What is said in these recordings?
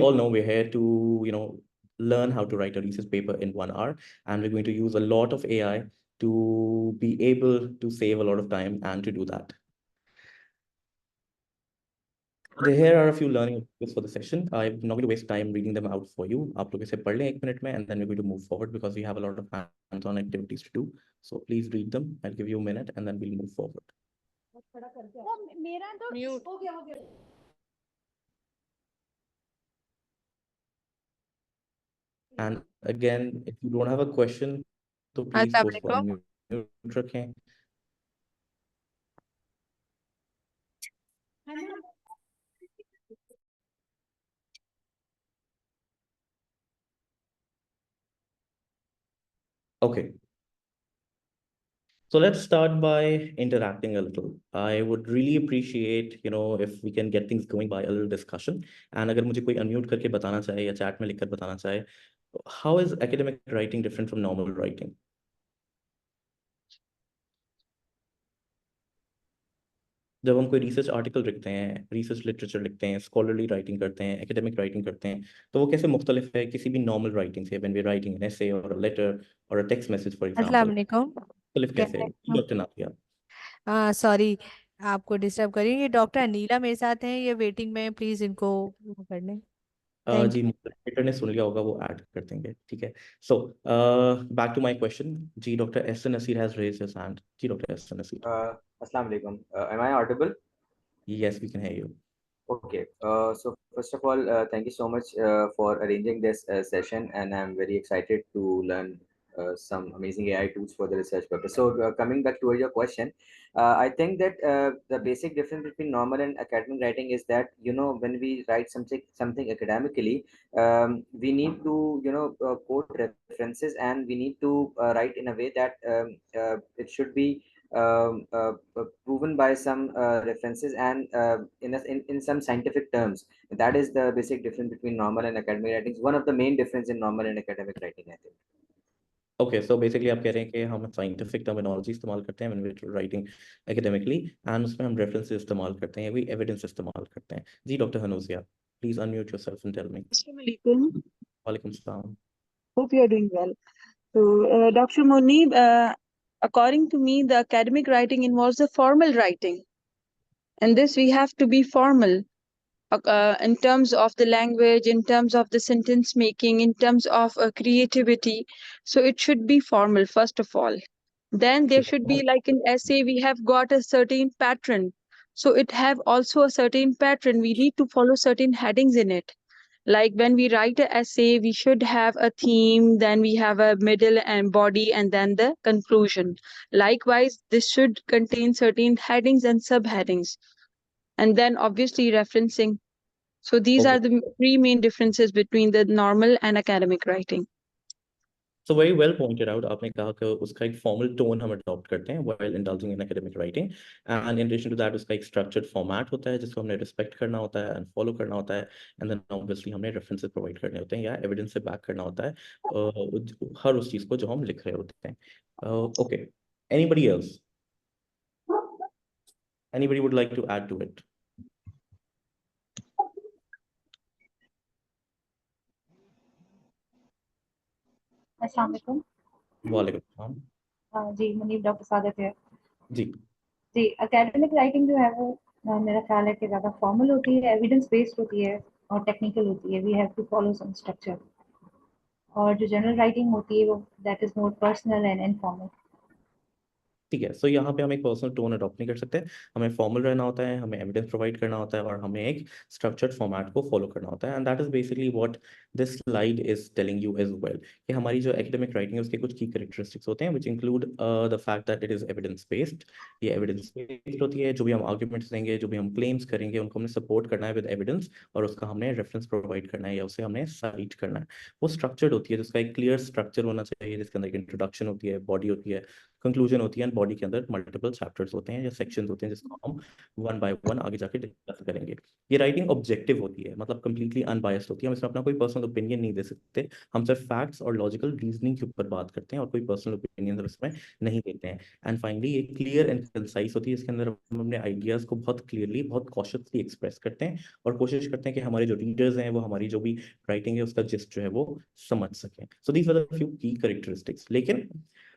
all know we're here to, learn how to write a research paper in 1 hour, and we're going to use a lot of AI to be able to save a lot of time and to do that. Here are a few learning objectives for the session. I'm not going to waste time reading them out for you. आप लोग इसे पढ़ लें 1 minute में, and then we're going to move forward because we have a lot of hands-on activities to do. So please read them. I'll give you a minute, and then we'll move forward. मेरा तो Mute. हो गया And again, if you don't have a question, तो please अस्सलाम उसको वालेकुम। unmute रखें. Okay. So let's start by interacting a little. I would really appreciate, if we can get things going by a little discussion. And अगर मुझे कोई unmute करके बताना चाहे या chat में लिखकर बताना चाहे, how is academic writing different from normal writing? जब हम कोई रिसर्च आर्टिकल लिखते हैं, रिसर्च लिटरेचर लिखते हैं, स्कॉलरली राइटिंग करते हैं, एकेडमिक राइटिंग करते हैं, तो वो कैसे मुख्तलिफ है किसी भी नॉर्मल राइटिंग से? When we writing an essay or a letter or a text message for अस्सलाम एग्जांपल, वालेकुम। मुख्तलिफ कैसे है? डॉक्टर नाफिया। सॉरी आपको डिस्टर्ब करी। ये डॉक्टर अनीला मेरे साथ हैं, ये वेटिंग में, प्लीज इनको वो कर लें। थैंक जी मॉडरेटर ने सुन लिया होगा, वो ऐड कर देंगे, ठीक है। So back to my question. जी doctor Ehsan Nasir has raised his hand. जी doctor Ehsan Nasir. Assalamu alaikum. Am I audible? Yes, we can hear you. Okay. So first of all, thank you so much for arranging this session, and I'm very excited to learn some amazing AI tools for the research purpose. So coming back to your question, I think that the basic difference between normal and academic writing is that when we write something academically, we need to quote references, and we need to write in a way that it should be proven by some references and in some scientific terms. That is the basic difference between normal and academic writing. One of the main difference in normal and academic writing, I think. Okay, so basically आप कह रहे हैं कि हम scientific terminology इस्तेमाल करते हैं when we're writing academically, and उसमें हम रेफरेंसेस इस्तेमाल करते हैं, we एविडेंस इस्तेमाल करते हैं। जी doctor Hanusia, please unmute yourself and tell me. Assalamu alaikum. वालेकुम सलाम। Hope you are doing well. So, Dr. Munib, according to me, the academic writing involves the formal writing. And this we have to be formal in terms of the language, in terms of the sentence making, in terms of creativity. So it should be formal, first of all. Then there should be, like in essay, we have got a certain pattern. So it have also a certain pattern. We need to follow certain headings in it. Like when we write an essay, we should have a theme, then we have a middle and body, and then the conclusion. Likewise, this should contain certain headings and subheadings, and then obviously referencing. So these are the three main differences between the normal and academic writing. So very well pointed out. आपने कहा कि उसका एक formal tone हम adopt करते हैं while indulging in academic writing, and in addition to that उसका एक structured format होता है जिसको हमने respect करना होता है and follow करना होता है, and then obviously हमने references provide करने होते हैं या evidence से back करना होता है हर उस चीज़ को जो हम लिख रहे होते हैं। Okay, anybody else? Anybody would like to add to it? अस्सलाम वालेकुम। वालेकुम सलाम। जी मुनीब डॉक्टर सादत है। जी जी एकेडमिक राइटिंग जो है वो मेरा ख्याल है कि ज़्यादा फॉर्मल होती है, एविडेंस बेस्ड होती है और टेक्निकल होती है। We have to follow some structure. और जो जनरल राइटिंग होती है वो that is more personal and informal. ठीक है। सो यहाँ पे हम एक पर्सनल टोन अडॉप्ट नहीं कर सकते, हमें फॉर्मल रहना होता है, हमें एविडेंस प्रोवाइड करना होता है और हमें एक स्ट्रक्चर्ड फॉर्मेट को फॉलो करना होता है, and that is basically what this slide is telling you as well कि हमारी जो एकेडमिक राइटिंग है उसके कुछ की कैरेक्टरिस्टिक्स होते हैं which include the fact that it is evidence based. ये एविडेंस बेस्ड होती है, जो भी हम आर्ग्यूमेंट्स देंगे, जो भी हम क्लेम्स करेंगे, उनको हमने सपोर्ट करना है विद एविडेंस और उसका हमने रेफरेंस प्रोवाइड करना है या उसे हमने साइट करना है। वो स्ट्रक्चर्ड होती है, जिसका एक क्लियर स्ट्रक्चर होना चाहिए, जिसके अंदर एक इंट्रोडक्शन होती है, बॉडी होती है, कंक्लूजन होती है एंड बॉडी के अंदर मल्टीपल चैप्टर्स होते हैं या सेक्शंस होते हैं जिसको हम वन बाय वन आगे जाके डिस्कस करेंगे। ये राइटिंग ऑब्जेक्टिव होती है, मतलब कंप्लीटली अनबायस्ड होती है, हम इसमें अपना कोई पर्सनल ओपिनियन नहीं दे सकते, हम सिर्फ फैक्ट्स और लॉजिकल रीजनिंग के ऊपर बात करते हैं और कोई पर्सनल ओपिनियन इसमें नहीं देते हैं। एंड फाइनली ये क्लियर एंड कंसाइज होती है, इसके अंदर हम अपने आइडियाज़ को बहुत क्लियरली बहुत कॉशियसली एक्सप्रेस करते हैं और कोशिश करते हैं कि हमारे जो रीडर्स हैं वो हमारी जो भी राइटिंग है उसका जिस्ट जो है वो समझ सकें। So these are the few key characteristics. लेकिन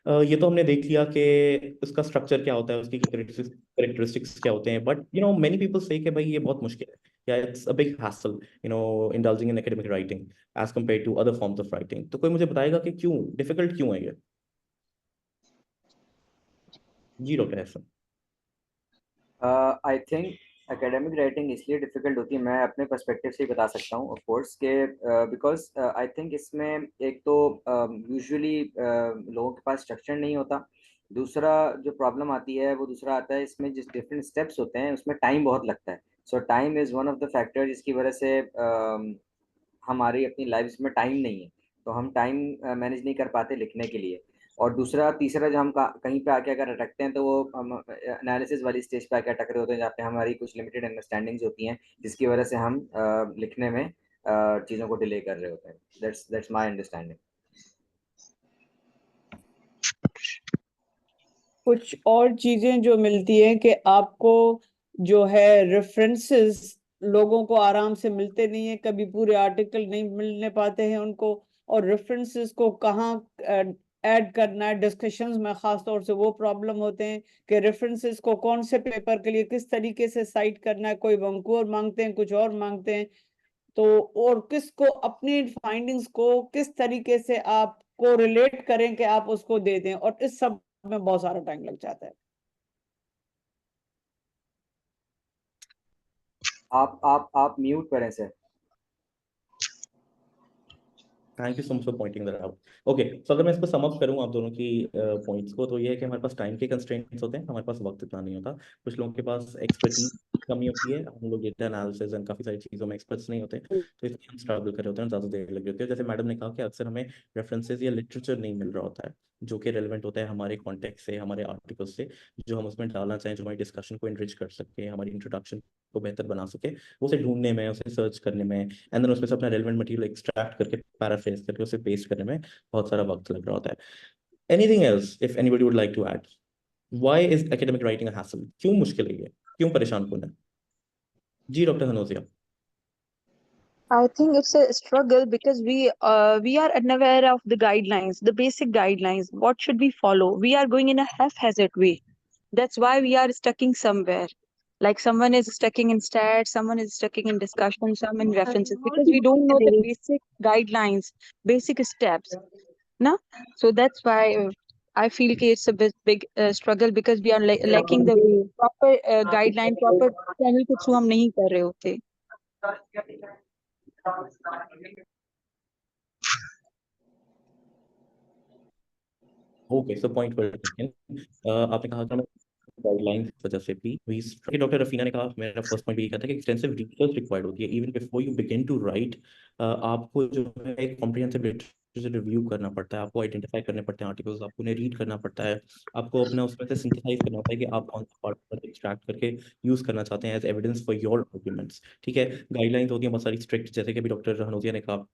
ये तो हमने देख लिया कि उसका स्ट्रक्चर क्या होता है, उसकी कैरेक्टरिस्टिक्स क्या होते हैं, बट मेनी पीपल से कि भाई ये बहुत मुश्किल है या it's a big hassle indulging in academic writing as compare to other forms of writing. तो कोई मुझे बताएगा कि क्यों डिफिकल्ट क्यों है ये? जी doctor Hassan. I think academic writing इसलिए डिफ़िकल्ट होती है, मैं अपने पर्सपेक्टिव से ही बता सकता हूँ ऑफ कोर्स के, बिकॉज आई थिंक इसमें एक तो यूजुअली लोगों के पास स्ट्रक्चर नहीं होता। दूसरा जो प्रॉब्लम आती है वो दूसरा आता है, इसमें जिस डिफरेंट स्टेप्स होते हैं उसमें टाइम बहुत लगता है। सो time is one of the factor जिसकी वजह से हमारी अपनी लाइफ में टाइम नहीं है, तो हम टाइम मैनेज नहीं कर पाते लिखने के लिए। और दूसरा तीसरा जो हम कहीं पे आके अगर अटकते हैं तो वो हम एनालिसिस वाली स्टेज पे आके अटक रहे होते हैं, जहाँ पे हमारी कुछ लिमिटेड अंडरस्टैंडिंग्स होती हैं जिसकी वजह से हम लिखने में चीज़ों को डिले कर रहे होते हैं। That's my understanding. कुछ और चीजें जो मिलती हैं कि आपको जो है रेफरेंसेस लोगों को आराम से मिलते नहीं है, कभी पूरे आर्टिकल नहीं मिलने पाते हैं उनको, और रेफरेंसेस को कहाँ ऐड करना है डिस्कशंस में, खास तौर से वो प्रॉब्लम होते हैं कि रेफरेंसेस को कौन से पेपर के लिए किस तरीके से साइट करना है, कोई वंकूवर मांगते हैं, कुछ और मांगते हैं, तो और किसको अपनी फाइंडिंग्स को किस तरीके से आपको रिलेट करें कि आप उसको दे दें, और इस सब में बहुत सारा टाइम लग जाता है। आप म्यूट करें sir. Thank you so much for pointing that out. Okay, so अगर मैं इसको सम अप करूं आप दोनों की पॉइंट्स को, तो ये है कि हमारे पास टाइम के कंस्ट्रेंट्स होते हैं, हमारे पास वक्त इतना नहीं होता। कुछ लोगों के पास एक्सपर्टीज कमी होती है, हम लोग डेटा एनालिसिस एंड काफ़ी सारी चीज़ों में एक्सपर्ट्स नहीं होते, तो इसलिए हम स्ट्रगल कर रहे होते हैं, ज़्यादा देर लगी होती है। जैसे मैडम ने कहा कि अक्सर हमें रेफरेंसेज या लिटरेचर नहीं मिल रहा होता है जो कि रेलिवेंट होता है हमारे कॉन्टेक्स्ट से, हमारे आर्टिकल से, जो हम उसमें डालना चाहें, जो हमारी डिस्कशन को एनरिच कर सके, हमारी इंट्रोडक्शन को बेहतर बना सके, वो उसे ढूंढने में, उसे सर्च करने में, एंड देन उसमें से अपना रेलेवेंट मटेरियल एक्सट्रैक्ट करके पैराफ्रेज करके उसे पेस्ट करने में बहुत सारा वक्त लग रहा होता है। Anything else if anybody would like to add? Why is academic writing a hassle? क्यों मुश्किल है ये, क्यों परेशान कौन है? जी doctor Hanozia. I think it's a struggle because we are unaware of the guidelines, the basic guidelines. What should we follow? We are going in a haphazard way. That's why we are stucking somewhere. Like someone is stucking in stats, someone is stucking in discussion, some in references, because we don't know the basic guidelines, basic steps. No? So that's why I feel कि it's a big struggle because we are lacking the proper guideline, proper channel के through हम नहीं कर रहे होते. Okay, so point well taken. आपने कहा कि गाइडलाइंस की वजह से भी डॉक्टर रफीना ने कहा, मेरा फर्स्ट पॉइंट भी यही था कि एक्सटेंसिव रिसर्च रिक्वायर्ड होती है even before you begin to write. आपको जो है एक कॉम्प्रिहेंसिव लिटरेचर रिव्यू करना पड़ता है, आपको आइडेंटिफाई करने पड़ते हैं आर्टिकल्स, आपको उन्हें रीड करना पड़ता है, आपको अपना उसमें से सिंथेसाइज करना होता है कि आप कौन सा पार्ट एक्सट्रैक्ट करके यूज करना चाहते हैं as evidence for your arguments. ठीक है, गाइडलाइंस होती है बहुत सारी स्ट्रिक्ट, जैसे कि अभी डॉक्टर हनोजिया ने कहा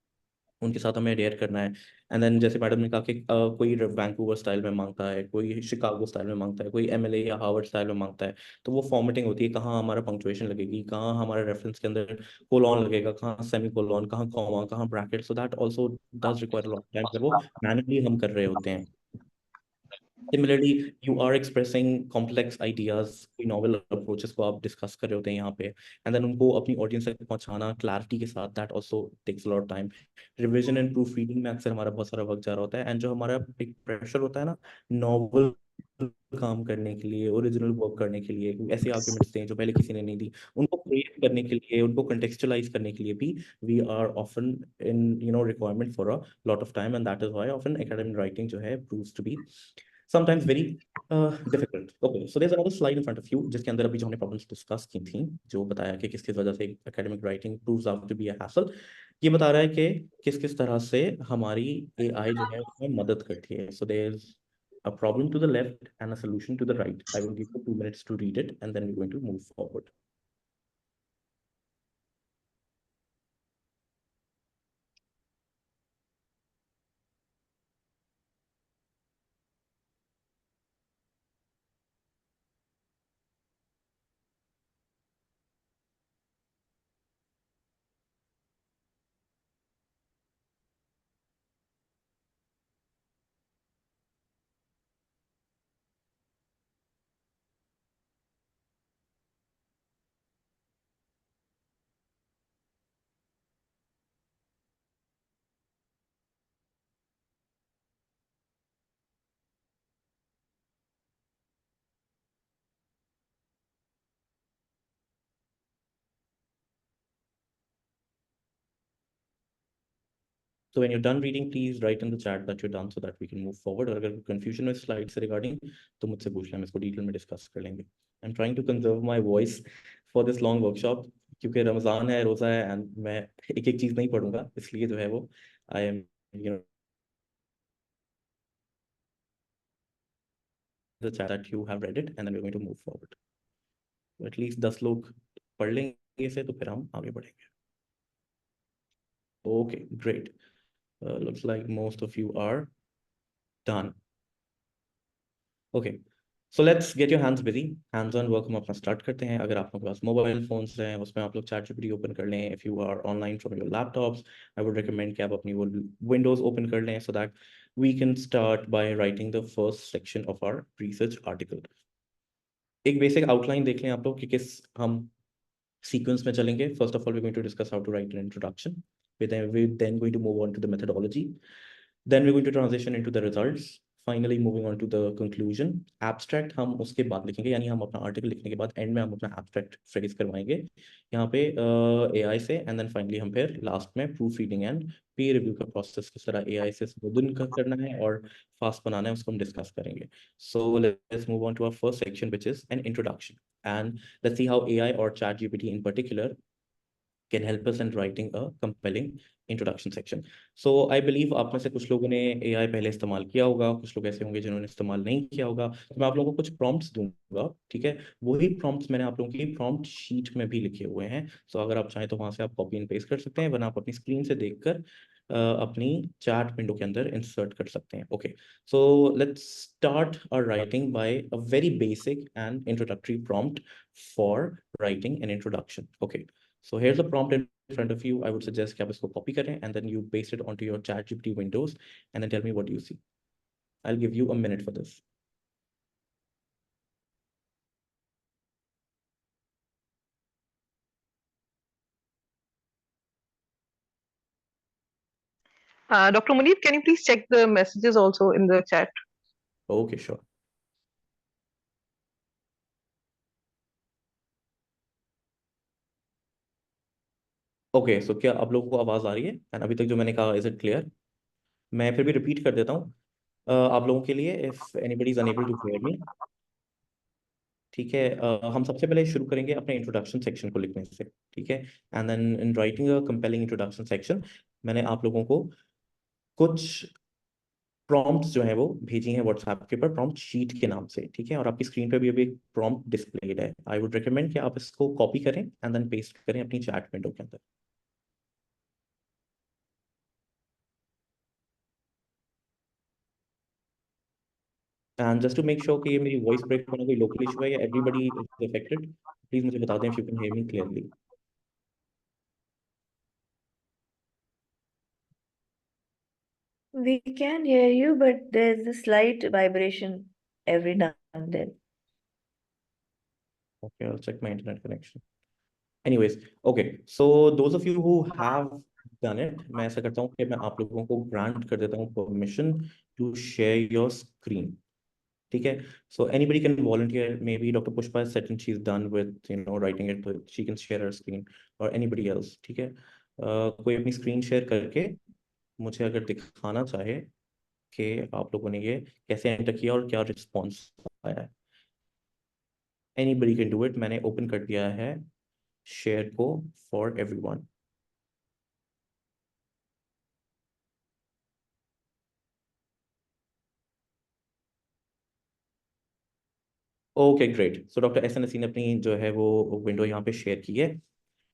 उनके साथ हमें अडेयर करना है। एंड देन जैसे मैडम ने कहा कि कोई वैंकूवर स्टाइल में मांगता है, कोई शिकागो स्टाइल में मांगता है, कोई एमएलए या हार्वर्ड स्टाइल में मांगता है, तो वो फॉर्मेटिंग होती है, कहाँ हमारा पंक्चुएशन लगेगी, कहाँ हमारा रेफरेंस के अंदर कोलॉन लगेगा, कहाँ सेमी कोलॉन, कहाँ कॉमा, कहाँ bracket. So that also does require a lot of time, वो मैनुअली हम कर रहे होते हैं। Similarly, you are expressing complex ideas, कोई novel approaches को आप discuss कर रहे होते हैं यहाँ पे, and then उनको अपनी audience तक पहुँचाना clarity के साथ, that also takes a lot of time. Revision and proofreading में अक्सर हमारा बहुत सारा वक्त जा रहा होता है, and जो हमारा एक pressure होता है ना novel काम करने के लिए, ओरिजिनल वर्क करने के लिए, ऐसे आर्ग्यूमेंट्स थे जो पहले किसी ने नहीं दी, उनको क्रिएट करने के लिए, उनको कंटेक्चुअलाइज करने के लिए भी we are often in requirement for a lot of time, and that is why often academic writing जो है proves to be sometimes very difficult. Okay, so there's another slide in front of you जिसके अंदर अभी जो हमने problems discuss की थी, जो बताया कि किस किस वजह से academic writing proves out to be a hassle, ये बता रहा है कि किस किस तरह से हमारी AI जो है उसमें मदद करती है. So there's a problem to the left and a solution to the right. I will give you 2 minutes to read it, and then we're going to move forward. So when you're done reading, please write in the chat that you're done so that we can move forward. और अगर confusion है slide से regarding, तो मुझसे पूछ लें, हम इसको detail में discuss कर लेंगे. I'm trying to conserve my voice for this long workshop क्योंकि रमज़ान है, रोज़ा है, and मैं एक चीज़ नहीं पढ़ूंगा, इसलिए जो है वो I am, you know, the chat that you have read it, and then we're going to move forward. So at least 10 लोग पढ़ लेंगे इसे, तो फिर हम आगे बढ़ेंगे. Okay, great. Looks like most of you are done. Okay, so let's get your hands busy. Hands on work हम अपना start करते हैं. अगर आप लोगों के पास मोबाइल फोन्स हैं, उसमें आप लोग ChatGPT ओपन कर लें. If you are online from your laptops, I would recommend कि आप अपनी वो Windows ओपन कर लें so that we can start by writing the first section of our research article. एक basic outline देख लें आप लोग कि किस हम sequence में चलेंगे. First of all, we're going to discuss how to write an introduction. We're then going to move on to the methodology. Then we're going to transition into the results. Finally, moving on to the conclusion. Abstract हम उसके बाद लिखेंगे, यानी हम अपना article लिखने के बाद एंड में हम अपना एब्स्ट्रैक्ट फ्रेज करवाएंगे यहाँ पे AI से, एंड देन फाइनली हम फिर लास्ट में proof reading and peer review का प्रोसेस किस तरह AI से सुदून करना है और फास्ट बनाना है उसको हम डिस्कस करेंगे. So let's move on to our first section, which is an introduction, and let's see how AI or ChatGPT in particular can help us in writing a compelling introduction section. So I believe आप में से कुछ लोगों ने AI पहले इस्तेमाल किया होगा, कुछ लोग ऐसे होंगे जिन्होंने इस्तेमाल नहीं किया होगा. तो मैं आप लोगों को कुछ prompts दूंगा, ठीक है. वही prompts मैंने आप लोगों की prompt sheet में भी लिखे हुए हैं. So अगर आप चाहें तो वहां से आप copy and paste कर सकते हैं, वरना आप अपनी स्क्रीन से देखकर अपनी चैट विंडो के अंदर इंसर्ट कर सकते हैं. Okay, so let's start our writing by a very basic and introductory prompt for writing an introduction. Okay, so here's a prompt in front of you. I would suggest कि आप इसको copy करें and then you paste it onto your ChatGPT windows and then tell me what you see. I'll give you a minute for this. Dr. Munib, can you please check the messages also in the chat? Okay, sure. Okay, so क्या आप लोगों को आवाज आ रही है? And अभी तक जो मैंने कहा, इज इट क्लियर? मैं फिर भी रिपीट कर देता हूँ आप लोगों के लिए, if anybody is unable to hear me. ठीक है, हम सबसे पहले शुरू करेंगे अपने इंट्रोडक्शन सेक्शन को लिखने से. ठीक है, and then in writing a compelling introduction section मैंने आप लोगों को कुछ प्रॉम्प्ट्स जो है वो भेजी हैं व्हाट्सएप के ऊपर प्रॉम्प्ट शीट के नाम से. ठीक है, और आपकी स्क्रीन पे भी अभी एक प्रॉम्प्ट डिस्प्लेड है. आई वुड रिकमेंड कि आप इसको कॉपी करें एंड देन पेस्ट करें अपनी चैट विंडो के अंदर. And just to make sure कि ये मेरी वॉइस ब्रेक होने कोई लोकल इशू है या एवरीबडी इज अफेक्टेड, प्लीज मुझे बता दें if you can hear me clearly. We can hear you, but there's a slight vibration every now and then. Okay, I'll check my internet connection. Anyways, okay, so those of you who have done it, मैं ऐसा करता हूँ कि मैं आप लोगों को grant कर देता हूँ permission to share your screen. ठीक है, so anybody can volunteer. Maybe Dr. Pushpa has said and she's done with writing it, but she can share her screen, or anybody else. ठीक है, कोई अपनी screen share करके मुझे अगर दिखाना चाहे कि आप लोगों ने ये कैसे एंटर किया और क्या रिस्पॉन्स आया है. Anybody can do it. मैंने ओपन कर दिया है शेयर को for everyone. Okay great. So doctor S N Naseem ने अपनी जो है वो विंडो यहाँ पे शेयर की है,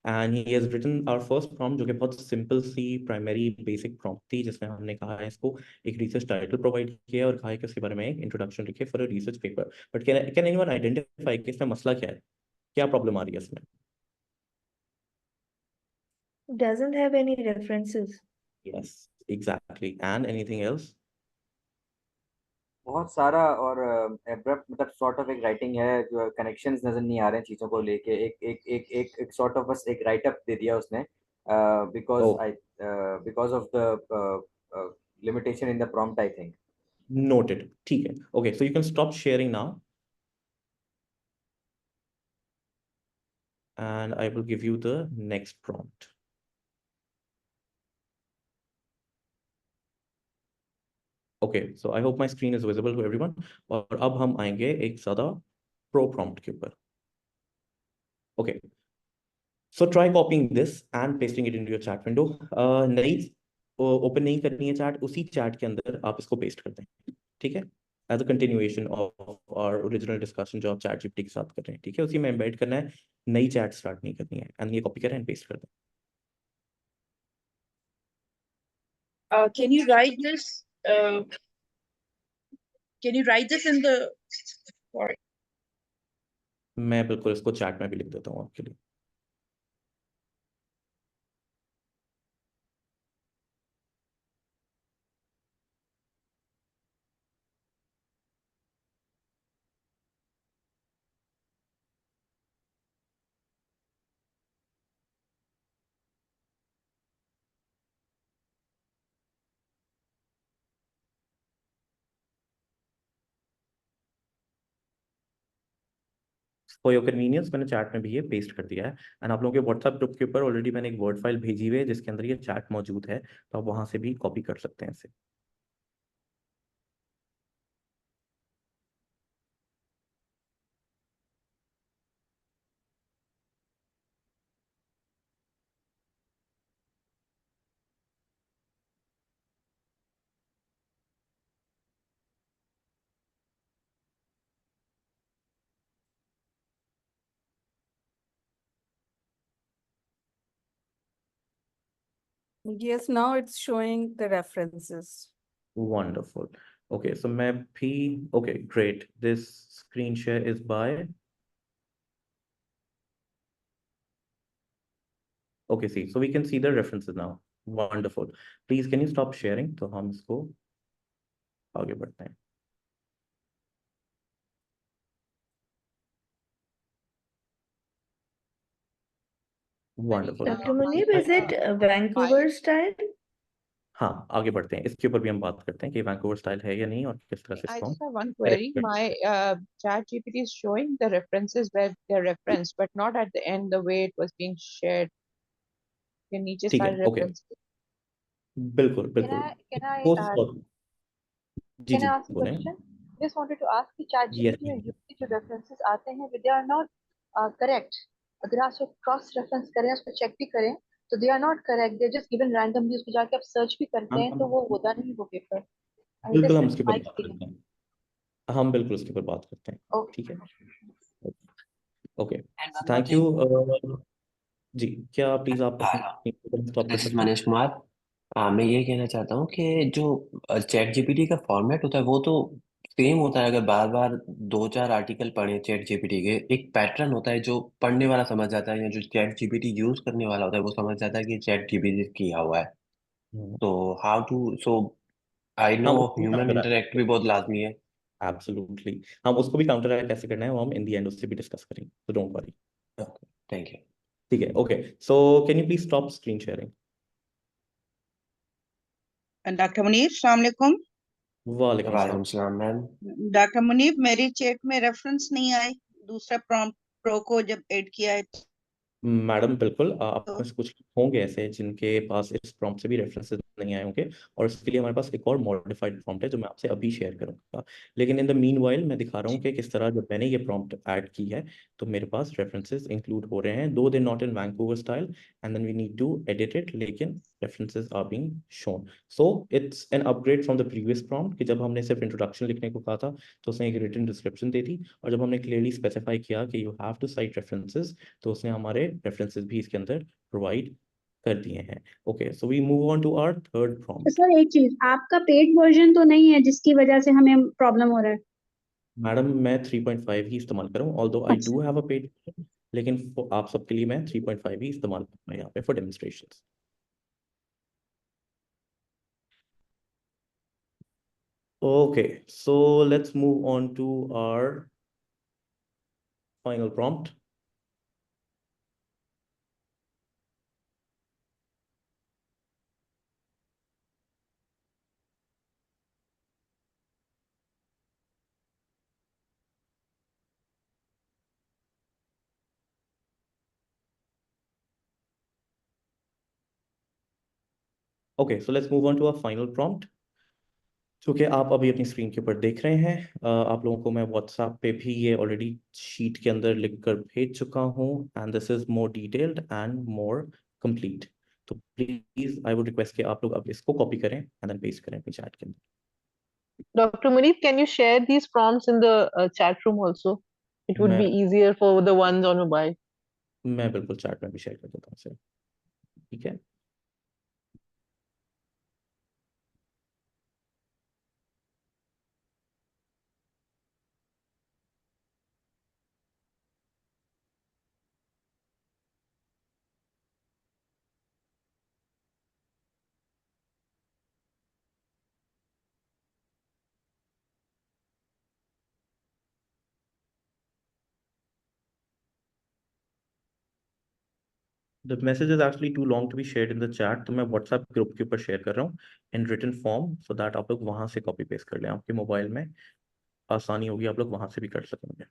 and he has written our first prompt, जो कि बहुत सिंपल सी प्राइमरी बेसिक प्रॉम्प्ट थी, जिसमें हमने कहा है इसको एक रिसर्च टाइटल प्रोवाइड किया और कहा है कि उसके बारे में एक इंट्रोडक्शन लिखे for a research paper. But can anyone identify कि इसमें मसला क्या है, क्या प्रॉब्लम आ रही है इसमें? Doesn't have any references. Yes exactly, and anything else? बहुत सारा और एब्रप्ट मतलब सॉर्ट ऑफ एक राइटिंग है, जो कनेक्शंस नजर नहीं आ रहे हैं चीजों को लेके। एक सॉर्ट ऑफ बस एक राइट अप दे दिया उसने, because of the limitation in the prompt I think. Noted, ठीक है। Okay, so you can stop sharing now and I will give you the next prompt. Okay, so I hope my screen is visible to everyone. और अब हम आएंगे एक ज़्यादा pro prompt के ऊपर. Okay, so try copying this and pasting it into your chat window. नई open नहीं करनी है चैट, उसी चैट के अंदर आप इसको पेस्ट कर दें, ठीक है? As a continuation of our original discussion जो आप चैट जीपीटी के साथ कर रहे हैं, ठीक है? उसी में एम्बेड करना है, नई चैट स्टार्ट नहीं करनी है, एंड ये कॉपी करें एंड पेस्ट कर दें. Can you write this? Can you write this in the? Sorry. मैं बिल्कुल इसको चैट में भी लिख देता हूँ आपके लिए. फॉर योर कन्वीनियंस मैंने चैट में भी ये पेस्ट कर दिया है, एंड आप लोगों के व्हाट्सएप ग्रुप के ऊपर ऑलरेडी मैंने एक वर्ड फाइल भेजी हुई है जिसके अंदर ये चैट मौजूद है, तो आप वहां से भी कॉपी कर सकते हैं इसे. Yes, now it's showing the references. Wonderful. Okay, so मैं भी okay, great. This screen share is by okay, see, so we can see the references now. Wonderful. Please can you stop sharing, तो हम इसको आगे बढ़ते हैं. Wonderful. Dr. Munib, is it Vancouver style? हाँ, आगे बढ़ते हैं, इसके ऊपर भी हम बात करते हैं कि वैंकूवर स्टाइल है या नहीं और किस तरह से I इसको just हम have one correct query. कर My chat GPT is showing the references where they're referenced, but not at the end the way it was being shared. के नीचे ठीक है. सारे ओके, references. बिल्कुल Can बिल्कुल. I इसको जी can जी I ask a बोलें. question? Just wanted to ask कि Yes, ChatGPT में यूपी जो references आते हैं, they are not correct. अगर आप उसको cross reference करें, उसको check भी करें, तो they are not correct. They're just given randomly. उसको जाके आप search भी करते हैं, तो वो होता नहीं वो paper. बिल्कुल This हम is उसके my ऊपर बात experience. करते हैं, हम बिल्कुल उसके ऊपर बात करते हैं, Okay. ठीक है? Okay, thank you. जी, क्या प्लीज आप स्टॉप कर दिस इज सकते हैं? मनीष कुमार. मैं ये कहना चाहता हूँ कि जो चैट जीपीटी का फॉर्मेट होता है वो तो सेम होता है. अगर बार बार दो चार आर्टिकल पढ़े चैट जीपीटी के, एक पैटर्न होता है जो पढ़ने वाला समझ जाता है, या जो चैट जीपीटी यूज करने वाला होता है वो समझ जाता है कि चैट जीपीटी किया हुआ है. तो how to so I know हम उसको भी ह्यूमन काउंटर इंटरेक्ट भी बहुत लाजमी है. एब्सोल्युटली, हम उसको भी काउंटर कैसे करना है वो हम इन दी एंड उससे भी डिस्कस करेंगे, तो डोंट वरी. Thank you. ठीक है. Okay, so can you please stop screen sharing? Doctor Munir, अस्सलाम वालेकुम. वालेकुम वालेकुम सलाम. सलाम मैम. डॉक्टर मुनीर, मेरी चेक में रेफरेंस नहीं आई दूसरा प्रॉम्प्ट प्रो को जब ऐड किया है मैडम बिल्कुल, आप तो में से कुछ होंगे ऐसे जिनके पास इस प्रॉम्प्ट से भी रेफरेंसेस नहीं आए होंगे, और इसके लिए हमारे पास एक और मॉडिफाइड प्रॉम्प्ट है जो मैं आपसे अभी शेयर करूंगा। लेकिन इन द मीन वाइल मैं दिखा रहा हूँ कि किस तरह जब मैंने ये प्रॉम्प्ट ऐड की है तो मेरे पास रेफरेंसेस इंक्लूड हो रहे हैं, though they not in Vancouver style and then we need to edit it, लेकिन references are being shown. So it's an upgrade from the previous prompt कि जब हमने सिर्फ इंट्रोडक्शन लिखने को कहा था तो उसने एक रिटन डिस्क्रिप्शन दे दी, और जब हमने क्लियरली स्पेसिफाई किया कि you have to cite references तो उसने हमारे रेफरेंसेस भी इसके अंदर प्रोवाइड कर दिए हैं। Okay, so we move on to our third prompt. Sir एक चीज, आपका पेड वर्जन तो नहीं है जिसकी वजह से हमें प्रॉब्लम हो रहा है? मैडम मैं 3.5 ही इस्तेमाल कर रहा हूँ, although I do have a paid, लेकिन आप सबके लिए मैं 3.5 ही इस्तेमाल कर रहा हूँ यहाँ पे for demonstrations. Okay, so let's move on to our final prompt. Okay, so let's move on to our final prompt, जो कि आप अभी अपनी स्क्रीन के ऊपर देख रहे हैं। आप लोगों को मैं व्हाट्सएप पे भी ये ऑलरेडी शीट के अंदर लिख कर भेज चुका हूँ, and this is more detailed and more complete. तो प्लीज आई वुड रिक्वेस्ट कि आप लोग अब इसको कॉपी करें एंड देन पेस्ट करें अपनी चैट के अंदर। Dr. Munif, can you share these prompts in the chat room also? It would be मैं easier for the ones on mobile. मैं बिल्कुल चैट में भी शेयर कर देता हूँ सर, ठीक है। The message is actually too long to be shared in the chat, तो मैं WhatsApp ग्रुप के ऊपर शेयर कर रहा हूँ in written form so that आप लोग वहां से कॉपी पेस्ट कर लें, आपके मोबाइल में आसानी होगी, आप लोग वहां से भी कर सकेंगे।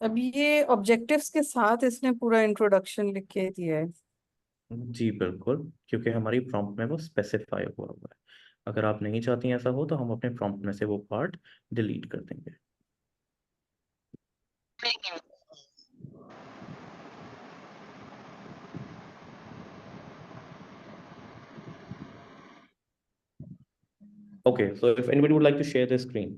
अब ये ऑब्जेक्टिव्स के साथ इसने पूरा इंट्रोडक्शन लिख के दिया है। जी बिल्कुल, क्योंकि हमारी प्रॉम्प्ट में वो स्पेसिफाई हुआ हुआ है। अगर आप नहीं चाहती ऐसा हो तो हम अपने प्रॉम्प्ट में से वो पार्ट डिलीट कर देंगे। Okay, so if anybody would like to share their screen.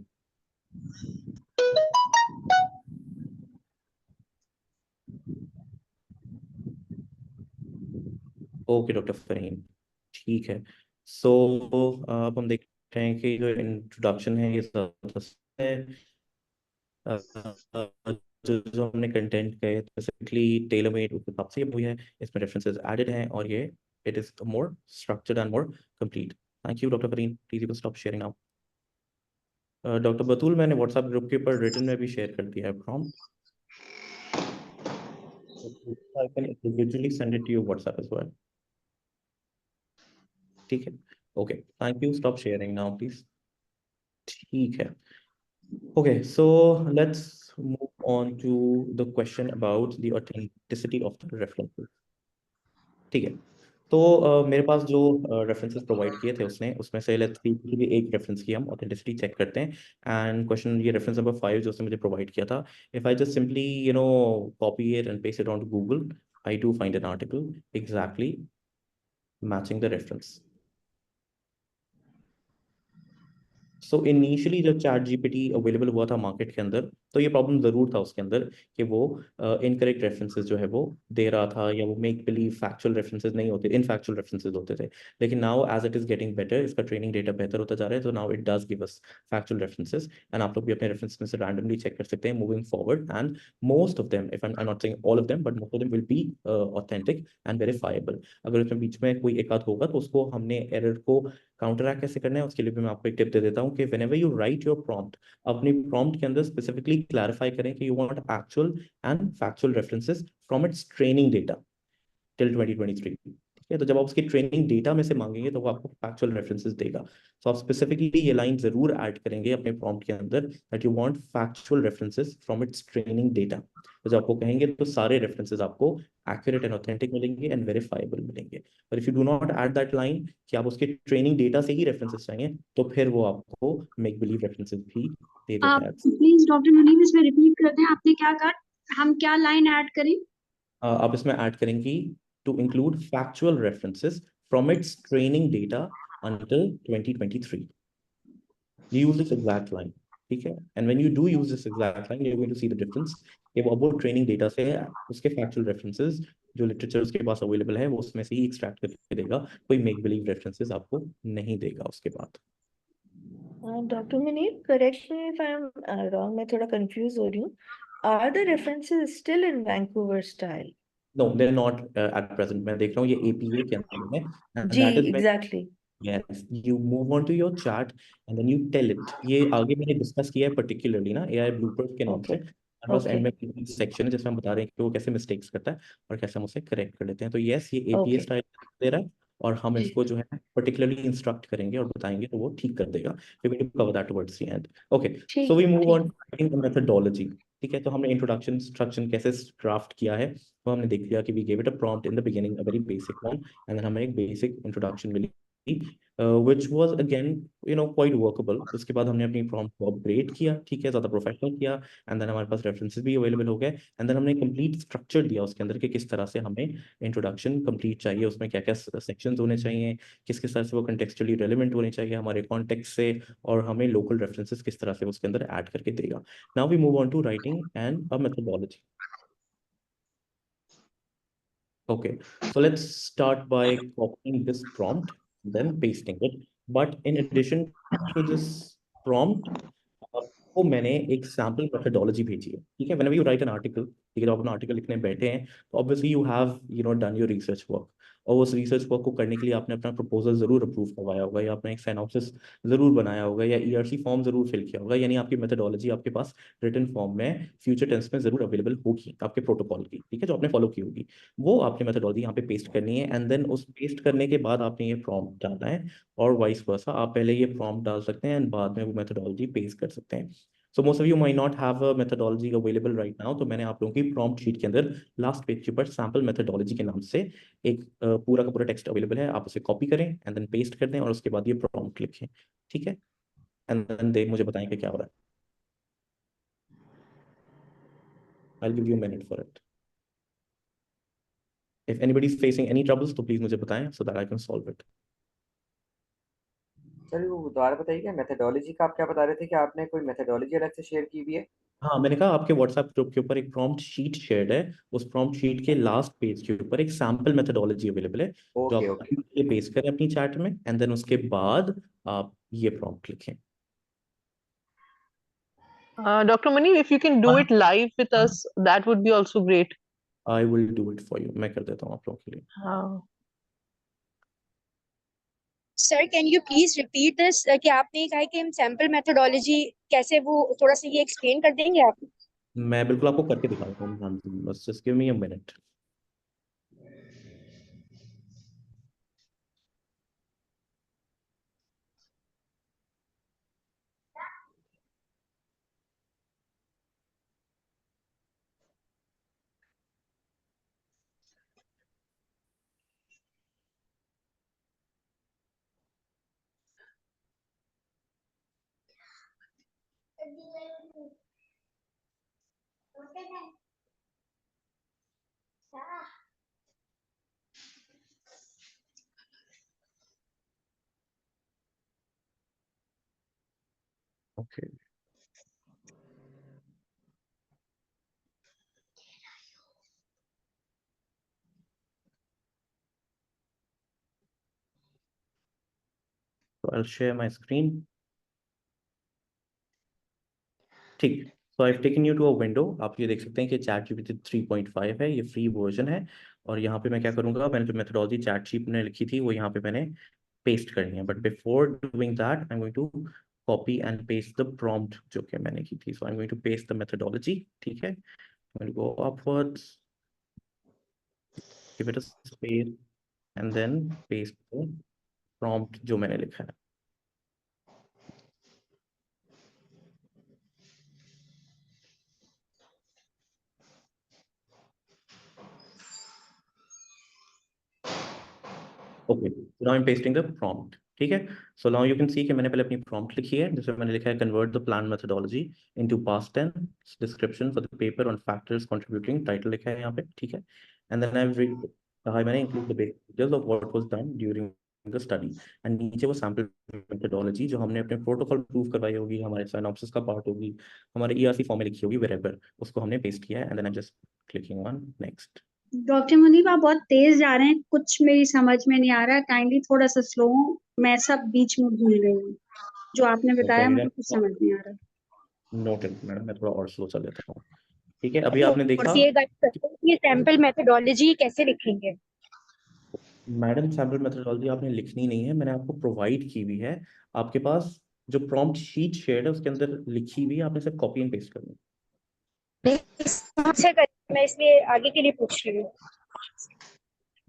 Okay doctor Fahim, ठीक है। सो अब हम देख रहे हैं कि जो इंट्रोडक्शन है ये ज़बरदस्त है। जो हमने कंटेंट कहे स्पेसिफिकली टेलर मेड उस हिसाब से ये हुई है, इसमें रेफरेंसेस एडेड हैं और ये it is more structured and more complete. Thank you doctor Fareen, please you stop sharing now. Doctor Batool, मैंने व्हाट्सएप ग्रुप के ऊपर रिटन में भी शेयर कर दिया है prompt, I can individually send it to your WhatsApp as well, ठीक है। Okay, thank you, stop sharing now please. ठीक है। Okay, so let's move on to the question about the authenticity of the references. ठीक है, तो मेरे पास जो references provide किए थे उसने, उसमें से लेट्स सी किसी भी एक रेफरेंस की हम ऑथेंटिसिटी चेक करते हैं। एंड क्वेश्चन ये रेफरेंस नंबर 5 जो उसने मुझे प्रोवाइड किया था, if I just simply copy it and paste it on to Google, I do find an article exactly matching the reference. So initially जब चैट जीपीटी अवेलेबल हुआ था market के अंदर तो ये प्रॉब्लम ज़रूर था उसके अंदर कि वो इनकरेक्ट रेफरेंसेस जो है वो दे रहा था, या वो मेक बिलीव फैक्चुअल रेफरेंसेस नहीं होते, इनफैक्चुअल रेफरेंसेस होते थे। लेकिन now as it is getting better, इसका ट्रेनिंग डेटा बेहतर होता जा रहा है, तो now it does give us factual references, and आप लोग भी अपने रेफरेंस में से रैंडमली चेक कर सकते हैं moving forward, and most of them, if I am not saying all of them, but most of them will be authentic and verifiable. अगर उसमें बीच में कोई एक आध होगा तो उसको हमने एरर को काउंटरैक्ट कैसे करना है उसके लिए भी मैं आपको एक टिप दे देता हूँ कि whenever you right your prompt, अपनी प्रॉम्प्ट के अंदर स्पेसिफिकली क्लैरिफाई करें कि you want actual and factual references from its training data till 2023, ठीक है, तो जब आप उसकी ट्रेनिंग डेटा में से मांगेंगे तो वो आपको फैक्चुअल रेफरेंसेस देगा। तो आप स्पेसिफिकली ये लाइन जरूर ऐड करेंगे अपने प्रॉम्प्ट के अंदर that you want factual references from its training data. तो जब आपको कहेंगे तो सारे रेफरेंसेस आपको एक्यूरेट एंड ऑथेंटिक मिलेंगे एंड वेरीफाइबल मिलेंगे। और if you do not add that line कि आप उसके ट्रेनिंग डेटा से ही रेफरेंसेस चाहिए, तो फिर वो आपको मेक बिलीव रेफरेंसेस भी दे देता है। प्लीज डॉक्टर मुनीब इसमें रिपीट करते हैं, आपने क्या कहा, हम क्या लाइन ऐड करें? आप इसमें ऐड करेंगी to include factual references from its training data until 2023. You use this exact line, ठीक है, and when you do use this exact line, you're going to see the difference कि वो अब training data से उसके factual references जो literature उसके पास available है वो उसमें से ही एक्सट्रैक्ट करके देगा, कोई मेक बिलीव रेफरेंसेस आपको नहीं देगा उसके बाद। Dr. Munir, correct me if I'm wrong, मैं थोड़ा confused हो रही हूँ. Are the references still in Vancouver style? No, they're not at present. मैं देख रहा हूँ ये APA के अंदर है, and ji, that is when exactly. yes, you move on to your chart and then you tell it. ये आगे मैंने डिस्कस किया है particularly ना AI bloopers के नाम से। Okay. हमारे पास एंड Okay. में सेक्शन है जिसमें हम बता रहे हैं कि वो कैसे मिस्टेक्स करता है और कैसे हम उसे करेक्ट कर लेते हैं। तो यस, ये APA Okay. स्टाइल दे रहा है और हम जी. इसको जो है पर्टिकुलरली इंस्ट्रक्ट करेंगे और बताएंगे तो वो ठीक कर देगा। We will cover that towards the end. Okay, so ठीक वी है, मूव ठीक ऑन टू मेथोडोलॉजी। ठीक है, तो हमने इंट्रोडक्शन इंस्ट्रक्शन कैसे ड्राफ्ट किया है वो हमने देख लिया कि we gave it a prompt in the beginning, a very basic one, and then हमें एक बेसिक इंट्रोडक्शन मिली which was again quite workable। उसके बाद हमने अपनी प्रॉम्प्ट को अपग्रेड किया, ठीक है, ज़्यादा प्रोफेशनल किया, एंड देन हमारे पास रेफरेंसेस भी अवेलेबल हो गए, एंड देन हमने कंप्लीट स्ट्रक्चर दिया उसके अंदर कि किस तरह से हमें इंट्रोडक्शन कंप्लीट चाहिए, उसमें क्या क्या सेक्शंस होने चाहिए, किस किस तरह से वो कंटेक्चुअली रेलिवेंट होने चाहिए हमारे कॉन्टेक्स्ट से, और हमें लोकल रेफरेंसेस किस तरह से उसके अंदर ऐड करके देगा। Now we move on to writing and a methodology. Okay, so let's start by copying this prompt, then pasting it. But in addition to this prompt, आपको मैंने एक सैम्पल मेथोडोलॉजी भेजी है, ठीक है। Whenever you write an article, ठीक है, जब आप अपना आर्टिकल लिखने बैठे हैं तो obviously you have done your research work, और उस रिसर्च वर्क को करने के लिए आपने अपना प्रपोजल जरूर अप्रूव करवाया होगा, या आपने एक सिनॉप्सिस जरूर बनाया होगा, या ERC फॉर्म जरूर फिल किया होगा, यानी आपकी मेथोडोलॉजी आपके पास रिटन फॉर्म में फ्यूचर टेंस में जरूर अवेलेबल होगी आपके प्रोटोकॉल की, ठीक है, जो आपने फॉलो की होगी। वो आपने मेथोडोलॉजी यहाँ पे पेस्ट करनी है, एंड देन उस पेस्ट करने के बाद आपने ये प्रॉम्प्ट डालना है, और वाइस वर्सा आप पहले ये प्रॉम्प्ट डाल सकते हैं एंड बाद में वो मेथोडोलॉजी पेस्ट कर सकते हैं। So most of you might not have a methodology available right now, तो मैंने आप लोगों की प्रॉम्प्ट शीट के अंदर लास्ट पेज के ऊपर सैम्पल मेथोडोलॉजी के नाम से एक पूरा का पूरा टेक्स्ट अवेलेबल है, आप उसे कॉपी करें एंड देन पेस्ट कर दें, और उसके बाद ये प्रॉम्प्ट लिखें, ठीक है, एंड देन दे मुझे बताएं कि क्या हो रहा है। I'll give you a minute for it. If anybody is facing any troubles, तो प्लीज मुझे बताएं so that I can solve it. Sir वो दोबारा बताइए, मेथोडोलॉजी का आप क्या बता रहे थे कि आपने कोई मेथोडोलॉजी अलग से शेयर की हुई है? हाँ, मैंने कहा आपके व्हाट्सएप ग्रुप के ऊपर एक प्रॉम्प्ट शीट शेयर्ड है, उस प्रॉम्प्ट शीट के लास्ट पेज के ऊपर एक सैम्पल मेथोडोलॉजी अवेलेबल है, जो ओके आप ओके ये पेस्ट करें अपनी चैट में, एंड देन उसके बाद आप ये प्रॉम्प्ट लिखें। Dr. Mani, if you can do it live with us, that would be also great. I will do it for you. मैं कर देता हूँ आप लोगों के लिए। हाँ. Sir can you please repeat this कि आपने कहा कि हम सैंपल मेथोडोलॉजी कैसे, वो थोड़ा सा ये एक्सप्लेन कर देंगे आप? मैं बिल्कुल आपको करके दिखाऊंगा, बस just give me a minute. Okay. So I'll share my screen. ठीक, so I've taken you to a window। आप ये देख सकते हैं कि ChatGPT 3.5 है, ये फ्री वर्जन है, और यहाँ पे मैं क्या करूँगा, मैंने जो मेथोडोलॉजी ChatGPT ने लिखी थी वो यहाँ पे मैंने पेस्ट करनी है, but before doing that I am going to copy and paste the prompt जो कि मैंने की थी। So I am going to paste the methodology, ठीक है, I will go upwards, give it a space, and then paste prompt जो मैंने लिखा है। Okay, now I am pasting the prompt. ठीक है, so now you can see कि मैंने पहले अपनी प्रॉम्प्ट लिखी है जिसमें मैंने लिखा है convert the plan methodology into past tense description for the paper on factors contributing, title लिखा है यहाँ पे। ठीक है, एंड देन आई कहा मैंने include the basic details of what was done during the study, and नीचे वो सैम्पल मेथोडोलॉजी जो हमने अपने प्रोटोकॉल प्रूव करवाई होगी, हमारे सिनॉप्सिस का पार्ट होगी, हमारे ईआरसी फॉर्म में लिखी होगी वेरेवर, उसको हमने पेस्ट किया है and then I just clicking on next. Doctor Munib आप बहुत तेज जा रहे हैं, कुछ मेरी समझ में नहीं आ रहा है, काइंडली थोड़ा सा स्लो, मैं सब बीच में भूल गई हूँ, जो आपने बताया मुझे कुछ समझ नहीं आ रहा। नोटेड मैडम, मैं थोड़ा और स्लो चल लेता हूँ। ठीक है, अभी तो आपने देखा और ये गाइड करते हैं कि ये सैंपल मेथोडोलॉजी कैसे लिखेंगे। मैडम, सैम्पल मेथोडोलॉजी आपने लिखनी नहीं है, मैंने आपको प्रोवाइड की हुई है। आपके पास जो प्रॉम्प्ट शीट शेयर्ड है उसके अंदर लिखी हुई है, आपने सिर्फ कॉपी एंड पेस्ट करनी है। मैं इसलिए आगे के लिए पूछ रही हूँ।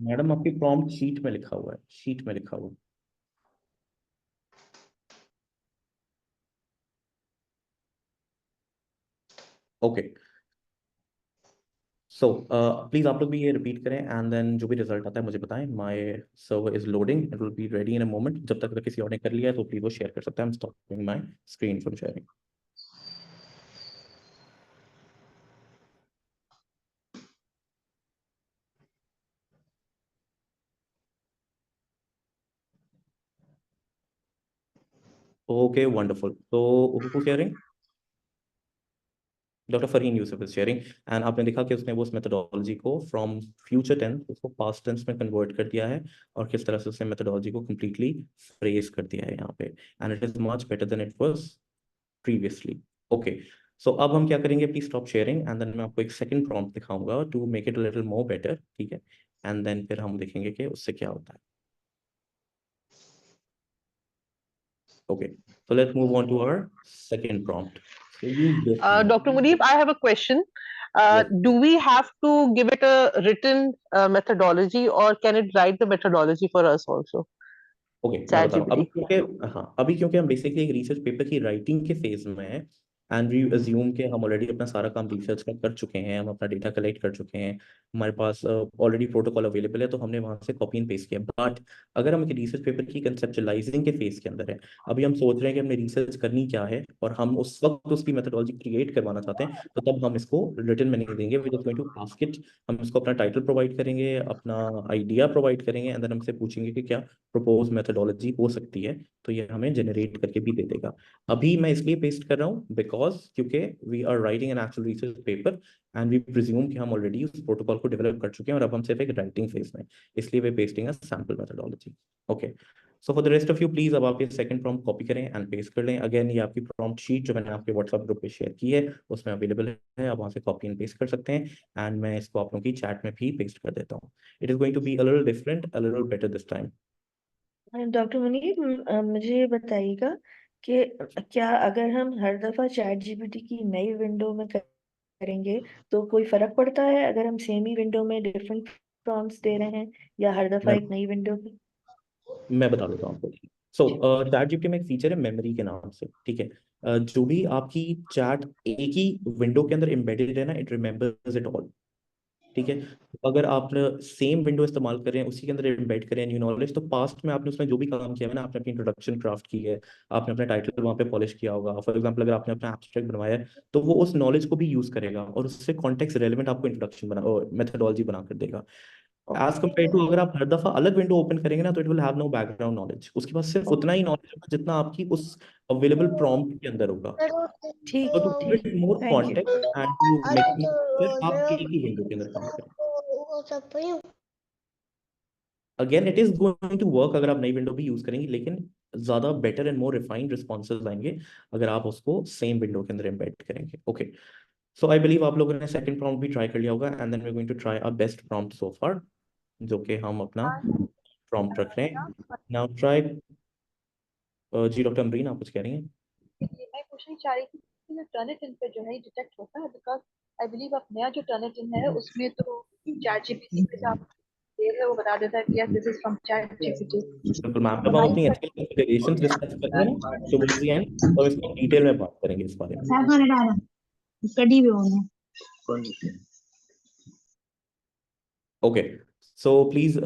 मैडम आपकी प्रॉम्प्ट शीट में लिखा हुआ है, शीट में लिखा हुआ है। ओके, सो प्लीज आप लोग भी ये रिपीट करें एंड देन जो भी रिजल्ट आता है मुझे बताएं। My server is loading, it will be ready in a moment. जब तक अगर किसी और ने कर लिया है तो प्लीज वो शेयर कर सकता है। I am stopping my screen from sharing. Okay wonderful, तो who sharing? Doctor Farheen Yusuf is sharing, and आपने देखा कि उसने वो उस मेथोडोलॉजी को फ्रॉम फ्यूचर टेंस उसको पास्ट टेंस में कन्वर्ट कर दिया है, और किस तरह से उसने मेथोडोलॉजी को कंप्लीटली फ्रेज कर दिया है यहाँ पे, and it is much better than it was previously. Okay, so अब हम क्या करेंगे, please stop sharing and then मैं आपको एक सेकंड प्रॉम्प्ट दिखाऊंगा to make it a little more better. ठीक है, एंड देन फिर हम देखेंगे कि उससे क्या होता है। Okay, so let's move on to our second prompt. So use this one. Dr. Muneeb, I have a question. Yes. Do we have to give it a written methodology, or can it write the methodology for us also? Okay, मैं बता रहा हूँ। अभी ChatGPT. क्योंकि अभी क्योंकि हम basically एक रिसर्च पेपर की राइटिंग के फेज में हैं, एंड वी अज्यूम के हम ऑलरेडी अपना सारा काम रिसर्च का कर चुके हैं, हम अपना डेटा कलेक्ट कर चुके हैं, हमारे पास ऑलरेडी प्रोटोकॉल अवेलेबल है, तो हमने वहाँ से कॉपी एंड पेस्ट किया। बट अगर हम एक रिसर्च पेपर की कंसेप्चुलाइजिंग के फेज के अंदर है, अभी हम सोच रहे हैं कि हमने रिसर्च करनी क्या है और हम उस वक्त उसकी मेथोडोलॉजी क्रिएट करवाना चाहते हैं, तो तब हम इसको रिटन में नहीं देंगे, we just going to ask it. हम इसको अपना टाइटल प्रोवाइड करेंगे, अपना आइडिया प्रोवाइड करेंगे, एंड देन हमसे पूछेंगे कि क्या प्रपोज मेथोडोलॉजी हो सकती है, तो ये हमें जनरेट करके भी दे देगा। अभी मैं इसलिए पेस्ट कर रहा हूँ बिकॉज क्योंकि we are writing an actual research paper and we presume कि हम ऑलरेडी उस प्रोटोकॉल को डेवलप कर चुके हैं और अब हम सिर्फ एक राइटिंग फेज में, इसलिए we pasting a sample methodology. Okay, so for the rest of you please अब आप ये सेकंड प्रॉम्प्ट कॉपी करें एंड पेस्ट कर लें। अगेन ये आपकी प्रॉम्प्ट शीट जो मैंने आपके व्हाट्सएप ग्रुप पे शेयर की है उसमें अवेलेबल है, आप वहाँ से कॉपी एंड पेस्ट कर सकते हैं, एंड मैं इसको आप लोगों की चैट में भी पेस्ट कर देता हूँ। It is going to be a little different, a little better this time. Doctor Munib, मुझे ये बताइएगा कि क्या अगर हम हर दफा चैट जीपीटी की नई विंडो में करेंगे तो कोई फर्क पड़ता है, अगर हम सेम ही विंडो में डिफरेंट प्रॉम्प्ट्स दे रहे हैं या हर दफा एक नई विंडो की? मैं बता देता हूँ आपको। सो चैट जीपीटी में एक फीचर है मेमोरी के नाम से। ठीक है, जो भी आपकी चैट एक ही विंडो के अंदर एम्बेडेड है ना, इट रिमेंबर्स इट ऑल। ठीक है, अगर आप सेम विंडो इस्तेमाल कर रहे हैं, उसी के अंदर एम्बेड करें न्यू नॉलेज, तो पास्ट में आपने उसमें जो भी काम किया है ना, आपने अपनी इंट्रोडक्शन क्राफ्ट की है, आपने अपना टाइटल वहाँ पे पॉलिश किया होगा, फॉर एग्जांपल अगर आपने अपना एब्स्ट्रैक्ट बनवाया है, तो वो उस नॉलेज को भी यूज करेगा और उससे कॉन्टेक्स्ट रेलेवेंट आपको इंट्रोडक्शन बना मेथोडोलॉजी बना कर देगा। एज कम्पेयर टू अगर आप हर दफा अलग विंडो ओपन करेंगे ना, तो it will have no background knowledge, उसके पास सिर्फ उतना ही नॉलेज होगा जितना आपकी उस अवेलेबल प्रॉम्प्ट के अंदर होगा। ठीक तो to give it more thank you. Context and to make it more, आप एक ही विंडो के अंदर काम करें। Again it is going to work अगर आप नई विंडो भी यूज करेंगे, लेकिन ज्यादा better and more refined responses आएंगे अगर आप उसको सेम विंडो के अंदर एम्बेड करेंगे। ओके, सो आई बिलीव आप लोगों ने सेकंड प्रॉम्प्ट भी ट्राई कर लिया होगा, and then we are going to try our best prompt so far, जो कि हम अपना प्रॉम्प्ट रख रहे हैं। Now try. जी डॉक्टर अमरीन, आप कुछ कह रही हैं? मैं पूछना चाह रही थी कि जो टर्निटिन पे जो है डिटेक्ट होता है, बिकॉज आई बिलीव अब नया जो टर्निटिन है उसमें तो चैट जीपीटी पे आप डिटेल है वो बता देता है कि yes this is from chat GPT. बिल्कुल मैम, जब हम अपनी एथिकल कंसीडरेशंस डिस्कस करेंगे ना टुवर्ड्स द एंड, तो हम इसको डिटेल में बात करेंगे इस बारे में। कड़ी भी होना ओके, सो प्लीज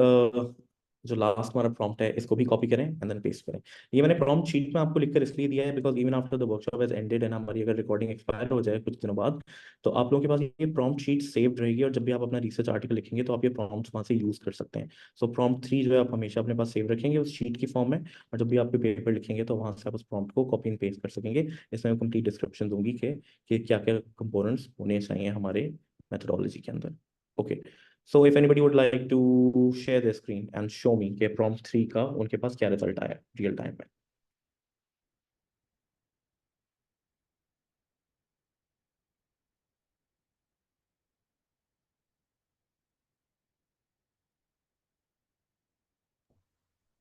जो लास्ट हमारा प्रॉम्प्ट है इसको भी कॉपी करें एंड देन पेस्ट करें। ये मैंने प्रॉम्प्ट शीट में आपको लिखकर इसलिए दिया है because even after the workshop has ended and हमारी अगर रिकॉर्डिंग एक्सपायर हो जाए कुछ दिनों बाद, तो आप लोगों के पास ये प्रॉम्प्ट शीट सेव्ड रहेगी और जब भी आप अपना रिसर्च आर्टिकल लिखेंगे तो आप ये प्रॉम्प्ट्स वहाँ से यूज कर सकते हैं। सो प्रॉम्प्ट 3 जो है आप हमेशा अपने पास सेव रखेंगे उस शीट की फॉर्म में, और जब भी आप पेपर लिखेंगे तो वहाँ से आप उस प्रॉम्प्ट को कॉपी एंड पेस्ट कर सकेंगे। इसमें कंप्लीट डिस्क्रिप्शन दूंगी कि क्या क्या कंपोनेंट्स होने चाहिए हमारे मेथोडोलॉजी के अंदर। Okay, so if anybody would like to share their screen and show me कि prompt 3 का उनके पास क्या रिजल्ट आया रियल टाइम में।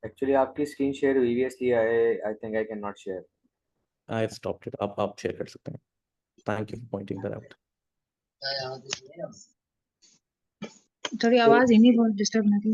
एक्चुअली आपकी स्क्रीन शेयर हुई है इसलिए I think I can not share. I have stopped it, आप शेयर कर सकते हैं। Thank you for pointing that out. थोड़ी आवाज ही नहीं बहुत डिस्टर्ब ना की।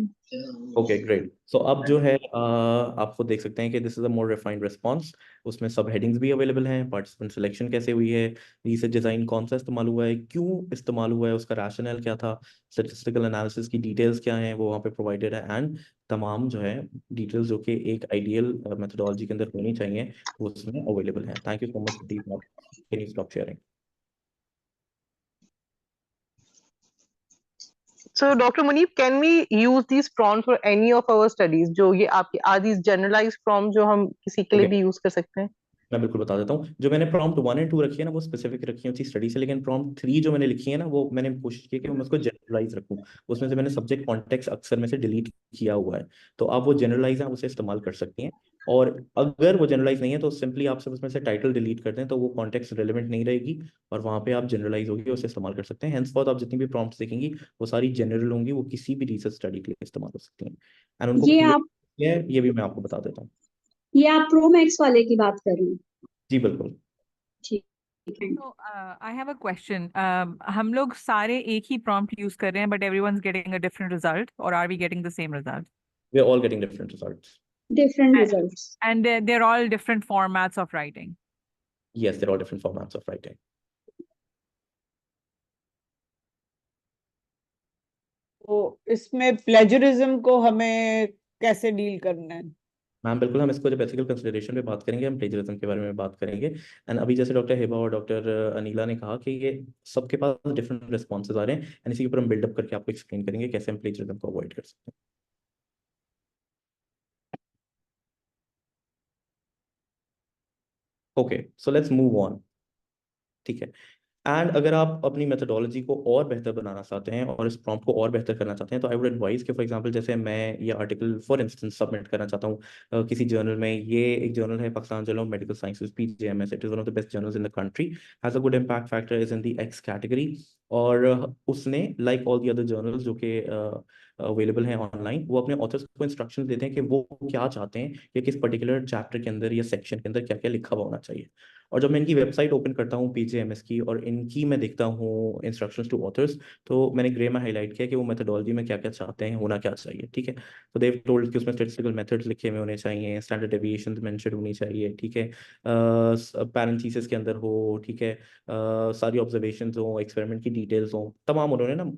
ओके ग्रेट, सो अब जो है आपको देख सकते हैं कि this is a more refined response. उसमें सब हेडिंग्स भी अवेलेबल हैं, पार्टिसिपेंट सिलेक्शन कैसे हुई है, रिसर्च डिजाइन कौन सा इस्तेमाल हुआ है, क्यों इस्तेमाल हुआ है, उसका रैशनल क्या था, स्टैटिस्टिकल एनालिसिस की डिटेल्स क्या हैं वो वहाँ पे प्रोवाइडेड है, एंड तमाम जो है डिटेल्स जो कि एक आइडियल मेथोडोलॉजी के अंदर होनी चाहिए वो उसमें अवेलेबल है। Thank you so much, can you stop sharing. So, Dr. Munib, can we use these prompts for any of our studies? जो ये आपके are these generalized prompts जो हम किसी के लिए भी यूज कर सकते हैं? मैं बिल्कुल बता देता हूँ। जो मैंने प्रॉम्प्ट 1 और 2 रखी है ना वो स्पेसिफिक रखी है उसी स्टडी से, लेकिन प्रॉम्प्ट 3 जो मैंने लिखी है ना वो मैंने कोशिश की कि मैं उसको जनरलाइज रखूँ। उसमें से मैंने सब्जेक्ट कॉन्टेक्स्ट अक्सर में से डिलीट किया हुआ है, तो आप वो जनरलाइज है आप उसे इस्तेमाल कर सकती हैं। और अगर वो जनरलाइज नहीं है तो सिंपली आप सिर्फ उसमें से टाइटल डिलीट कर दें तो वो कॉन्टेक्स्ट रिलेवेंट नहीं रहेगी और वहाँ पे आप जनरलाइज होगी उसे इस्तेमाल कर सकते हैं। हेंसफॉर्थ आप जितनी भी प्रॉम्प्ट्स देखेंगी वो सारी जनरल होंगी, वो किसी भी रिसर्च स्टडी के लिए इस्तेमाल हो सकती हैं। एंड उनको ये क्लियर आप ये भी मैं आपको बता देता हूँ। ये आप प्रो मैक्स वाले की बात कर रही हैं? जी बिल्कुल। ठीक है। So, I have a question. हम लोग सारे एक ही prompt use कर रहे हैं, but everyone's getting a different result, or are we getting the same result? We are all getting different results. Different results. And they're all different formats of writing. Yes, they're all different formats of writing. तो इसमें plagiarism को हमें कैसे deal करना है? Ma'am बिल्कुल, हम इसको जब एथिकल कंसिडरेशन पे बात करेंगे हम प्लेजरिज्म के बारे में बात करेंगे। एंड अभी जैसे डॉक्टर हिबा और डॉक्टर अनीला ने कहा कि ये सबके पास डिफरेंट रिस्पॉन्सेज आ रहे हैं, एंड इसी के ऊपर हम बिल्डअप करके आपको एक्सप्लेन करेंगे कैसे हम प्लेजरिज्म को अवॉइड कर सकते हैं। Okay, so let's move on. ठीक है, एंड अगर आप अपनी मेथोडोलॉजी को और बेहतर बनाना चाहते हैं और इस प्रॉम्प्ट को और बेहतर करना चाहते हैं तो आई वुड एडवाइस कि फॉर एग्जांपल जैसे मैं ये आर्टिकल फॉर इंस्टेंस सबमिट करना चाहता हूँ किसी जर्नल में। ये एक जर्नल है Pakistan journal of medical sciences PJMS, it is one of the best journals in the country, has a good impact factor, is in the X category. और उसने like all the other journals जो कि available हैं online, वो अपने authors को instruction देते हैं कि वो क्या चाहते हैं कि किस पर्टिकुलर चैप्टर के अंदर या सेक्शन के अंदर क्या क्या लिखा हुआ होना चाहिए। और जब मैं इनकी वेबसाइट ओपन करता हूँ PJMS की और इनकी मैं देखता हूँ इंस्ट्रक्शंस टू ऑथर्स, तो मैंने ग्रे में हाईलाइट किया कि वो मेथोडोलॉजी में क्या क्या चाहते हैं, होना क्या चाहिए। ठीक है, तो देव टोल्ड कि उसमें स्टैटिस्टिकल मेथड्स लिखे हुए होने चाहिए, स्टैंडर्ड डेविएशंस मेंशन होनी चाहिए। ठीक है, पैरेंथेसिस के अंदर हो। ठीक है, सारी ऑब्जर्वेशंस हो, एक्सपेरिमेंट की डिटेल्स हो, तमाम उन्होंने ना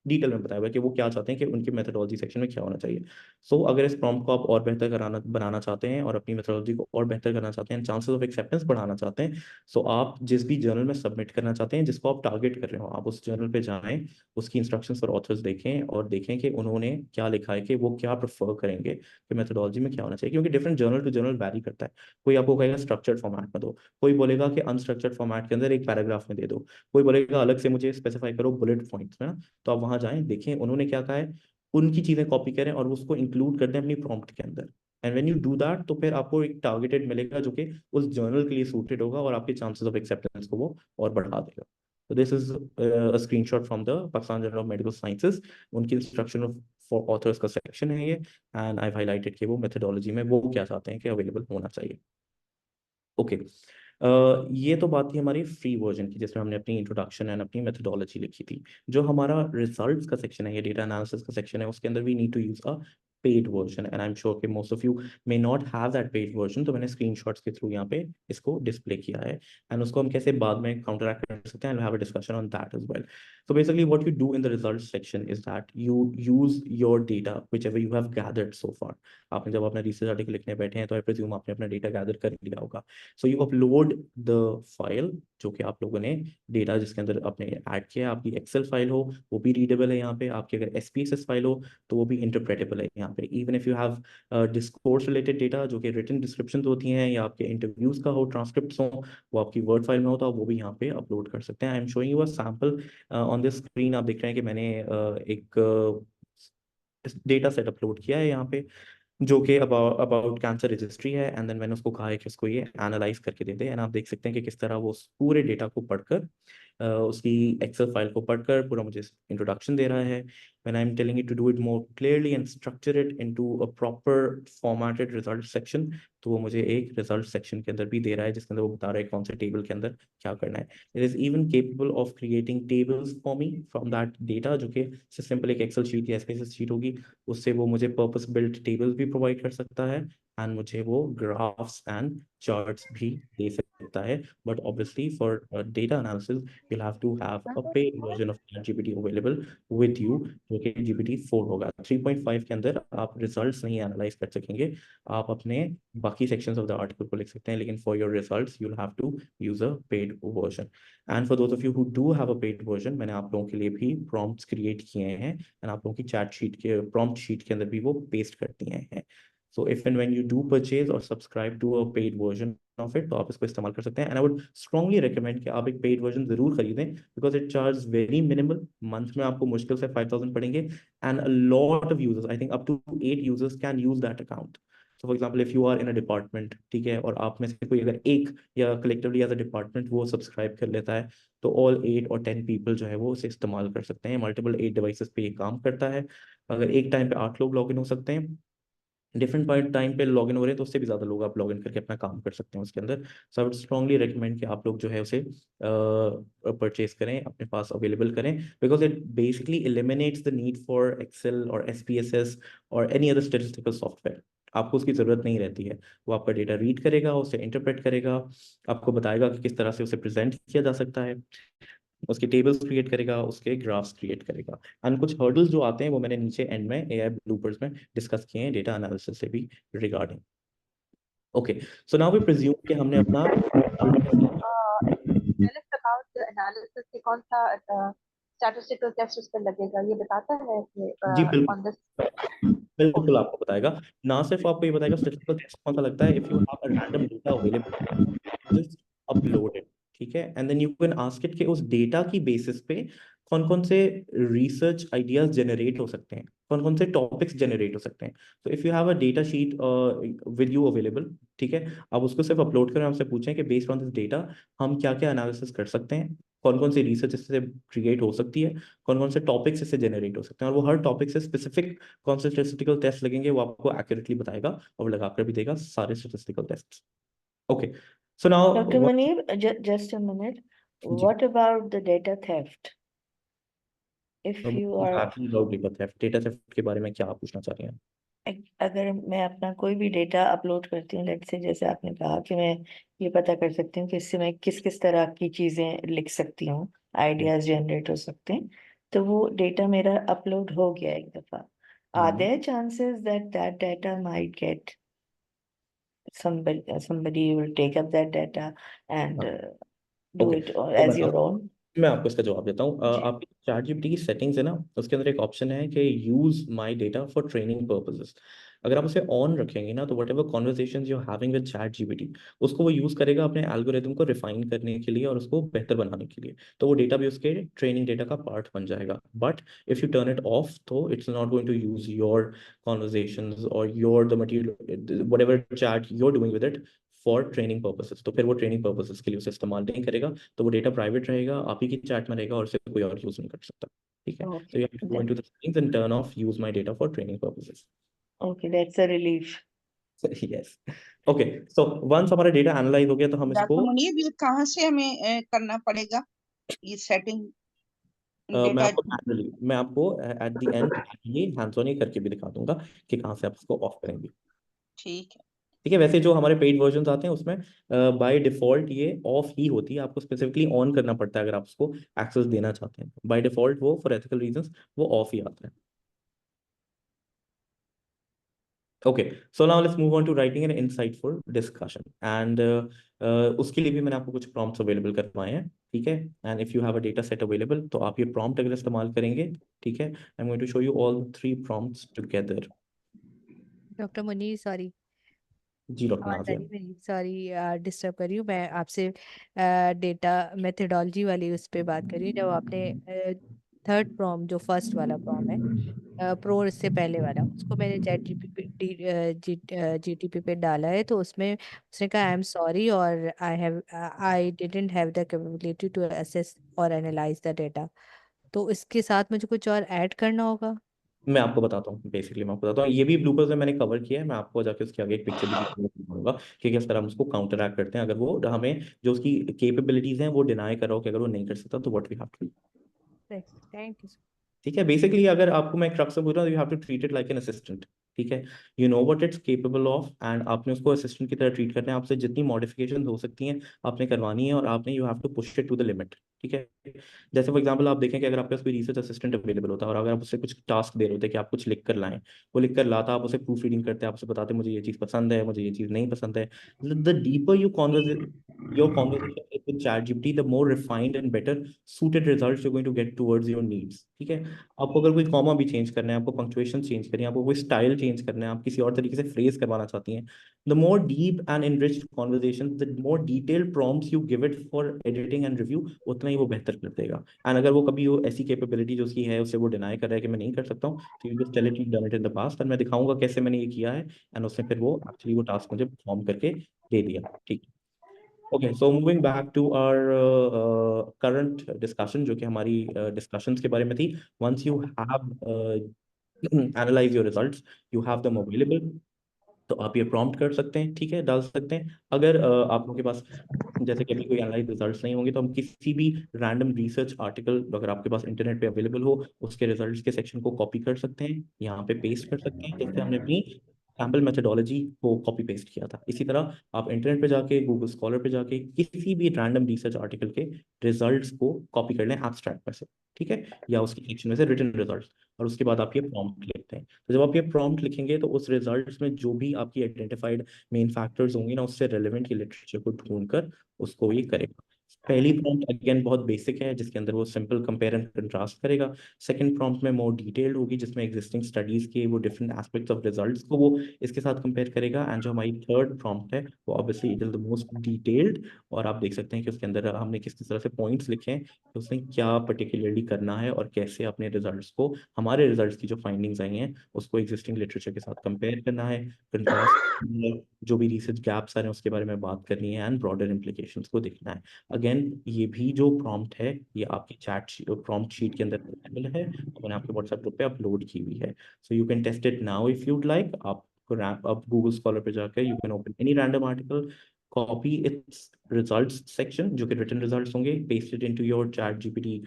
डिटेल में बताया हुआ है कि वो क्या चाहते हैं कि उनकी मेथोडोलॉजी सेक्शन में क्या होना चाहिए। सो अगर इस प्रॉम्प्ट को आप और बेहतर बनाना चाहते हैं और अपनी मेथोडोलॉजी को और बेहतर करना चाहते हैं, चांसेस ऑफ एक्सेप्टेंस बढ़ाना चाहते हैं, सो आप जिस भी जर्नल में सबमिट करना चाहते हैं जिसको आप टारगेट कर रहे हो, आप उस जर्नल पे जाएं, उसकी इंस्ट्रक्शंस फॉर ऑथर्स देखें और देखें कि उन्होंने क्या लिखा है, कि वो क्या प्रेफर करेंगे कि मेथोडोलॉजी में क्या होना चाहिए। क्योंकि different journal to journal vary करता है। कोई आपको कहेगा स्ट्रक्चर्ड फॉर्मेट में दो, कोई बोलेगा कि अनस्ट्रक्चर्ड फॉर्मेट के अंदर एक पैराग्राफ में दे दो, कोई बोलेगा अलग से मुझे स्पेसिफाई करो बुलेट पॉइंट्स में ना। तो आप वहां जाएं, देखें उन्होंने क्या कहा है, उनकी चीजें कॉपी करें और उसको इंक्लूड कर दें अपनी प्रॉम्प्ट के अंदर। And when you do that तो फिर आपको एक टारगेटेड मिलेगा जो कि उस जर्नल के लिए सूटेड होगा और आपके चांसेस ऑफ एक्सेप्टेंस को वो और बढ़ा देगा। तो this is a screenshot from the Pakistan journal of medical sciences, उनकी इंस्ट्रक्शन फॉर ऑथर्स का सेक्शन है ये, एंड आई हाईलाइटेड कि वो मेथोडोलॉजी में वो क्या चाहते हैं कि अवेलेबल होना चाहिए। ओके, ये तो बात थी हमारी फ्री वर्जन की, जिसमें हमने अपनी इंट्रोडक्शन एंड अपनी मेथोडोलॉजी लिखी थी। जो हमारा रिजल्ट्स का सेक्शन है, ये डेटा एनालिसिस का सेक्शन है, उसके अंदर we need to use a paid version, and I am sure कि most of you may not have that paid version. तो मैंने स्क्रीनशॉट्स के थ्रू यहाँ पे इसको डिस्प्ले किया है, एंड उसको हम कैसे बाद में काउंटरैक्ट कर सकते हैं, and have a discussion on that as well. So basically what you do in the results section is that you use your data whichever you have gathered so far. आपने जब अपना रिसर्च आर्टिकल लिखने बैठे हैं तो I presume आपने अपना data gather कर लिया होगा। So you upload the file, जो कि आप लोगों ने डेटा जिसके अंदर आपने ऐड किया है, आपकी एक्सेल फाइल हो वो भी रीडेबल है यहाँ पे, आपकी अगर SPSS फाइल हो तो वो भी इंटरप्रेटेबल है यहाँ पे। Even if you have discourse related data जो कि रिटन डिस्क्रिप्शन होती हैं, या आपके इंटरव्यूज का हो, ट्रांसक्रिप्ट हो, वो आपकी वर्ड फाइल में होता है, वो भी यहाँ पे अपलोड कर सकते हैं। I am showing you a sample on this screen. आप देख रहे हैं कि मैंने एक डेटा सेट अपलोड किया है यहाँ पे, जो कि अबाउट कैंसर रजिस्ट्री है, एंड देन मैंने उसको कहा है कि उसको ये एनालाइज करके दे दे, एंड आप देख सकते हैं कि किस तरह वो उस पूरे डेटा को पढ़कर उसकी एक्सेल फाइल को पढ़कर पूरा मुझे इंट्रोडक्शन दे रहा है। When I'm telling it to do it more clearly and structure it into a proper formatted result section, तो वो मुझे एक रिजल्ट सेक्शन के अंदर भी दे रहा है, जिसके अंदर वो बता रहा है कौन से टेबल के अंदर क्या करना है। It is even capable of creating tables for me from that data, जो कि सिंपल एक एक्सेल शीट या SPSS शीट होगी, उससे वो मुझे पर्पस बिल्ट टेबल्स भी प्रोवाइड कर सकता है, एंड मुझे वो ग्राफ्स एंड चार्ट्स भी दे सकता है। But obviously for data analysis you'll have to have a paid version of ChatGPT available with you, जो कि GPT-4 होगा। 3.5 के अंदर आप रिजल्ट्स नहीं एनालाइज कर सकेंगे, आप अपने बाकी सेक्शंस ऑफ द आर्टिकल को लिख सकते हैं, लेकिन for your results you'll have to use a paid version. And for those of you who do have a paid version, मैंने आप लोगों के लिए भी prompts create किए हैं, and आप लोगों की chat sheet के prompt sheet के अंदर भी वो paste कर दिए हैं। So if and when you do purchase or subscribe to a paid version of it, तो आप इसको इस्तेमाल कर सकते हैं, and I would strongly recommend कि आप एक paid version जरूर खरीदें, because it charges very minimal, month में आपको मुश्किल से 5,000 पड़ेंगे, and a lot of users, I think up to 8 users can use that account. So for example, if you are in a department, ठीक है, और आप में से कोई अगर एक या collectively as a department वो subscribe कर लेता है, तो all 8 or 10 people जो है वो उसे इस्तेमाल कर सकते हैं। Multiple 8 devices पे ये काम करता है। अगर एक टाइम पे 8 लोग लॉगिन हो सकते हैं, डिफरेंट पॉइंट टाइम पे लॉगिन हो रहे हैं, तो उससे भी ज़्यादा लोग आप लॉगिन करके अपना काम कर सकते हैं उसके अंदर। So I would strongly recommend कि आप लोग जो है उसे परचेज करें, अपने पास अवेलेबल करें, because it basically eliminates the need for Excel और SPSS और एनी अदर स्टैटिस्टिकल सॉफ्टवेयर। आपको उसकी ज़रूरत नहीं रहती है। वो आपका डेटा रीड करेगा, उसे इंटरप्रेट करेगा, आपको बताएगा कि किस तरह से उसे प्रेजेंट किया जा सकता है, उसके टेबल्स क्रिएट करेगा, उसके ग्राफ्स क्रिएट करेगा। एंड कुछ हर्डल्स जो आते हैं वो मैंने नीचे एंड में AI ब्लूपर्स में डिस्कस किए हैं डेटा एनालिसिस से भी regarding. Okay, so now we presume कि हमने अपना tell us about the analysis कि कौन सा statistical test उस पर लगेगा, ये बताता है कि जी on this बिल्कुल आपको बताएगा। ना सिर्फ आपको ये बताएगा स्टैटिस्टिकल टेस्ट कौन सा लगता है, if you have a random data available, just upload it, ठीक है, and then you can ask it कि उस डेटा की बेसिस पे कौन कौन से रिसर्च आइडियाज जनरेट हो सकते हैं, कौन कौन से टॉपिक्स जनरेट हो सकते हैं। तो if you have a data sheet with you available, ठीक है, आप उसको सिर्फ अपलोड करें, आपसे पूछें कि बेस्ड ऑन दिस डेटा हम क्या क्या एनालिसिस कर सकते हैं, कौन कौन सी रिसर्च इससे क्रिएट हो सकती है, कौन कौन से टॉपिक्स इससे जनरेट हो सकते हैं, और वो हर टॉपिक से स्पेसिफिक कौन से स्टैटिस्टिकल टेस्ट लगेंगे वो आपको एक्यूरेटली बताएगा और लगाकर भी देगा सारे statistical test. Okay, so now Dr. Munib, just a minute. What about the data theft? If you are data theft के बारे में क्या आप पूछना चाह रहे हैं? अगर मैं अपना कोई भी डेटा अपलोड करती हूँ, लेट्स से जैसे आपने कहा कि मैं ये पता कर सकती हूँ कि इससे मैं किस किस तरह की चीजें लिख सकती हूँ, आइडियाज जनरेट हो सकते हैं, तो वो डेटा मेरा अपलोड हो गया एक दफा, are there chances that that data might get somebody will take up that data and do it as your own? मैं आपको इसका जवाब देता हूँ। आपकी ChatGPT की सेटिंग्स है ना, उसके अंदर एक ऑप्शन है कि use my data for training purposes. अगर आप उसे ऑन रखेंगे ना, तो whatever conversation you are having with ChatGPT, उसको वो यूज करेगा अपने एल्गोरिथम को रिफाइन करने के लिए और उसको बेहतर बनाने के लिए। तो वो डेटा भी उसके ट्रेनिंग डेटा का पार्ट बन जाएगा। But if you turn it off, तो it's not going to use your conversations or your the material whatever chat you are doing with it for training purposes. तो फिर वो training purposes के लिए उसे इस्तेमाल नहीं करेगा, तो वो डेटा प्राइवेट रहेगा, आप ही की चैट में रहेगा और उसे कोई और यूज नहीं कर सकता। ठीक है, so you have to go into the settings and turn off use my data for training purposes. Okay, that's a relief. Yes. Okay, so once हमारा डेटा एनालाइज हो गया तो हम डॉक्टर इसको मुनीब, ये कहाँ से हमें करना पड़ेगा ये सेटिंग मैं डेटा? आपको एट द एंड ये हैंड्स ऑन ही करके भी दिखा दूंगा कि कहाँ से आप इसको ऑफ करेंगे। ठीक है। ठीक है, वैसे जो हमारे पेड वर्जन आते हैं उसमें बाय डिफॉल्ट ये ऑफ ही होती है, आपको स्पेसिफिकली ऑन करना पड़ता है अगर आप उसको एक्सेस देना चाहते हैं। बाय डिफॉल्ट वो फॉर एथिकल रीजंस वो ऑफ ही आता है। Okay, so now let's move on to writing an insightful discussion and उसके लिए भी मैंने आपको कुछ प्रॉम्प्ट्स अवेलेबल करवाए हैं। ठीक है, and if you have a data set available तो आप ये प्रॉम्प्ट अगर इस्तेमाल करेंगे, ठीक है, I am going to show you all 3 prompts together. Doctor Munir sorry, जी डॉक्टर आवाज आ नाजिया। रही मेरी? सॉरी डिस्टर्ब कर रही हूँ। मैं आपसे डेटा मेथडोलॉजी वाली उस पे बात कर रही हूँ। जब आपने थर्ड प्रॉम जो फर्स्ट वाला प्रॉम है, प्रो इससे पहले वाला, उसको मैंने चैट जीटीपी पे डाला है, तो उसमें उसने कहा आई एम सॉरी और I didn't have the capability to assess और एनालाइज द डेटा। तो इसके साथ मुझे कुछ और ऐड करना होगा? मैं आपको बताता हूँ, बेसिकली मैं आपको बताता हूँ, ये भी ब्लूपर्स में मैंने कवर किया है। मैं आपको जाके उसके आगे एक पिक्चर भी दिखाऊंगा कि किस तरह हम उसको काउंटर एक्ट करते हैं अगर वो हमें जो उसकी केपेबिलिटीज हैं वो डिनाई कर रहा हो कि अगर वो नहीं कर सकता तो what we have to do. Thank you. ठीक है, बेसिकली अगर आपको मैं एक ट्रक से बोल रहा हूँ, you have to treat it like an assistant. ठीक है, you know what it's capable of and आपने उसको असिस्टेंट की तरह ट्रीट करना है। आपसे जितनी मॉडिफिकेशन हो सकती हैं आपने करवानी है और आपने you have to push it to the limit. ठीक है, जैसे फॉर एग्जांपल आप देखें कि अगर आपके पास कोई रिसर्च असिस्टेंट अवेलेबल होता है और अगर आप उससे कुछ टास्क दे रहे होते कि आप कुछ लिख कर लाएं, वो लिख कर लाता, आप उसे प्रूफ रीडिंग करते, आप उसे बताते मुझे ये चीज़ पसंद है, मुझे ये चीज़ नहीं पसंद है। The deeper your conversation with ChatGPT, the more refined and better suited results you're going to get towards your needs. ठीक है, आपको अगर कोई कॉमा भी चेंज करना है, आपको पंक्चुएशन चेंज करनी है, आपको कोई स्टाइल चेंज करना है, आप किसी और तरीके से फ्रेज करवाना चाहती हैं, the more deep and enriched conversations, the more detailed prompts you give it for editing and review, उतना ही वो बेहतर कर देगा। एंड अगर वो कभी वो ऐसी कैपेबिलिटी जो उसकी है उससे वो डिनाई कर रहा है कि मैं नहीं कर सकता हूँ, तो you just tell it you done it in the past, and मैं दिखाऊंगा कैसे मैंने ये किया है, एंड उसने फिर वो एक्चुअली वो टास्क मुझे परफॉर्म करके दे दिया। ठीक है, okay, so moving back to our current discussion, जो कि हमारी डिस्कशंस के बारे में थी। Once you have analyse your results, you have them available, तो आप ये प्रॉम्प्ट कर सकते हैं। ठीक है, डाल सकते हैं। अगर आप लोगों के पास जैसे कि अभी कोई एनालाइज रिजल्ट्स नहीं होंगे तो हम किसी भी रैंडम रिसर्च आर्टिकल अगर आपके पास इंटरनेट पे अवेलेबल हो उसके रिजल्ट्स के सेक्शन को कॉपी कर सकते हैं, यहाँ पे पेस्ट कर सकते हैं, जैसे हमने अपनी सैम्पल मेथोडोलॉजी को कॉपी पेस्ट किया था। इसी तरह आप इंटरनेट पे जाके गूगल स्कॉलर पे जाके किसी भी रैंडम रिसर्च आर्टिकल के रिजल्ट्स को कॉपी कर लें एब्स्ट्रैक्ट में से, ठीक है, या उसके सेक्शन में से रिटन रिजल्ट्स, और उसके बाद आप ये प्रॉम्प्ट लिखते हैं। तो जब आप ये प्रॉम्प्ट लिखेंगे तो उस रिजल्ट्स में जो भी आपकी आइडेंटिफाइड मेन फैक्टर्स होंगे ना, उससे रेलेवेंट लिटरेचर को ढूंढकर उसको ये करेगा। पहली प्रॉम्प्ट अगेन बहुत बेसिक है जिसके अंदर वो सिंपल कंपेयर एंड कंट्रास्ट करेगा। सेकंड प्रॉम्प्ट में मोर डिटेल्ड होगी जिसमें एग्जिस्टिंग स्टडीज के वो डिफरेंट एस्पेक्ट्स ऑफ रिजल्ट्स को वो इसके साथ कंपेयर करेगा। एंड जो हमारी थर्ड प्रॉम्प्ट है वो obviously it is the most detailed, और आप देख सकते हैं कि उसके अंदर हमने किस तरह से पॉइंट्स लिखे हैं कि उसने क्या पर्टिकुलरली करना है और कैसे अपने रिजल्ट्स को, हमारे रिजल्ट्स की जो फाइंडिंग्स आई हैं उसको एग्जिस्टिंग लिटरेचर के साथ कंपेयर करना है, कंट्रास्ट, जो भी रिसर्च गैप्स आ रहे हैं उसके बारे में बात करनी है, एंड ब्रॉडर इम्प्लीकेशंस को देखना है। अगेन ये भी जो प्रॉम्प्ट है ये आपकी चैट प्रॉम्प्ट शीट के अंदर अवेलेबल है, मैंने आपके व्हाट्सएप ग्रुप पे अपलोड की हुई है। So you can test it now if you'd like. आप गूगल स्कॉलर पे जाकर you can open any random article, copy its results section जो कि रिटन रिजल्ट्स होंगे, paste it into your chat GPT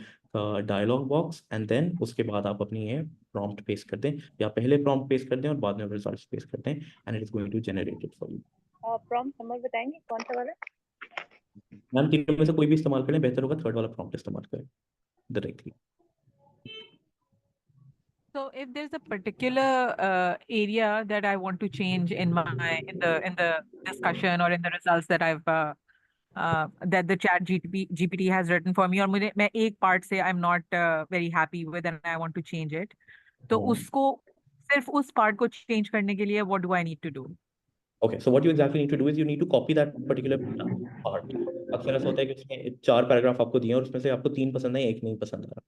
dialogue box, and then उसके बाद आप अपनी ये प्रॉम्प्ट पेस्ट कर दें, या पहले प्रॉम्प्ट पेस्ट कर दें और बाद में रिजल्ट्स पेस्ट कर दें, and it is going to generate it for you. Prompt number बताएंगे कौन सा वाला? मैम तीनों में से कोई भी इस्तेमाल करें, बेहतर होगा थर्ड वाला प्रॉम्प्ट इस्तेमाल करें directly. So if there's a particular area that I want to change in the discussion or in the results that I've that the chat GPT has written for me, और मैं एक part से I'm not very happy with and I want to change it, तो उसको सिर्फ उस part को change करने के लिए what do I need to do? Okay, so what you exactly need to do is you need to copy that particular part. अक्सर ऐसा होता है कि उसमें 4 पैराग्राफ आपको दिए और उसमें से आपको 3 पसंद है, 1 नहीं पसंद आ रहा,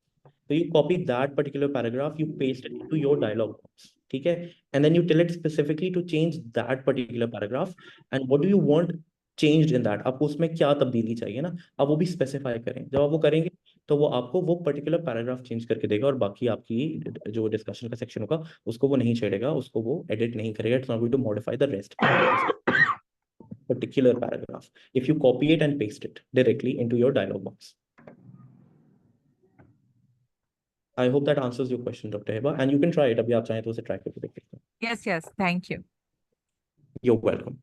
तो you copy that particular paragraph, you paste it into your dialog box, ठीक है, and then you tell it specifically to change that particular paragraph and what do you want changed in that, आपको उसमें क्या तब्दीली चाहिए ना, आप वो भी स्पेसिफाई करें। जब आप वो करेंगे तो वो आपको वो पर्टिकुलर पैराग्राफ चेंज करके देगा और बाकी आपकी जो डिस्कशन का सेक्शन होगा उसको वो नहीं छेड़ेगा, उसको वो एडिट नहीं करेगा. It's not going to modify the rest particular paragraph if you copy it and paste it directly into your dialog box. I hope that answers your question, Dr. Heba, and you can try it. अभी आप चाहें तो उसे try करके देख सकते हैं. Yes, thank you. You're welcome.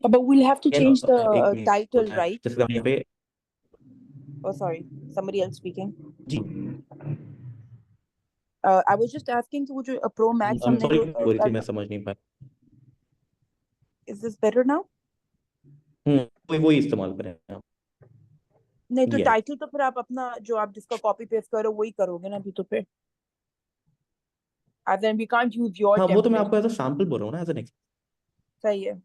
But we'll have to Again, change the एक मिनट title, होता है, right? जैसे हम यहाँ पे Oh, sorry, somebody else speaking. Ji I was just asking कि वो जो Pro Max I'm हमने sorry जो बोल रही थी, मैं समझ नहीं पाया. is this better now? वही इस्तेमाल करें आप. नहीं तो Yes. टाइटल तो फिर आप अपना जो आप जिसका कॉपी पेस्ट करो वही करोगे ना अभी तो फिर. And then we can't use your हाँ वो तो मैं template. आपको एज अ सैम्पल बोल रहा हूँ ना, एज एन. सही है.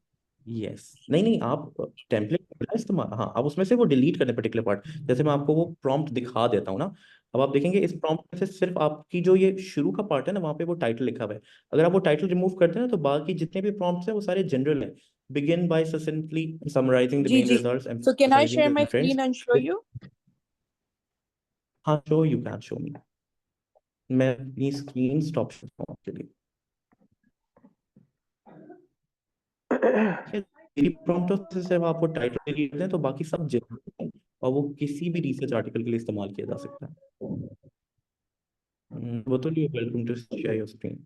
यस नहीं आप टेम्पलेट इस्तेमाल, हाँ आप उसमें से वो डिलीट करने पर्टिकुलर पार्ट. जैसे मैं आपको वो प्रॉम्प्ट दिखा देता हूँ ना, अब आप देखेंगे इस प्रॉम्प्ट में से सिर्फ आपकी जो ये शुरू का पार्ट है ना, वहाँ पे वो टाइटल लिखा हुआ है. अगर आप वो टाइटल रिमूव करते हैं ना, तो बाकी जितने भी प्रॉम्प्ट्स हैं वो सारे जनरल हैं. Begin by succinctly summarising the जी मेन जी. Results, So can I share emphasizing my the trends. screen and show you? हाँ शो यू कैन शो मी. मैं अपनी स्क्रीन स्टॉप के लिए मेरी प्रॉम्प्ट से सिर्फ आपको टाइटल डिलीट दें तो बाकी सब जनरल हैं और वो किसी भी रिसर्च आर्टिकल के लिए इस्तेमाल किया जा सकता है. वो तो you welcome to share your screen.